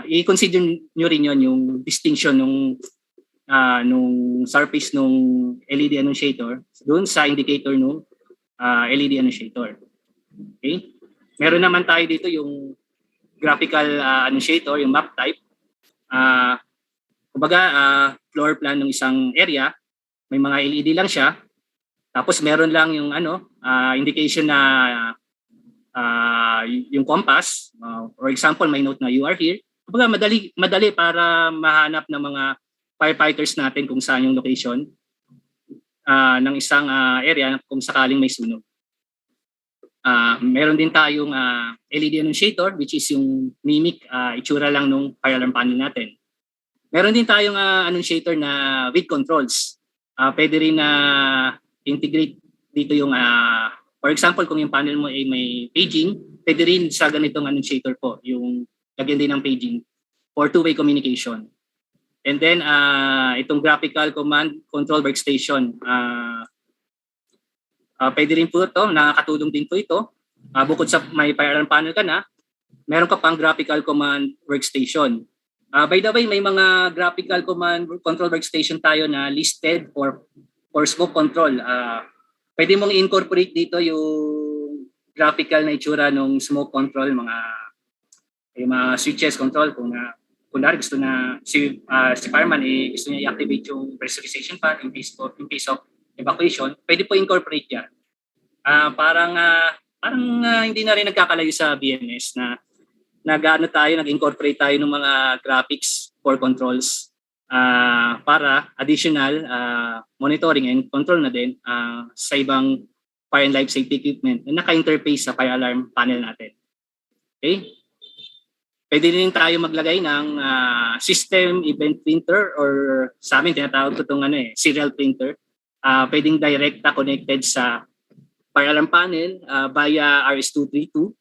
i-consider nyo rin yun, yung distinction nung surface nung LED annunciator doon sa indicator nung LED annunciator. Okay? Meron naman tayo dito yung graphical annunciator, yung map type. Kumbaga, floor plan ng isang area, may mga LED lang siya. Tapos meron lang yung indication na yung compass. For example, may note na you are here. Kumbaga, madali para mahanap ng mga firefighters natin kung saan yung location ng isang area kung sakaling may sunog. Meron din tayong LED annunciator, which is yung mimic itsura lang nung fire alarm panel natin. Meron din tayong annunciator na with controls. Pwede rin na integrate dito yung for example, kung yung panel mo ay may paging, pwede rin sa ganitong annunciator po yung lagyan din ng paging for two-way communication. And then itong graphical command control workstation, pwede rin po ito, nakakatulong din po ito. Bukod sa may fire alarm panel ka na, meron ka pang graphical command workstation. By the way, may mga graphical command control workstation tayo na listed for smoke control. Pwede mong incorporate dito yung graphical na itsura ng smoke control, yung mga switches control. Kung gusto na si fireman gusto niya i-activate yung pressurization fan in case of evacuation, pwede po incorporate yan. Parang hindi na rin nagkakalayo sa BMS na nag-incorporate tayo ng mga graphics for controls para additional monitoring and control na din sa ibang fire and life safety equipment na naka-interface sa fire alarm panel natin. Okay? Pwede rin tayo maglagay ng system event printer or sa amin tinatawag ko itong serial printer. Pwedeng directa connected sa fire alarm panel via RS-232.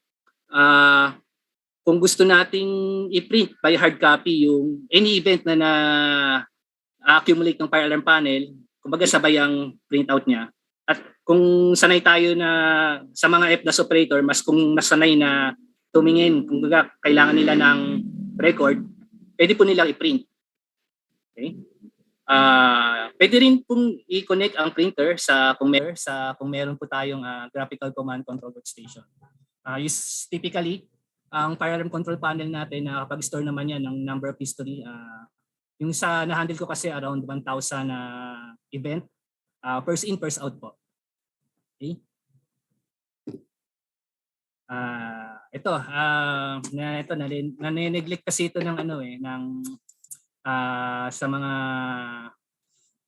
Kung gusto nating i-print by hard copy yung any event na na-accumulate ng fire alarm panel, kumbaga sabay ang printout niya. At kung sanay tayo na sa mga FDAS operator, kung nasanay na tumingin, kung kailangan nila ng record, pwede po nilang i-print. Okay? Pwede rin pong i-connect ang printer kung meron po tayong graphical command control workstation. Typically, ang fire alarm control panel natin nakapag-store naman yan ng number of history. Yung na-handle ko kasi around 1,000 event, first in, first out po. Okay? Ito na-neglect kasi ito ng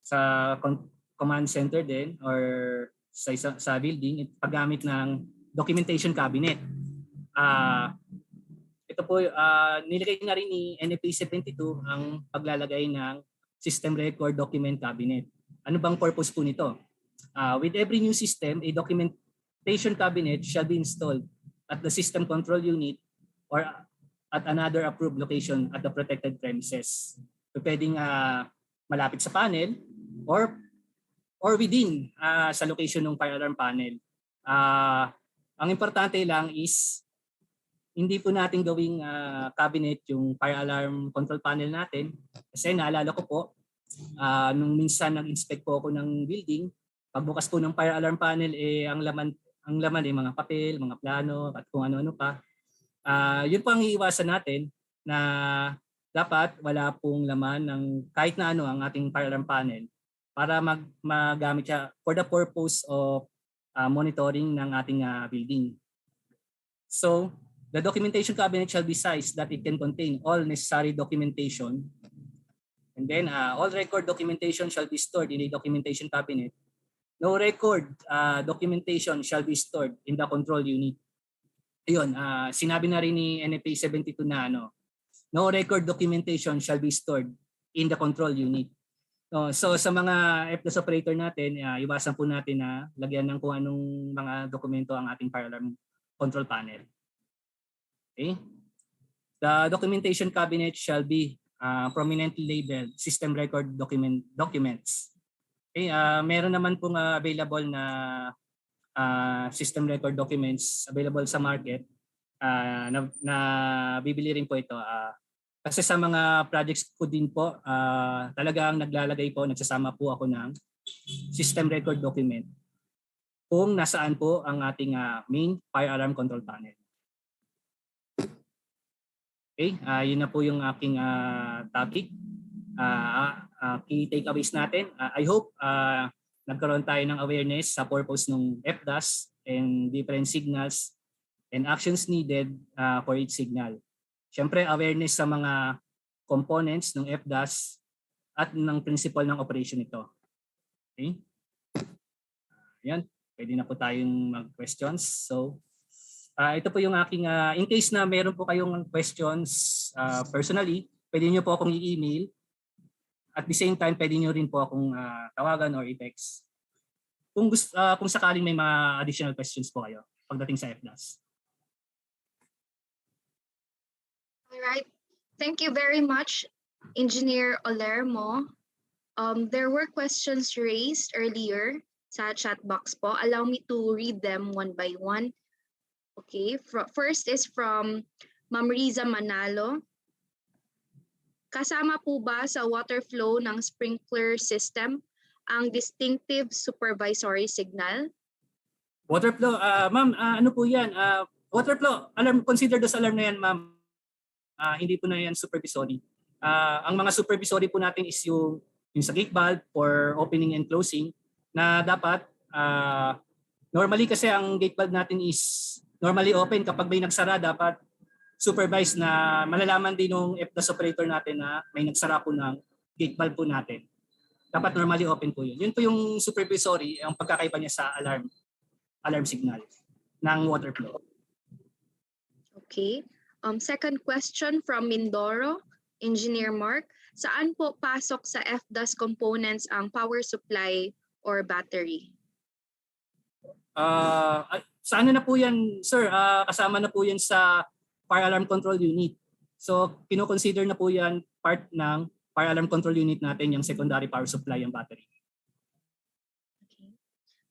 sa command center din or sa building, paggamit ng documentation cabinet. Ito po nilagay na rin ni NFPA 72 ang paglalagay ng system record document cabinet. Ano bang purpose po nito? With every new system, a documentation cabinet shall be installed at the system control unit or at another approved location at the protected premises. So, pwedeng malapit sa panel or or within sa location ng fire alarm panel. Ang importante lang is hindi po natin gawing cabinet yung fire alarm control panel natin. Kasi naalala ko po, nung minsan nag-inspect po ako ng building, pagbukas po ng fire alarm panel, ang laman ay mga papel, mga plano, at kung ano-ano pa. Yun po ang iiwasan natin, na dapat wala pong laman ng kahit na ano ang ating fire alarm panel para magamit siya for the purpose of monitoring ng ating building. So, the documentation cabinet shall be sized that it can contain all necessary documentation, and then all record documentation shall be stored in a documentation cabinet. No record documentation shall be stored in the control unit. Ayun, sinabi na rin ni NFA 72 na no record documentation shall be stored in the control unit. So sa mga FDAS operator natin, iwasan po natin na lagyan ng kung anong mga dokumento ang ating fire alarm control panel. Okay? The documentation cabinet shall be prominently labeled system record documents. Okay, meron naman pong available na system record documents available sa market na bibili rin po ito. Kasi sa mga projects ko din po, talagang naglalagay po, nagsasama po ako ng system record document kung nasaan po ang ating main fire alarm control panel. Okay, yun na po yung aking topic. Key takeaways natin. I hope nagkaroon tayo ng awareness sa purpose ng FDAS and different signals and actions needed for each signal. Siyempre, awareness sa mga components ng FDAS at ng principle ng operation nito. Okay? Yan, pwede na po tayong mag-questions. So, ito po yung aking, in case na meron po kayong questions personally, pwede nyo po akong i-email. At the same time, pwede nyo rin po akong tawagan or i-text. Kung sakaling may mga additional questions po kayo pagdating sa FDAS. All right. Thank you very much, Engineer Olermo. There were questions raised earlier sa chat box po. Allow me to read them one by one. Okay. First is from Ma'am Riza Manalo. Kasama po ba sa water flow ng sprinkler system ang distinctive supervisory signal? Water flow, ma'am, ano po yan? Water flow, alarm, consider those alarm na yan, ma'am. Hindi po na yan supervisory. Ang mga supervisory po natin is yung sa gate valve for opening and closing na dapat, normally kasi ang gate valve natin is normally open. Kapag may nagsara, dapat supervise na malalaman din ng FDAS operator natin na may nagsara po ng gate valve po natin. Dapat normally open po yun. Yun po yung supervisory, ang pagkakaiba niya sa alarm signal ng water flow. Okay. Second question from Mindoro, Engineer Mark. Saan po pasok sa FDAS components ang power supply or battery? Sa ano na po yan, sir? Kasama na po yan sa fire alarm control unit. So, kino-consider na po yan part ng fire alarm control unit natin, yung secondary power supply, yung battery. Okay.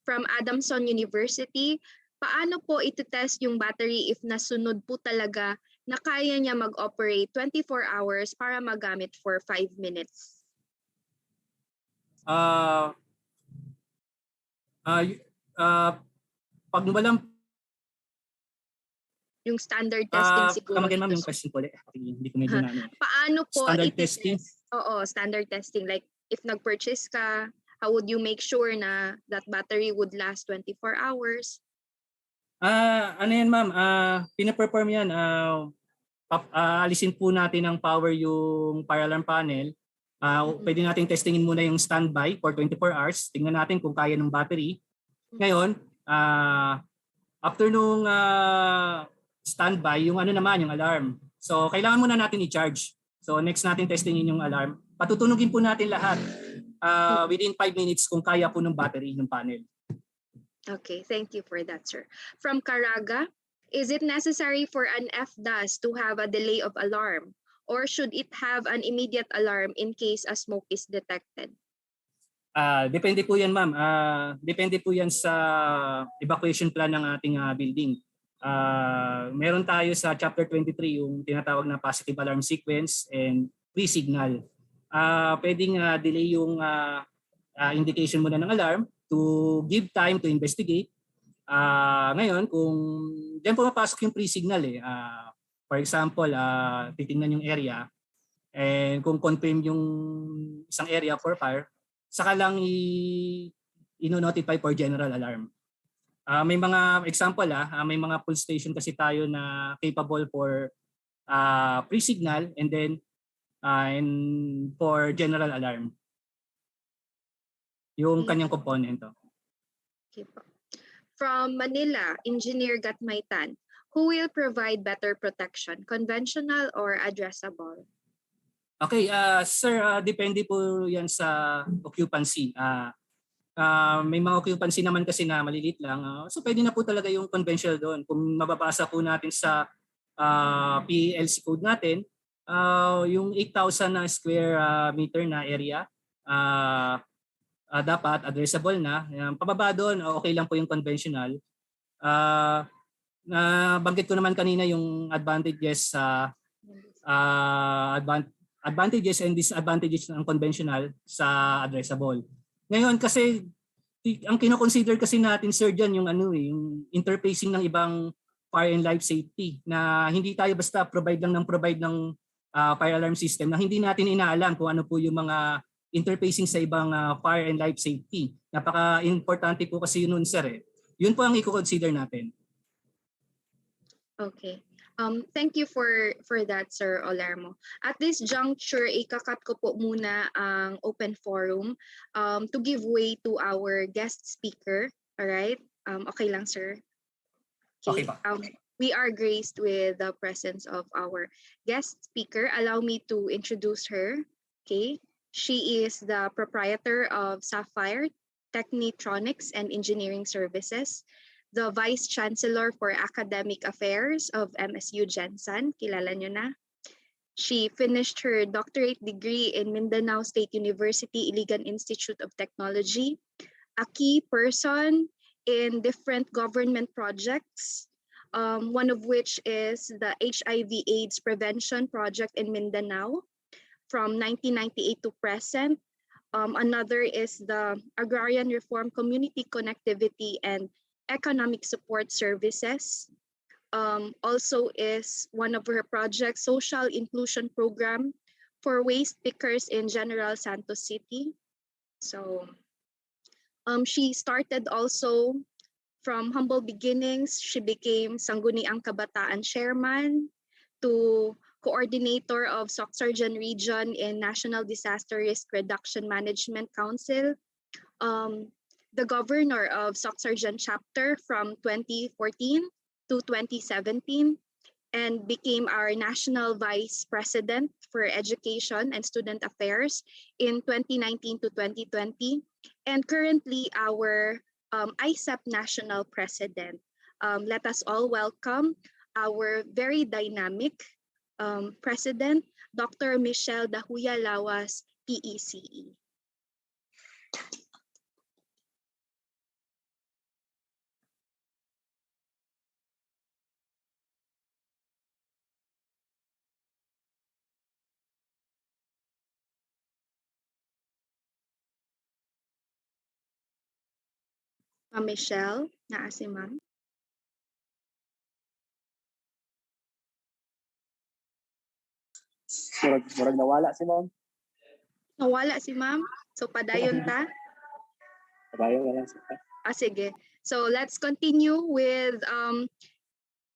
From Adamson University, paano po ito-test yung battery if nasunod po talaga na kaya niya mag-operate 24 hours para magamit for 5 minutes? Pag walang yung standard testing siguro. Kamagin ma'am yung question po ulit. Hindi ko medyo na. Paano po standard testing? Oo, standard testing. Like if nag-purchase ka, how would you make sure na that battery would last 24 hours? Ano yan ma'am? Pina-perform yan. Alisin po natin ng power yung fire alarm panel. Pwede natin testingin muna yung standby for 24 hours. Tingnan natin kung kaya ng battery. Ngayon, after nung standby, yung ano naman, yung alarm. So, kailangan muna natin i-charge. So, next natin testingin yung alarm. Patutunugin po natin lahat within 5 minutes kung kaya po ng battery ng panel. Okay, thank you for that, sir. From CARAGA, is it necessary for an FDAS to have a delay of alarm? Or should it have an immediate alarm in case a smoke is detected? Depende po yan, ma'am. Depende po yan sa evacuation plan ng ating building. Meron tayo sa Chapter 23 yung tinatawag na positive alarm sequence and pre-signal. Pwedeng delay yung indication muna ng alarm to give time to investigate. Ngayon, kung diyan pumapasok yung pre-signal for example, titingnan yung area and kung confirm yung isang area for fire, saka lang i-notify for general alarm. May mga example may mga police station kasi tayo na capable for pre-signal and then and for general alarm. Yung kanyang komponento. Okay po. From Manila, Engineer Gatmaitan, who will provide better protection, conventional or addressable? Okay, sir, depende po yan sa occupancy. May mga occupancy naman kasi na maliliit lang. So pwede na po talaga yung conventional doon. Kung mababasa po natin sa PLC code natin, yung 8,000 na square meter na area, dapat addressable na. Pababa doon, okay lang po yung conventional. Nabanggit ko naman kanina yung advantages advantages and disadvantages ng conventional sa addressable. Ngayon kasi ang kino-consider kasi natin, sir, dyan yung yung interfacing ng ibang fire and life safety na hindi tayo basta provide ng fire alarm system na hindi natin inaalam kung ano po yung mga interfacing sa ibang fire and life safety. Napaka-importante po kasi yun, sir. Yun po ang i-consider natin. Okay. Thank you for that, Sir Olermo. At this juncture, ikakat ko po muna ang open forum to give way to our guest speaker. All right? Okay lang, sir? Okay pa. We are graced with the presence of our guest speaker. Allow me to introduce her. Okay? She is the proprietor of Sapphire Technitronics and Engineering Services, the Vice Chancellor for Academic Affairs of MSU Jensen. Kilala nyo na. She finished her doctorate degree in Mindanao State University Iligan Institute of Technology, a key person in different government projects, one of which is the HIV/AIDS Prevention Project in Mindanao from 1998 to present. Another is the Agrarian Reform Community Connectivity and Economic Support Services. Also is one of her projects, Social Inclusion Program for Waste Pickers in General Santos City. So she started also from humble beginnings. She became Sangguniang Kabataan Chairman to Coordinator of SOCCSKSARGEN Region in National Disaster Risk Reduction Management Council. The governor of SOCCSKSARGEN chapter from 2014 to 2017 and became our national vice president for education and student affairs in 2019 to 2020 and currently our IECEP national president. Let us all welcome our very dynamic president, Dr. Michelle Dahuya Lawas, PECE. Michelle, naa si ma'am. Murag nawala si ma'am. Nawala si ma'am. So padayon ta. Padayon na lang siya. Sige. So let's continue with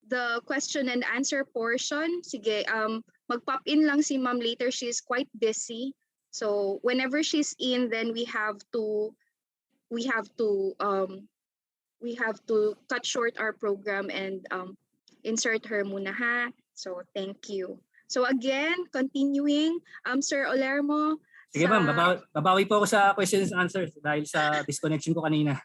the question and answer portion. Sige, mag-pop in lang si ma'am later. She's quite busy. So whenever she's in, then we have to cut short our program and insert her muna ha. So thank you. So again, continuing, Sir Olermo. Sige ma'am, babawi po ako sa questions and answers dahil sa disconnection ko kanina.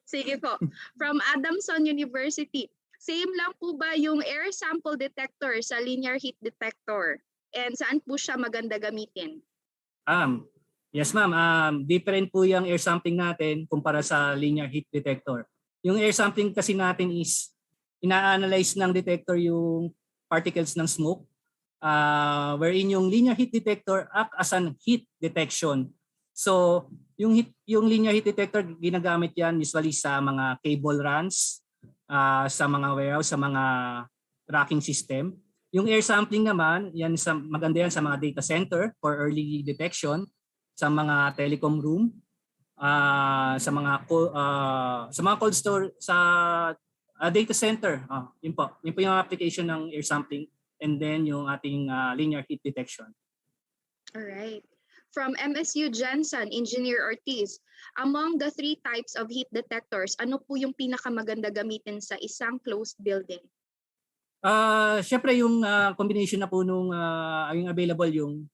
Sige po. From Adamson University, same lang po ba yung air sample detector sa linear heat detector? And saan po siya maganda gamitin? Yes, ma'am. Different po yung air sampling natin kumpara sa linear heat detector. Yung air sampling kasi natin is ina-analyze ng detector yung particles ng smoke, wherein yung linear heat detector act as an heat detection. So, yung linear heat detector, ginagamit yan usually sa mga cable runs, sa mga warehouse, sa mga tracking system. Yung air sampling naman, maganda yan sa mga data center for early detection, sa mga telecom room, sa mga cold store, sa data center. Yun po yung application ng air sampling, and then yung ating linear heat detection. All right. From MSU Jensen, Engineer Ortiz, among the 3 types of heat detectors, ano po yung pinakamaganda gamitin sa isang closed building? Syempre yung combination na po nung yung available yung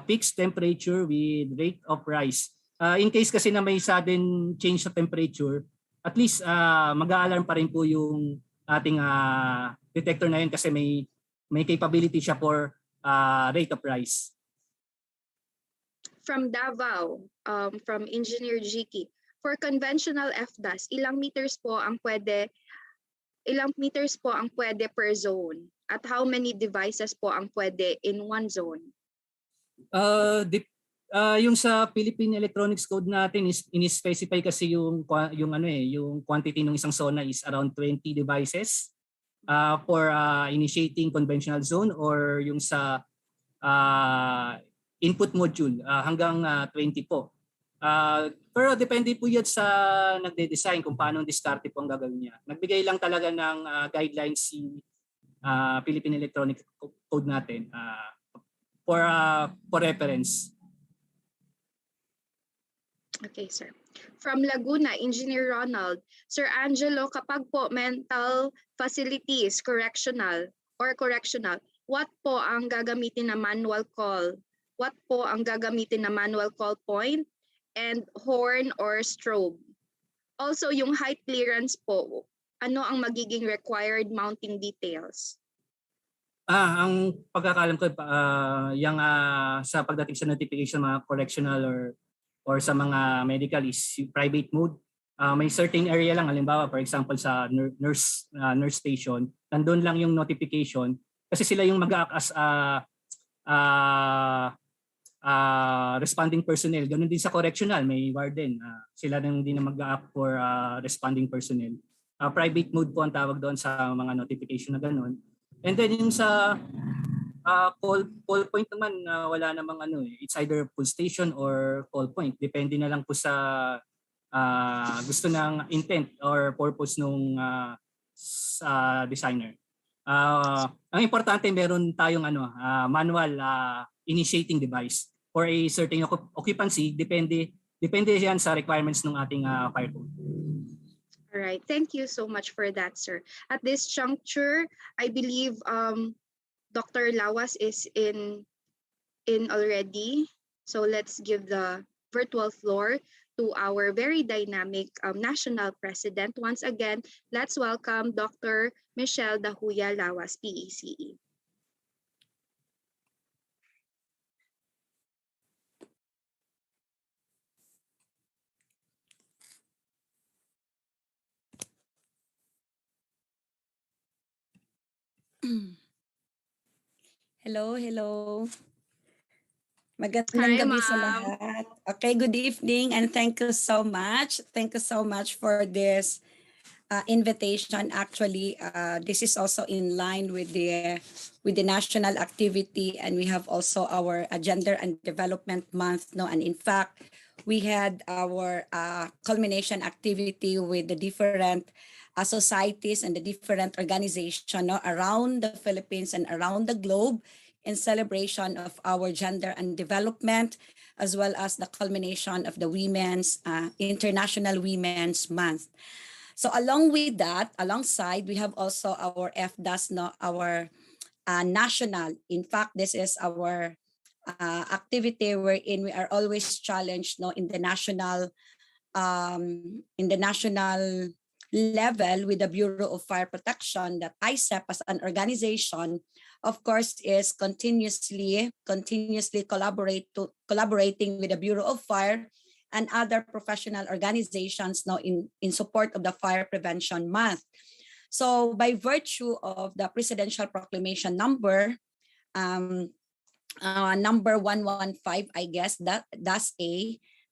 fixed temperature with rate of rise. In case kasi na may sudden change sa temperature, at least mag-a-alarm pa rin po yung ating detector na yun kasi may capability siya for rate of rise. From Davao, from Engineer Jiki, for conventional FDAS, ilang meters po ang pwede per zone? At how many devices po ang pwede in one zone? Yung sa Philippine Electronics Code natin is in-specify kasi yung quantity ng isang zona is around 20 devices for initiating conventional zone, or yung sa input module hanggang 20 po. Pero depende po yan sa nagde-design kung paano ang diskarte po ang gagawin niya. Nagbigay lang talaga ng guidelines si Philippine Electronic Code natin for reference. Okay, sir. From Laguna, Engineer Ronald, Sir Angelo, kapag po mental facilities, correctional, what po ang gagamitin na manual call? What po ang gagamitin na manual call point and horn or strobe? Also, yung height clearance po, ano ang magiging required mounting details? Ang pagkakalam ko, yung sa pagdating sa notification mga correctional or sa mga medical is private mode. May certain area lang, halimbawa for example sa nurse station, nandun lang yung notification kasi sila yung mag-act as responding personnel. Ganun din sa correctional, may warden. Sila nang din na mag-act for responding personnel. Private mode po ang tawag doon sa mga notification na ganun. And then yung sa call point naman, wala namang it's either full station or call point. Depende na lang po sa gusto ng intent or purpose nung designer. Ang importante, meron tayong manual initiating device for a certain occupancy. Depende yan sa requirements ng ating fire code. All right. Thank you so much for that, sir. At this juncture, I believe Dr. Lawas is in already. So let's give the virtual floor to our very dynamic national president. Once again, let's welcome Dr. Michelle Dahuya Lawas, PECE. Hello. Magandang gabi sa lahat. Okay, good evening and thank you so much. Thank you so much for this invitation. Actually, this is also in line with the national activity, and we have also our Gender and Development Month. No, and in fact, we had our culmination activity with the different societies and the different organizations around the Philippines and around the globe in celebration of our gender and development, as well as the culmination of the International Women's Month. So along with that, alongside, we have also our FDAS, our national. In fact, this is our activity wherein we are always challenged in the national level with the Bureau of Fire Protection, that IECEP as an organization, of course, is continuously collaborating with the Bureau of Fire and other professional organizations now in support of the Fire Prevention Month. So by virtue of the Presidential Proclamation number 115, I guess, that's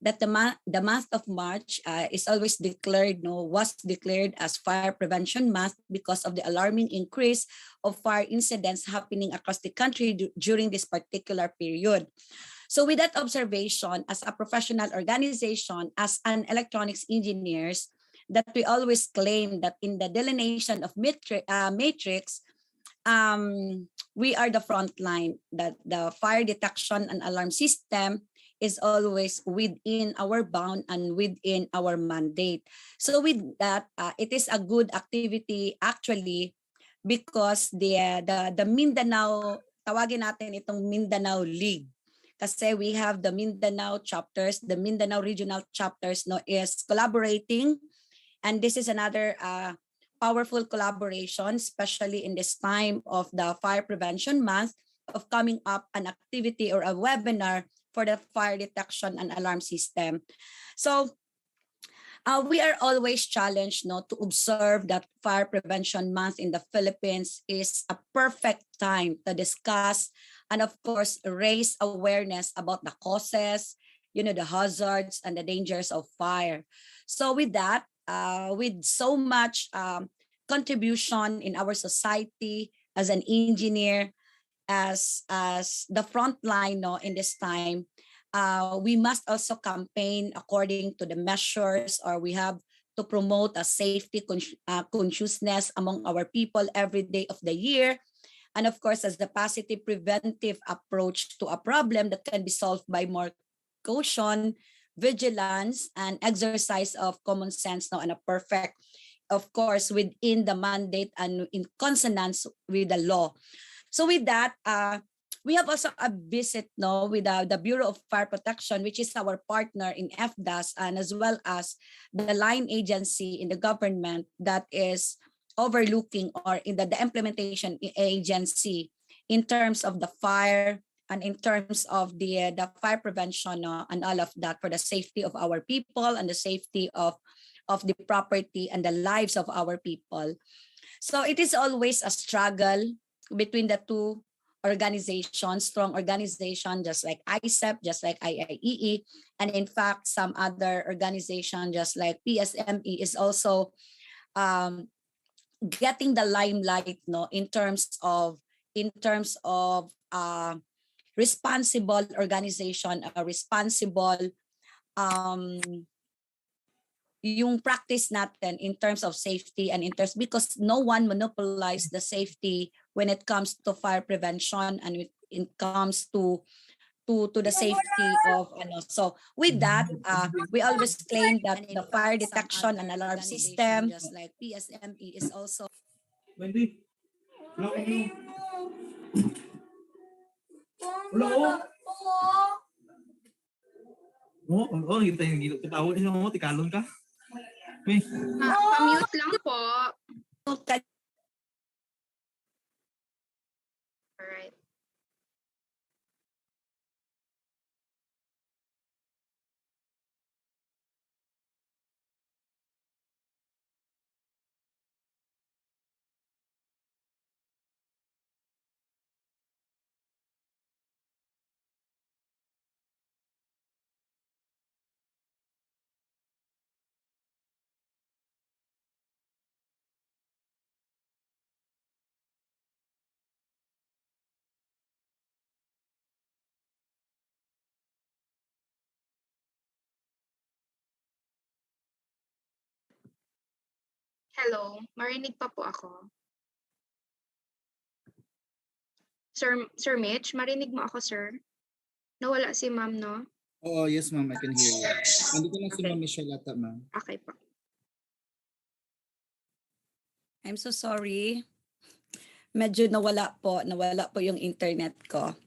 that the month of March is always was declared as Fire Prevention Month because of the alarming increase of fire incidents happening across the country during this particular period. So with that observation, as a professional organization, as an electronics engineers, that we always claim that in the delineation of matrix, we are the front line, that the fire detection and alarm system is always within our bound and within our mandate. So with that, it is a good activity actually, because the Mindanao, tawagin natin itong Mindanao League. Kasi we have the Mindanao chapters, the Mindanao regional chapters is collaborating. And this is another powerful collaboration, especially in this time of the Fire Prevention Month, of coming up an activity or a webinar for the fire detection and alarm system. So we are always challenged to observe that Fire Prevention Month in the Philippines is a perfect time to discuss and, of course, raise awareness about the causes, the hazards and the dangers of fire. So with that, with so much contribution in our society as an engineer, as the front line in this time, we must also campaign according to the measures, or we have to promote a safety consciousness among our people every day of the year. And of course, as the positive preventive approach to a problem that can be solved by more caution, vigilance, and exercise of common sense and a perfect, of course, within the mandate and in consonance with the law. So with that, we have also a visit with the Bureau of Fire Protection, which is our partner in FDAS, and as well as the line agency in the government that is overlooking, or in the implementation agency in terms of the fire and in terms of the fire prevention and all of that, for the safety of our people and the safety of the property and the lives of our people. So it is always a struggle between the two organizations, strong organization, just like IECEP, just like IIEE, and in fact, some other organization, just like PSME, is also getting the limelight, in terms of responsible organization, responsible yung practice natin in terms of safety and in terms, because no one monopolizes the safety when it comes to fire prevention and when it comes to the safety of So with that, we always claim that the fire detection and alarm system, just like PSME, is also Wendy. Hello. Oo, kita yung gilid. Katawa niya mo, tikalon ka. Pa-mute lang po. Alright. Hello, marinig pa po ako. Sir Mitch, marinig mo ako, sir? Nawala si ma'am, no? Oh, yes, ma'am. I can hear you. Nandito na si Okay. Ma'am Michelle ata, ma'am. Okay po. I'm so sorry. Medyo nawala po yung internet ko.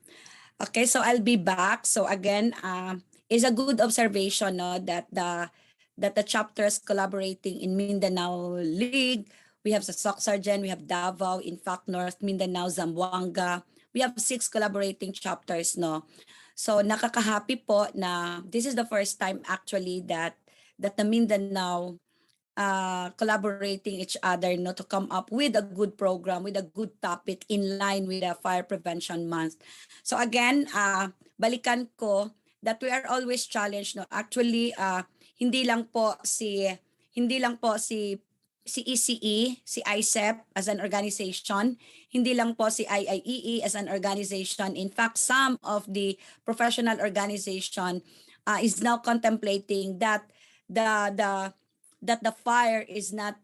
Okay, so I'll be back. So again, is a good observation that that the chapters collaborating in Mindanao League, we have the SOCCSKSARGEN, we have Davao, in fact, North Mindanao, Zamboanga. We have 6 collaborating chapters, no? So nakaka-happy po na this is the first time actually that the Mindanao collaborating each other, no, to come up with a good program, with a good topic in line with the Fire Prevention Month. So again, balikan ko that we are always challenged, no. Actually, hindi lang po si ECE, si IECEP as an organization, hindi lang po si IIEE as an organization. In fact, some of the professional organization is now contemplating that the fire is not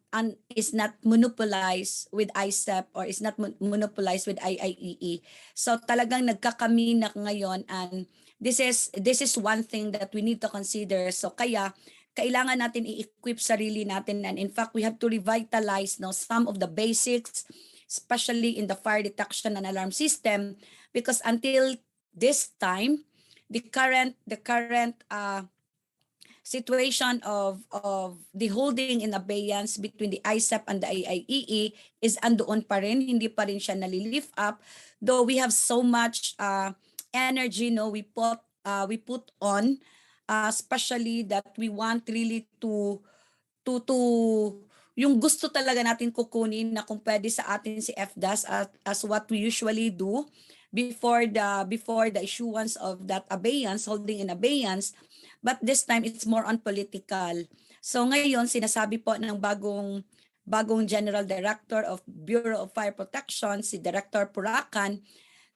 monopolized with IECEP or is not monopolized with IIEE. So talagang nagkakami na ngayon, and this is one thing that we need to consider. So kaya kailangan natin i-equip sarili natin, and in fact we have to revitalize some of the basics, especially in the fire detection and alarm system, because until this time the current situation of the holding in abeyance between the IECEP and the IIEE is andoon pa rin, hindi pa rin siya nalilift up, though we have so much energy, we put on, especially that we want really to yung gusto talaga natin kukunin na kung pwede sa atin si FDAS as what we usually do before the issuance of that abeyance, holding in abeyance. But this time it's more on political. So ngayon sinasabi po ng bagong General Director of Bureau of Fire Protection, si Director Puracan,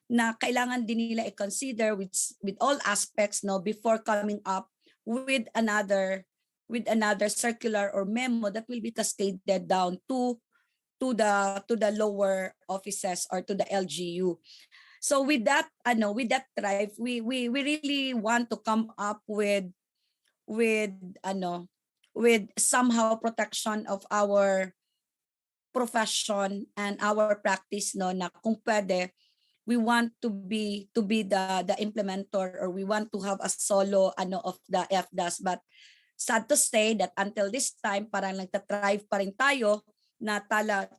na kailangan din nila i-consider with all aspects before coming up with another circular or memo that will be cascaded down to the lower offices or to the LGU. So with that drive, we really want to come up with somehow protection of our profession and our practice, na kung pwede we want to be the implementer, or we want to have a solo of the FDAS. But sad to say that until this time parang nagtatrive pa rin tayo na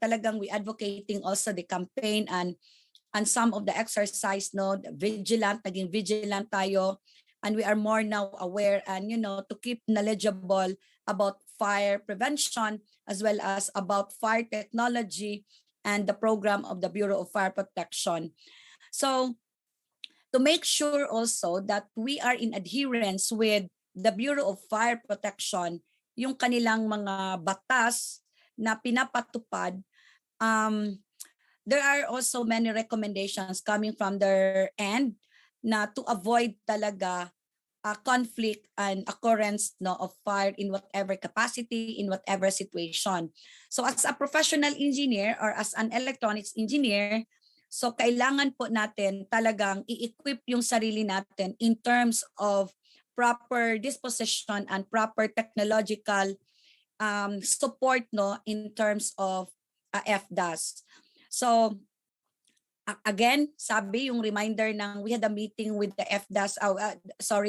talagang we advocating also the campaign and some of the exercise, naging vigilant tayo, and we are more now aware and to keep knowledgeable about fire prevention as well as about fire technology and the program of the Bureau of Fire Protection. So to make sure also that we are in adherence with the Bureau of Fire Protection, yung kanilang mga batas na pinapatupad, there are also many recommendations coming from their end na to avoid talaga conflict and occurrence of fire in whatever capacity, in whatever situation. So as a professional engineer or as an electronics engineer, so kailangan po natin talagang i-equip yung sarili natin in terms of proper disposition and proper technological support in terms of FDAS. So again, sabi yung reminder we had a meeting with the FDAS,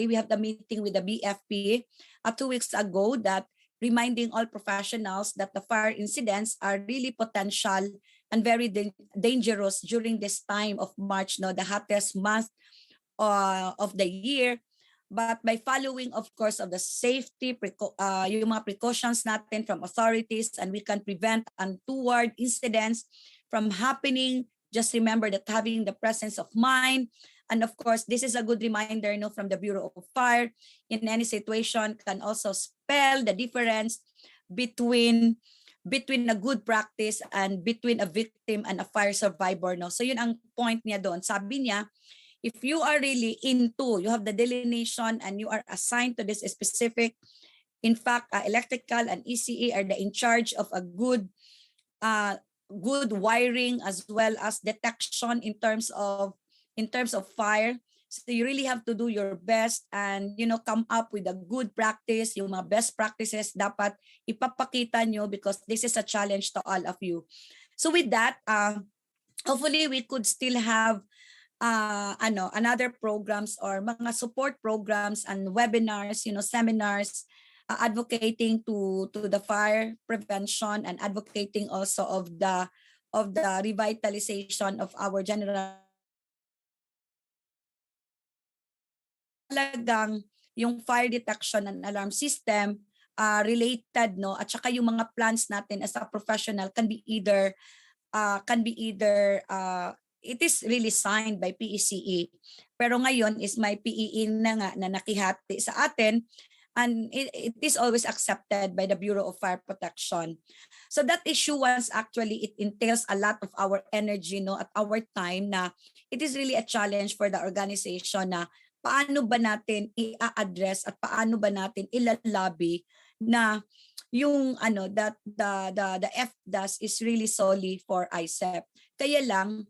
we have the meeting with the BFP 2 weeks ago, that reminding all professionals that the fire incidents are really potential and very dangerous during this time of March, the hottest month of the year. But by following, of course, of the safety, yung mga precautions natin from authorities, and we can prevent untoward incidents from happening. Just remember that having the presence of mind, and of course, this is a good reminder from the Bureau of Fire, in any situation can also spell the difference between a good practice and between a victim and a fire survivor. So yun ang point niya doon. Sabi niya, if you are really you have the delineation and you are assigned to this specific, in fact, electrical and ECE are in charge of a good wiring as well as detection in terms of fire. So you really have to do your best and come up with a good practice. Yung mga best practices dapat ipapakita nyo, because this is a challenge to all of you. So with that, hopefully we could still have another programs or mga support programs and webinars, seminars advocating to the fire prevention and advocating also of the revitalization of our general. Talagang yung fire detection and alarm system related, no, at saka yung mga plans natin as a professional can be either it is really signed by PECE, pero ngayon is may PEE na nga na nakihati sa atin, and it is always accepted by the Bureau of Fire Protection. So that issuance actually, it entails a lot of our energy, no, at our time, na it is really a challenge for the organization na paano ba natin i-address at paano ba natin ilalabi na yung that the FDAS is really solely for IECEP. Kaya lang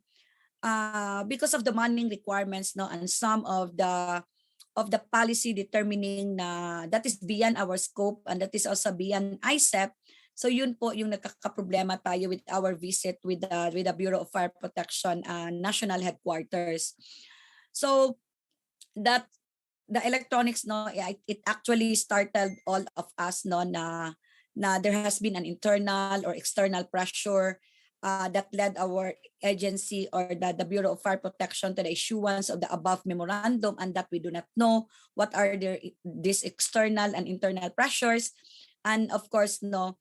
because of the manning requirements, no, and some of the policy determining na that is beyond our scope and that is also beyond IECEP. So yun po yung nakakaproblema tayo with our visit with the Bureau of Fire Protection national headquarters. So that the electronics, no, it actually started all of us, no, na there has been an internal or external pressure that led our agency or the Bureau of Fire Protection to the issuance of the above memorandum, and that we do not know what are these external and internal pressures, and of course, no,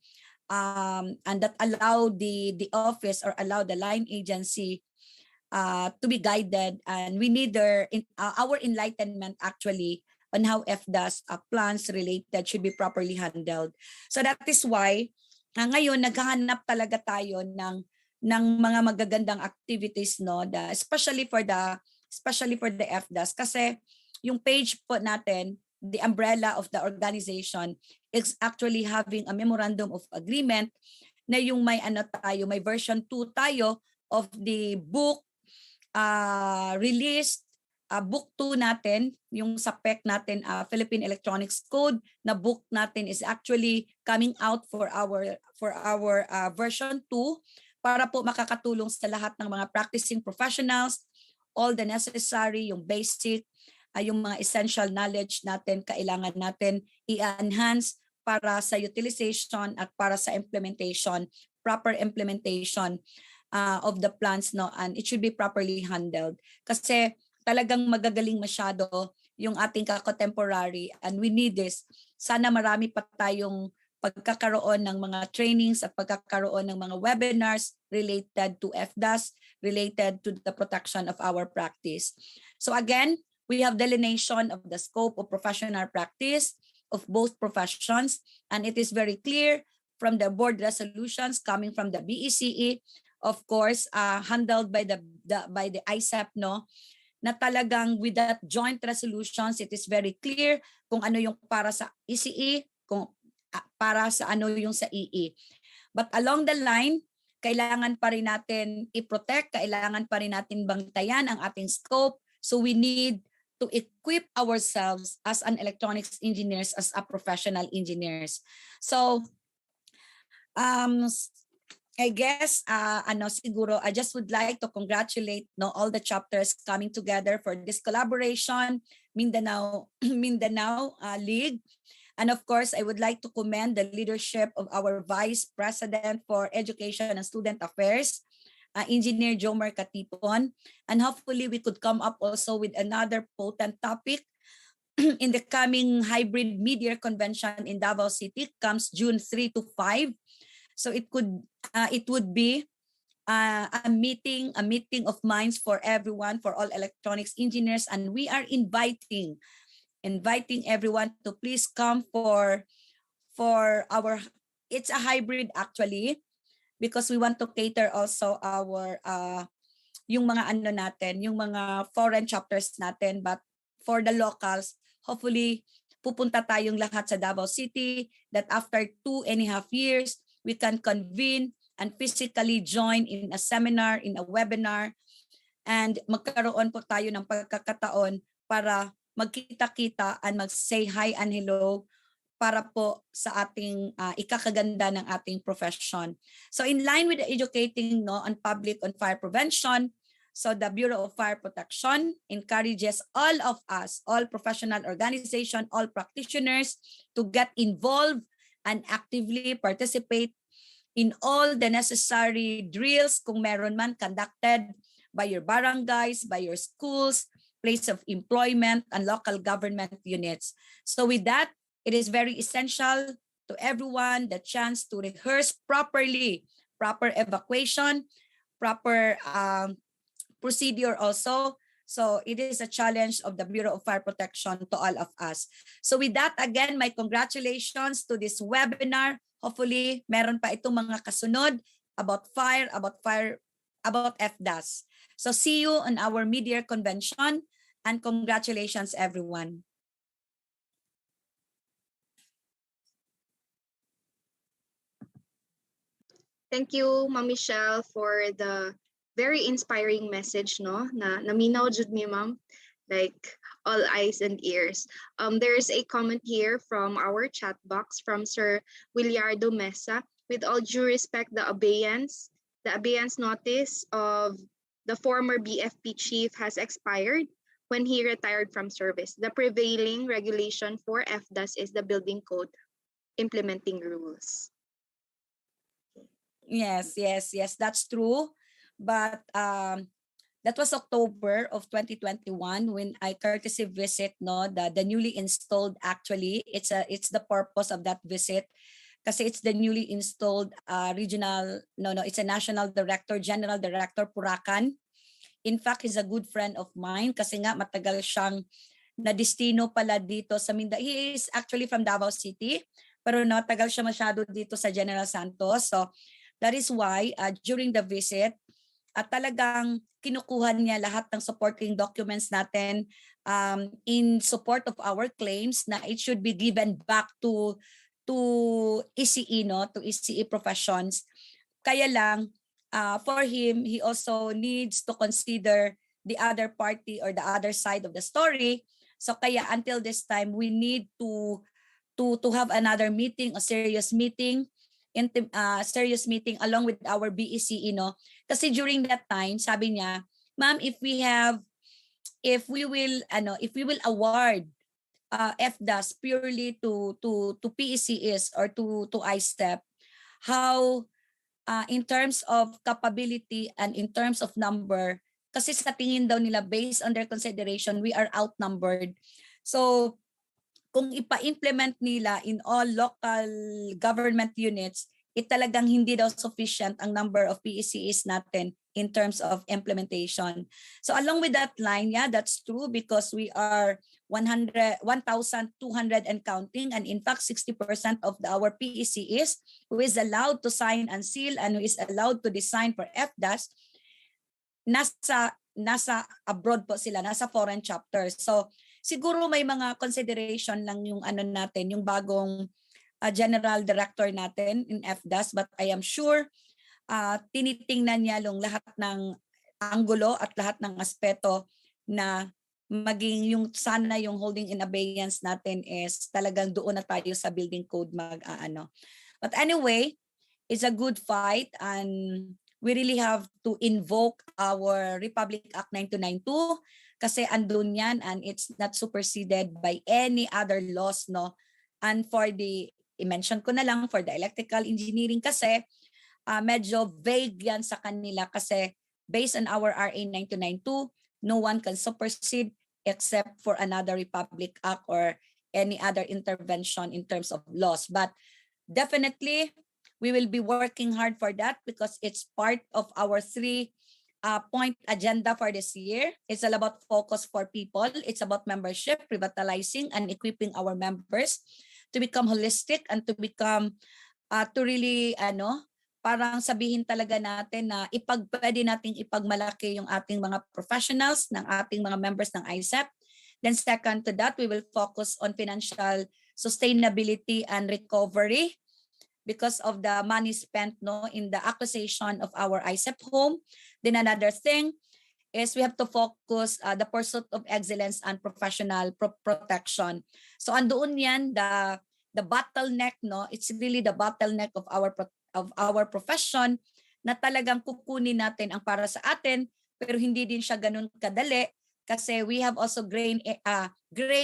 and that allow the office or allow the line agency to be guided, and we need our enlightenment actually on how FDAS plans related should be properly handled. So that is why ngayon naghahanap talaga tayo ng mga magagandang activities, no, especially for the FDAS, kasi yung page po natin, the umbrella of the organization is actually having a memorandum of agreement na yung may may version 2 tayo of the book released, book 2 natin, yung sa PEC natin, Philippine Electronics Code na book natin is actually coming out for our version 2 para po makakatulong sa lahat ng mga practicing professionals, all the necessary, yung basic, yung mga essential knowledge natin, kailangan natin i-enhance para sa utilization at para sa implementation, proper implementation of the plans, no, and it should be properly handled. Kasi talagang magagaling masyado yung ating contemporary, and we need this. Sana marami pa tayong pagkakaroon ng mga trainings at pagkakaroon ng mga webinars related to FDAS, related to the protection of our practice. So again, we have delineation of the scope of professional practice of both professions, and it is very clear from the board resolutions coming from the BECE, of course, handled by the IECEP, no, na talagang with that joint resolutions, it is very clear kung ano yung para sa ECE, kung para sa ano yung sa EE. But along the line, kailangan pa rin natin i-protect, kailangan pa rin natin bangtayan ang ating scope. So we need to equip ourselves as an electronics engineers, as a professional engineers. So I guess siguro I just would like to congratulate, no, all the chapters coming together for this collaboration, Mindanao League. And of course, I would like to commend the leadership of our Vice President for Education and Student Affairs, Engineer Jomar Katipon. And hopefully we could come up also with another potent topic in the coming hybrid mid-year convention in Davao City comes June 3 to 5. So it would be a meeting of minds for everyone, for all electronics engineers, and we are inviting everyone to please come for our, it's a hybrid actually, because we want to cater also our yung mga natin, yung mga foreign chapters natin, but for the locals, hopefully pupunta tayong lahat sa Davao City, that after 2.5 years we can convene and physically join in a seminar, in a webinar, and magkaroon po tayo ng pagkakataon para magkita-kita and mag-say hi and hello para po sa ating ikakaganda ng ating profession. So in line with the educating, no, on public on fire prevention, So the Bureau of Fire Protection encourages all of us, all professional organization, all practitioners to get involved and actively participate in all the necessary drills kung meron man conducted by your barangays, by your schools, place of employment, and local government units. So with that, it is very essential to everyone the chance to rehearse properly, proper evacuation, proper procedure also. So it is a challenge of the Bureau of Fire Protection to all of us. So with that, again, my congratulations to this webinar. Hopefully, meron pa itong mga kasunod about fire, about FDAS. So see you on our mid-year convention and congratulations everyone. Thank you, Ma'am Michelle, for the very inspiring message, no? Na naminaw jud mi, ma'am. Like all eyes and ears. There is a comment here from our chat box from Sir Williardo Mesa. With all due respect, the abeyance notice of the former BFP chief has expired when he retired from service. The prevailing regulation for FDAS is the building code implementing rules. Yes, that's true. But that was October of 2021 when I courtesy visit the newly installed, actually it's the purpose of that visit kasi it's the newly installed it's a national director, general director Puracan. In fact, he's a good friend of mine kasi nga matagal siyang na-destino pala dito sa Mindanao. He is actually from Davao City, pero tagal siya masyado dito sa General Santos. So that is why during the visit, at talagang kinukuha niya lahat ng supporting documents natin in support of our claims na it should be given back to ECE, to ECE professions. Kaya lang, for him, he also needs to consider the other party or the other side of the story. So kaya until this time, we need to have another meeting, a serious meeting along with our BECE, kasi during that time sabi niya, ma'am, if we will award FDAS purely to PECs or to IECEP, how in terms of capability and in terms of number, kasi sa tingin daw nila based on their consideration, we are outnumbered. So kung ipa-implement nila in all local government units, talagang hindi daw sufficient ang number of PECs natin in terms of implementation. So along with that line, yeah, that's true because we are 1,200 and counting, and in fact 60% of our PECs who is allowed to sign and seal and who is allowed to design for FDAS, nasa abroad po sila, nasa foreign chapters. So siguro may mga consideration lang yung natin, yung bagong general director natin in FDAS, but I am sure tinitingnan niya yung lahat ng anggulo at lahat ng aspeto na maging yung sana yung holding in abeyance natin is talagang doon na tayo sa building code But anyway, it's a good fight and we really have to invoke our Republic Act 9292 kasi andun yan and it's not superseded by any other laws, And for i-mention ko na lang for the electrical engineering kasi medyo vague yan sa kanila kasi based on our RA 9292, no one can supersede except for another Republic Act or any other intervention in terms of laws. But definitely, we will be working hard for that because it's part of our 3-point agenda for this year. It's all about focus for people. It's about membership, revitalizing and equipping our members to become holistic and to become, to really, parang sabihin talaga natin na pwede nating ipagmalaki yung ating mga professionals, ng ating mga members ng IECEP. Then second to that, we will focus on financial sustainability and recovery because of the money spent in the acquisition of our IECEP home. Then another thing is we have to focus the pursuit of excellence and professional protection. So andoon yan, the bottleneck, it's really the bottleneck of our profession na talagang kukunin natin ang para sa atin pero hindi din siya ganun kadali kasi we have also gray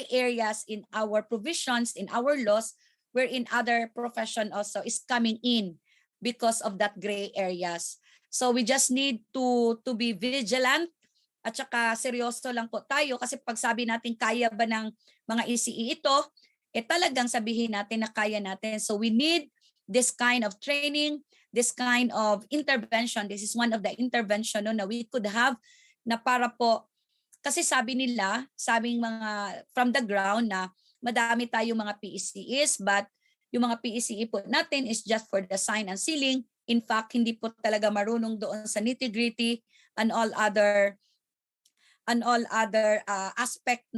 areas in our provisions, in our laws, wherein other profession also is coming in because of that gray areas. So we just need to be vigilant at saka seryoso lang po tayo kasi pag sabi natin kaya ba ng mga ECE ito, talagang sabihin natin na kaya natin. So we need this kind of training, this kind of intervention. This is one of the intervention na we could have na para po, kasi sabi nila, sabing mga from the ground na madami tayong mga PECEs but yung mga PECE po natin is just for the sign and sealing. In fact, hindi po talaga marunong doon sa nitty-gritty and all other aspect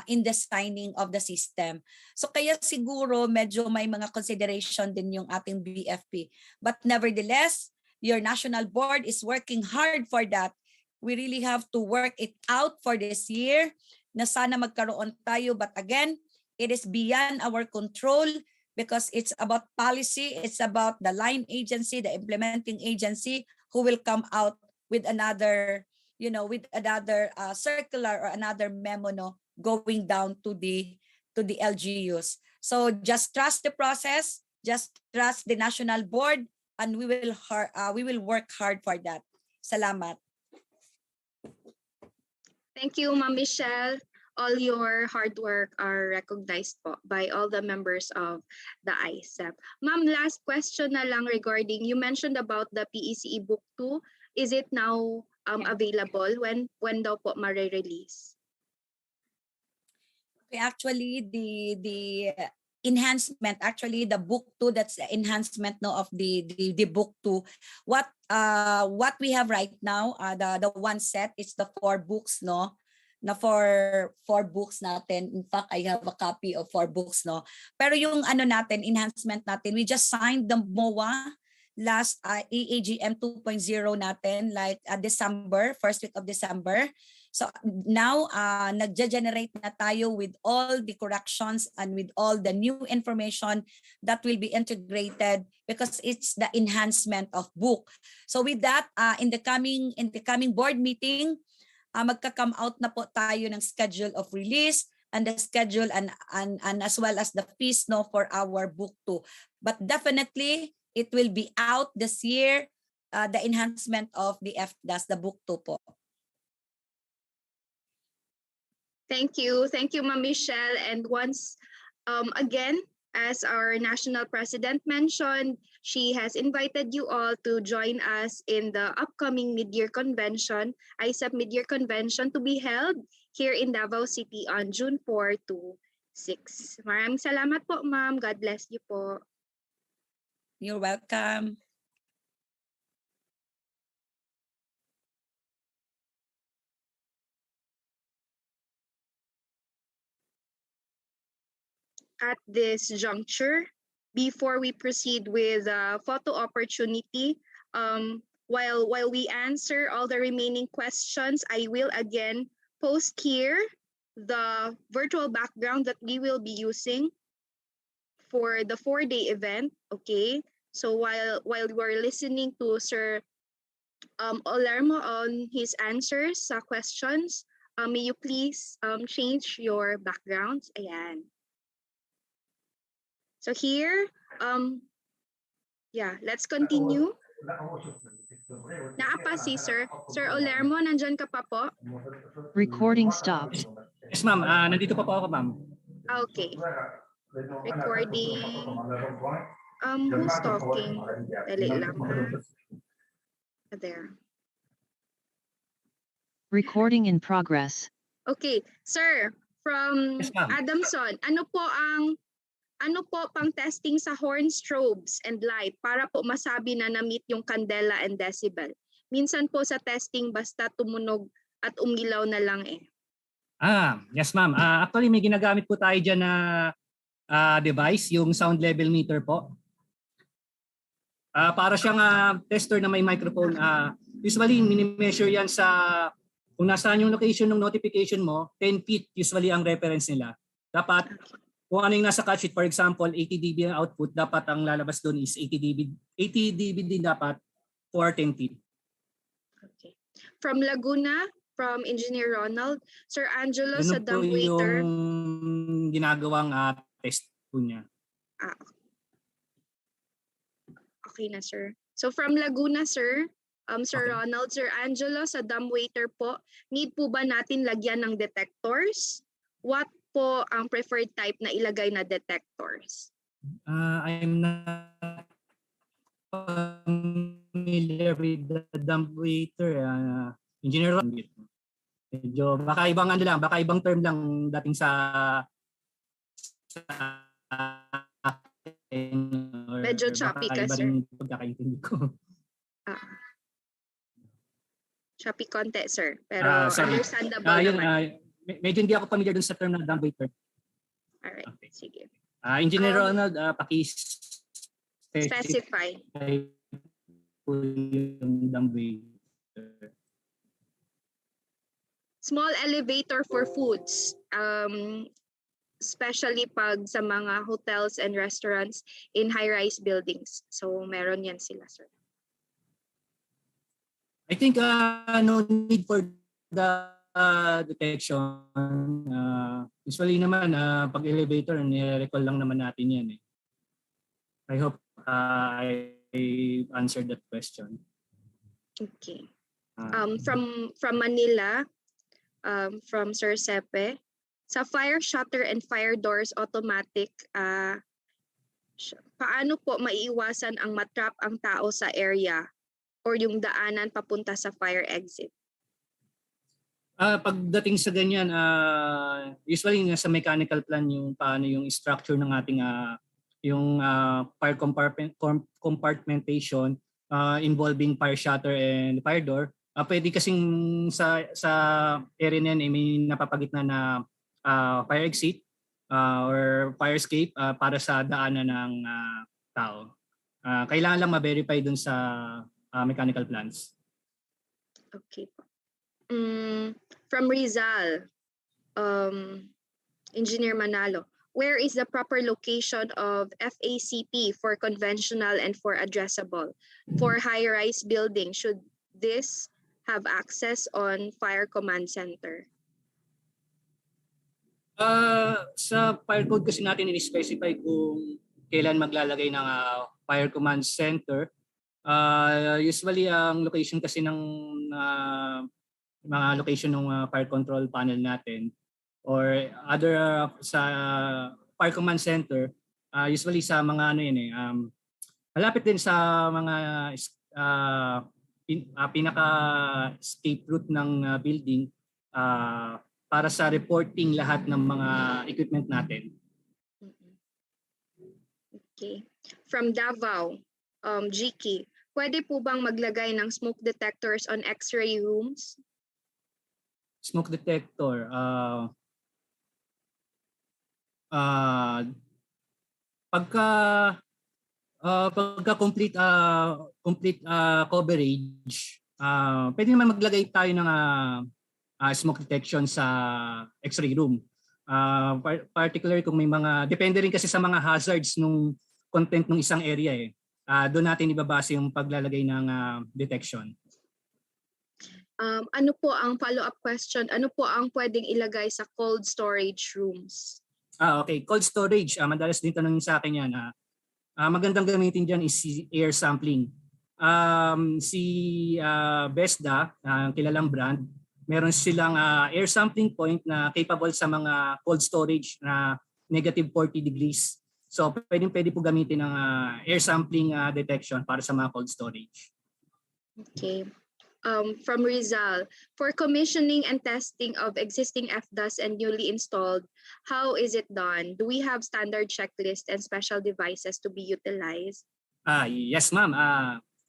in the signing of the system. So kaya siguro medyo may mga consideration din yung ating BFP. But nevertheless, your national board is working hard for that. We really have to work it out for this year na sana magkaroon tayo. But again, it is beyond our control because it's about policy. It's about the line agency, the implementing agency who will come out with another circular or another memo going down to the LGUs. So just trust the process, just trust the national board, and we will work hard for that. Salamat. Thank you, Ma'am Michelle. All your hard work are recognized po by all the members of the IECEP. Ma'am, last question na lang regarding, you mentioned about the PECE Book 2. Is it now available? When daw po ma-release? Okay, actually, the enhancement, actually the book 2, that's the enhancement of the book 2. What we have right now, the one set, it's the 4 books na four books natin. In fact, I have a copy of 4 books Pero yung natin, enhancement natin, we just signed the MOA last EAGM 2.0 natin, like December, first week of December. So now, nagge-generate na tayo with all the corrections and with all the new information that will be integrated because it's the enhancement of book. So with that, in the coming board meeting, magka-come out na po tayo ng schedule of release and the schedule and as well as the fees for our book 2. But definitely, it will be out this year, the enhancement of the FDAS, the book 2 po. Thank you, Ma'am Michelle. And once again, as our national president mentioned, she has invited you all to join us in the upcoming mid-year convention, IECEP mid-year convention, to be held here in Davao City on June 4 to 6. Maraming salamat po, ma'am. God bless you po. You're welcome. At this juncture, before we proceed with photo opportunity, while we answer all the remaining questions, I will again post here the virtual background that we will be using for the 4-day event. Okay, so while we're listening to Sir Olermo on his answers sa questions, may you please change your backgrounds. Ayan. So here, let's continue. Naapa si Sir Olermo, nandyan ka pa po? Recording stopped. Yes, ma'am. Nandito pa po ako, ma'am. Okay. Recording. Who's talking? Dali lang. There. Recording in progress. Okay, sir, from Yes, ma'am. Adamson, ano po pang testing sa horn strobes and light para po masabi na na-meet yung candela and decibel? Minsan po sa testing basta tumunog at umilaw na lang eh. Yes ma'am. Actually may ginagamit po tayo dyan na device, yung sound level meter po. Para siyang tester na may microphone. Usually mini-measure yan sa kung nasaan yung location ng notification mo, 10 feet usually ang reference nila. Dapat kung ano yung nasa cut sheet, for example, 80 dB ang output, dapat ang lalabas doon is 80 dB din dapat for 10 feet. Okay. From Laguna, from Engineer Ronald. Sir Angelo sa Ganun po dumb waiter. yung ginagawang test po niya. Ah, okay na, sir. So from Laguna, sir, Sir Okay. Ronald, Sir Angelo, sa dumb waiter po, need po ba natin lagyan ng detectors? What po ang preferred type na ilagay na detectors? I'm not familiar with the dumb waiter. Engineer Ron. Medyo baka ibang ano lang, baka ibang term lang dating sa Medyo choppy ka, sir. Pagkakaintindi ko. Choppy konti, sir. Pero Sorry. understandable Yun, naman. medyo hindi ako familiar dun sa term na dumb waiter. Alright, sige. Engineer Ronald, Specify. po yung dumb waiter. Small elevator for foods. Especially pag sa mga hotels and restaurants in high-rise buildings. So, meron yan sila, sir. I think no need for the detection. Usually naman, pag elevator, nire-recall lang naman natin yan. I hope I answered that question. Okay. From Manila, from Sir Sepe, sa fire shutter and fire doors automatic, paano po maiiwasan ang matrap ang tao sa area or yung daanan papunta sa fire exit? Pagdating sa ganyan, usually nasa mechanical plan yung paano yung structure ng ating yung fire compartmentation involving fire shutter and fire door. Pwede kasing sa area na yan, may napapagitna na fire exit or fire escape para sa daanan ng tao. Kailangan lang ma-verify dun sa mechanical plans. Okay po. From Rizal, Engineer Manalo, where is the proper location of FACP for conventional and for addressable? For high-rise building, should this have access on fire command center? Sa fire code kasi natin i-specify kung kailan maglalagay ng fire command center. Usually ang location kasi ng mga location ng fire control panel natin or other sa fire command center, usually sa mga ano yun malapit din sa mga pinaka escape route ng building para sa reporting lahat ng mga equipment natin. Okay. From Davao, GK, pwede po bang maglagay ng smoke detectors on X-ray rooms? Smoke detector. Pagka complete coverage, pwede naman maglagay tayo ng smoke detection sa X-ray room. Particularly kung may mga, depende rin kasi sa mga hazards nung content ng isang area doon natin ibabase yung paglalagay ng detection. Ano po ang follow-up question? Ano po ang pwedeng ilagay sa cold storage rooms? Okay. Cold storage. Madalas din tanongin sa akin yan. Magandang gamitin dyan is air sampling. Si Besda, kilalang brand, meron silang air sampling point na capable sa mga cold storage na negative 40 degrees. So pwede po gamitin ng air sampling detection para sa mga cold storage. Okay. From Rizal, for commissioning and testing of existing FDAS and newly installed, how is it done? Do we have standard checklist and special devices to be utilized? Yes, ma'am.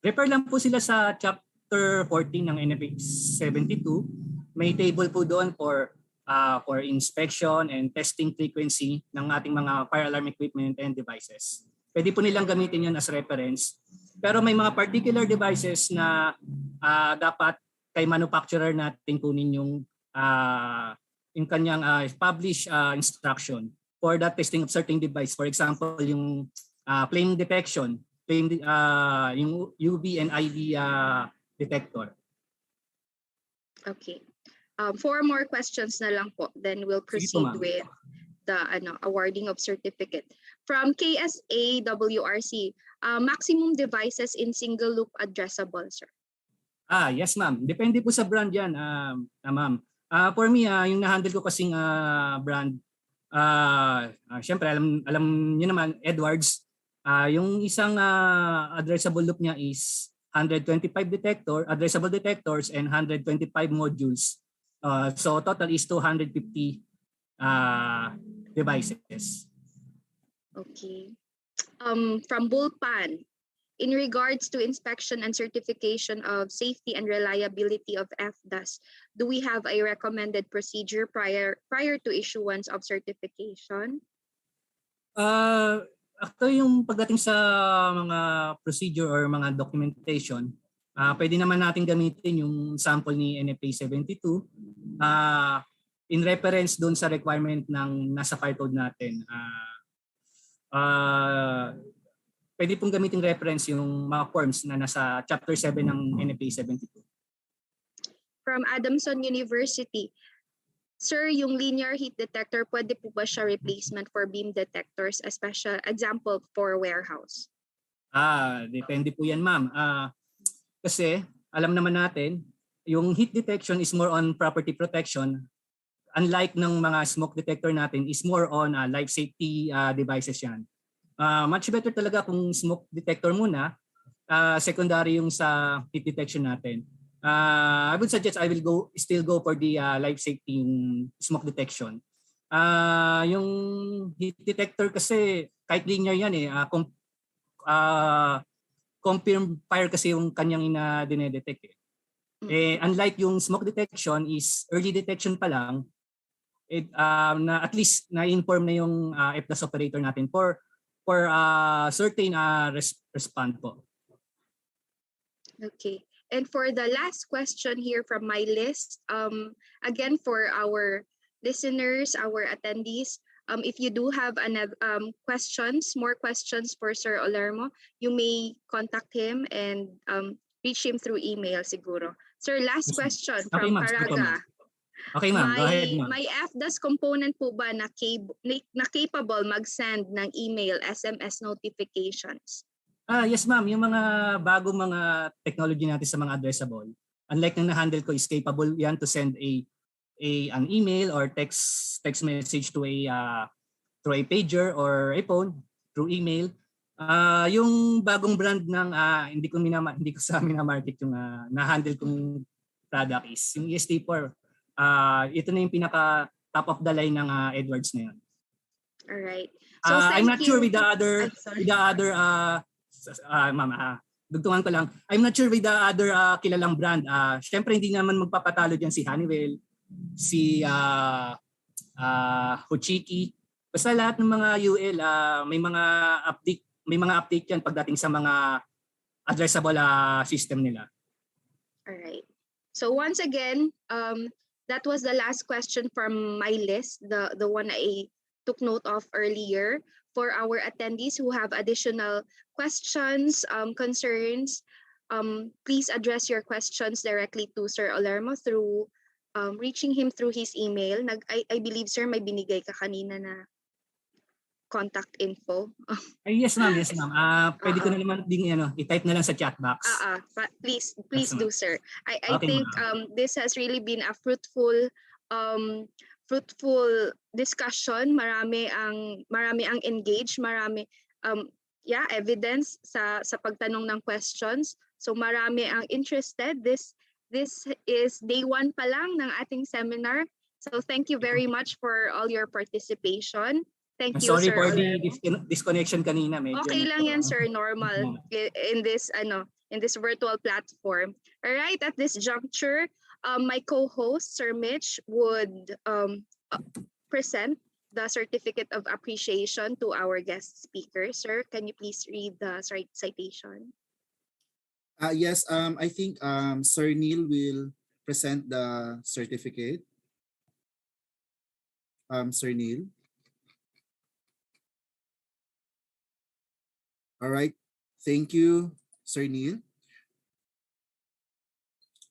Refer lang po sila sa Chapter 14 ng NFA 72. May table po doon for inspection and testing frequency ng ating mga fire alarm equipment and devices. Pwede po nilang gamitin yun as reference. Pero may mga particular devices na dapat kay manufacturer natin kunin yung kanyang published instruction for that testing of certain device. For example, yung flame detection, yung UV and IV detector. Okay. 4 more questions na lang po. Then we'll Sige po, proceed ma'am. with the awarding of certificate. From KSAWRC, maximum devices in single loop addressable, sir. Yes, ma'am. Depende po sa brand yan, ma'am. For me, yung na-handle ko kasing brand, syempre alam niyo naman, Edwards, yung isang addressable loop niya is 125 addressable detectors and 125 modules. So total is 250 devices. Okay. From Bullpan, in regards to inspection and certification of safety and reliability of FDAS, do we have a recommended procedure prior to issuance of certification? Actually, yung pagdating sa mga procedure or mga documentation, pwede naman natin gamitin yung sample ni NFA 72 in reference doon sa requirement ng nasa fire code natin. Pwede pong gamitin reference yung mga forms na nasa chapter 7 ng NFA 72. From Adamson University, sir, yung linear heat detector, pwede po ba siya replacement for beam detectors, a special example for warehouse? Depende po yan, ma'am. Kasi alam naman natin, yung heat detection is more on property protection. Unlike ng mga smoke detector natin, is more on life safety devices yan. Much better talaga kung smoke detector muna, secondary yung sa heat detection natin. I would suggest I will still go for the life safety, yung smoke detection. Yung heat detector kasi kahit linear yan confirm fire kasi yung kanyang dinedetect unlike yung smoke detection is early detection pa lang, na at least na-inform na yung FDAS operator natin for certain respond po. Okay. And for the last question here from my list, again for our listeners, our attendees, if you do have more questions for Sir Olermo, you may contact him and reach him through email siguro. Sir, last question from CARAGA. Okay, ma'am. Go ahead, ma'am. May FDAS component po ba na capable mag-send ng email, SMS notifications? Yes, ma'am. Yung mga bagong mga technology natin sa mga addressable, unlike ng na-handle ko, is capable yan to send an email or text message to through a pager or a phone through email. Yung bagong brand ng hindi ko sa mina-market yung na-handle kong product is yung EST4. Ito na yung pinaka top of the line ng Edwards na yun. All right. So I'm not sure with the other ma'am, dugtungan ko lang. I'm not sure with the other kilalang brand. Syempre hindi naman magpapatalo diyan si Honeywell, si Hochiki. Basta lahat ng mga UL may mga update yan pagdating sa mga addressable system nila. All right. So once again, that was the last question from my list, the one I took note of earlier. For our attendees who have additional questions, concerns, please address your questions directly to Sir Olermo through reaching him through his email. I believe, sir, may binigay ka kanina na contact info. Yes, ma'am. Yes, ma'am. Pwede ko na naman i-type na lang sa chat box. Please do, sir. I Okay, think this has really been a fruitful discussion. Marami ang engaged, marami evidence sa pagtanong ng questions. So marami ang interested. This is day 1 pa lang ng ating seminar. So thank you very much for all your participation. Thank you, sorry sir. for the disconnection kanina. Medyo Okay lang yan, sir. Normal in this virtual platform. All right, at this juncture, my co-host, Sir Mitch, would present the certificate of appreciation to our guest speaker. Sir, can you please read the citation? Yes, I think Sir Neil will present the certificate. Sir Neil. All right. Thank you, Sir Neil.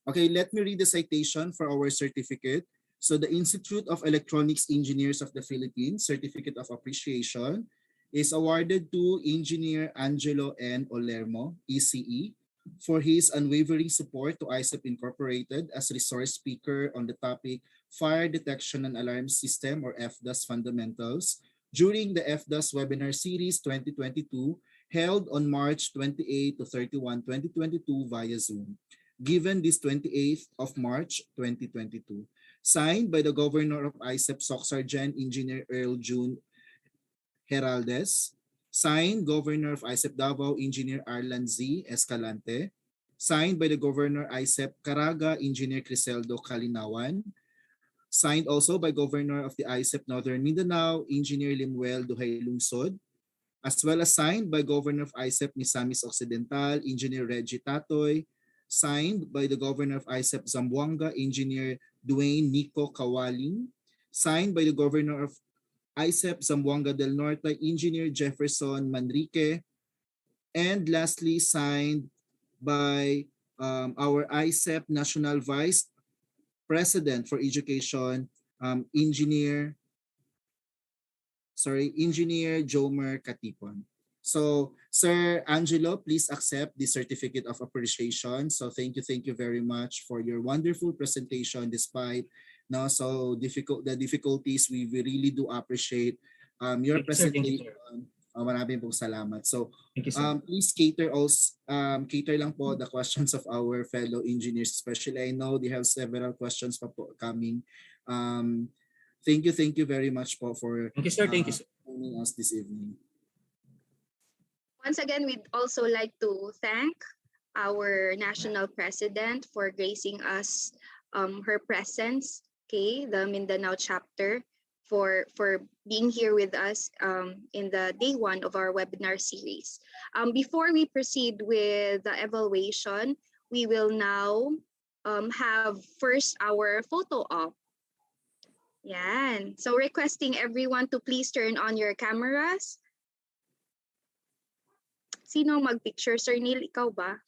Okay, let me read the citation for our certificate. So the Institute of Electronics Engineers of the Philippines Certificate of Appreciation is awarded to Engineer Angelo N. Olermo, ECE, for his unwavering support to IECEP Incorporated as resource speaker on the topic Fire Detection and Alarm System or FDAS Fundamentals during the FDAS Webinar Series 2022 held on March 28 to 31, 2022 via Zoom, given this 28th of March 2022. Signed by the Governor of IECEP SOCCSKSARGEN, Engineer Earl June Heraldez. Signed, Governor of IECEP Davao, Engineer Arlan Z. Escalante. Signed by the Governor IECEP CARAGA, Engineer Criseldo Kalinawan. Signed also by Governor of the IECEP Northern Mindanao, Engineer Limuel Duhay Lungsod, as well as signed by Governor of IECEP Misamis Occidental, Engineer Reggie Tatoy, signed by the Governor of IECEP Zamboanga, Engineer Dwayne Nico Kawaling, signed by the Governor of IECEP Zamboanga del Norte, Engineer Jefferson Manrique, and lastly signed by our IECEP National Vice President for Education, Engineer Jomer Katipon. So, Sir Angelo, please accept the certificate of appreciation. So, thank you very much for your wonderful presentation despite the difficulties. We really do appreciate your presentation. Maraming pong salamat. So, please cater lang po the questions of our fellow engineers, especially I know they have several questions pa po coming. Thank you very much po for joining us this evening. Once again, we'd also like to thank our national president for gracing us her presence, okay, the Mindanao chapter, for being here with us in the day one of our webinar series. Before we proceed with the evaluation, we will now have first our photo op. Yan. So requesting everyone to please turn on your cameras. Sino mag-picture? Sir Neil, ikaw ba?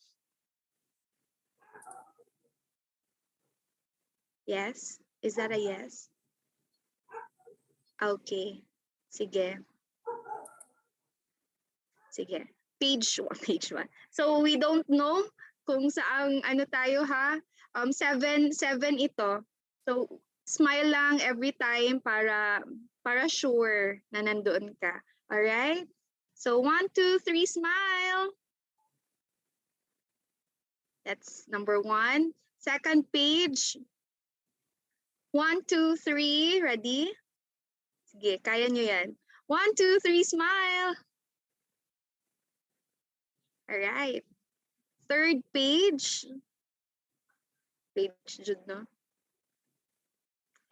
Yes? Is that a yes? Okay. Sige. Page 1. So we don't know kung saang ano tayo ha. 7 ito. So smile lang every time para sure na nandoon ka. Alright? So 1, 2, 3, smile. That's number 1. Second page. 1, 2, 3. Ready? Sige, kaya nyo yan. 1, 2, 3, smile. Alright. Third page. Page jud, no?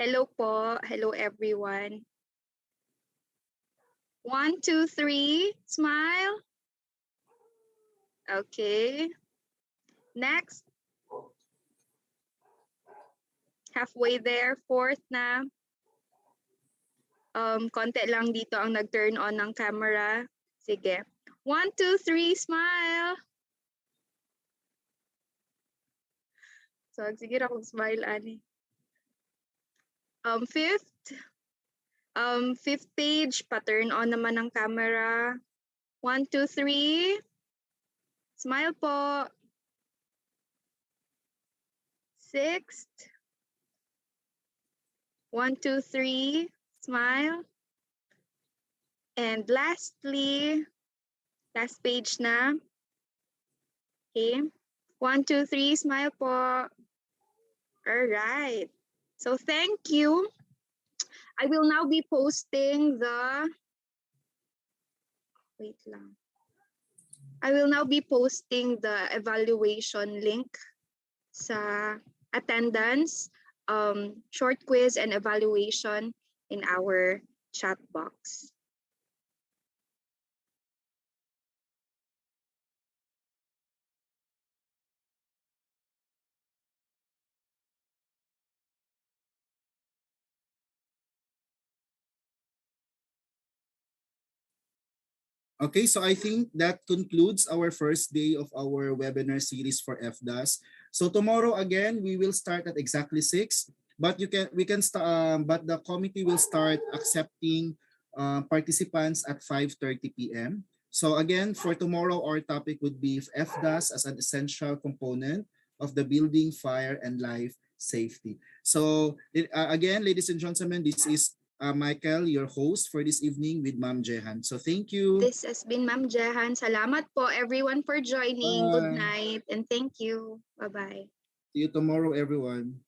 Hello po. Hello everyone. 1, 2, 3, smile. Okay. Next. Halfway there, fourth na. Konti lang dito ang nag-turn on ng camera. Sige. 1, 2, 3, smile. So, sige akong smile, ani. Fifth page, pa-turn on naman ng camera. 1, 2, 3. Smile po. Sixth. 1, 2, 3. Smile. And lastly, last page na. Okay. 1, 2, 3. Smile po. All right. So thank you. I will now be posting the evaluation link sa attendance, short quiz and evaluation in our chat box. Okay, so I think that concludes our first day of our webinar series for FDAS. So tomorrow again, we will start at exactly 6, but but the committee will start accepting participants at 5:30 p.m. So again, for tomorrow, our topic would be FDAS as an essential component of the building, fire, and life safety. So again, ladies and gentlemen, this is Michael, your host for this evening with Ma'am Jehan. So thank you. This has been Ma'am Jehan. Salamat po everyone for joining. Good Bye. night and thank you. Bye-bye. See you tomorrow, everyone.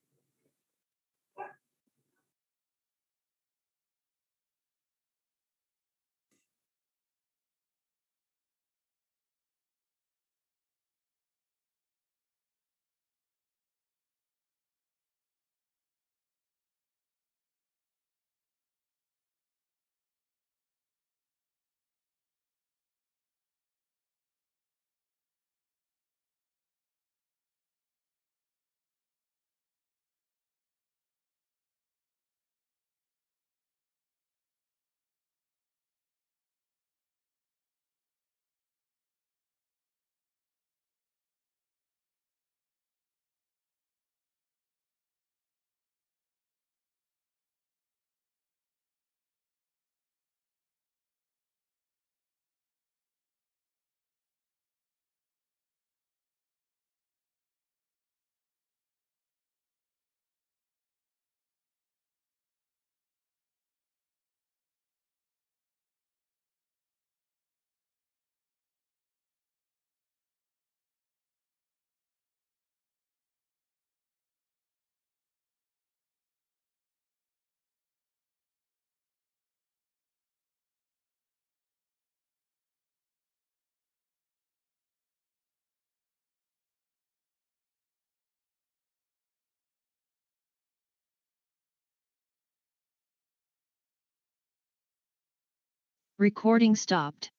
Recording stopped.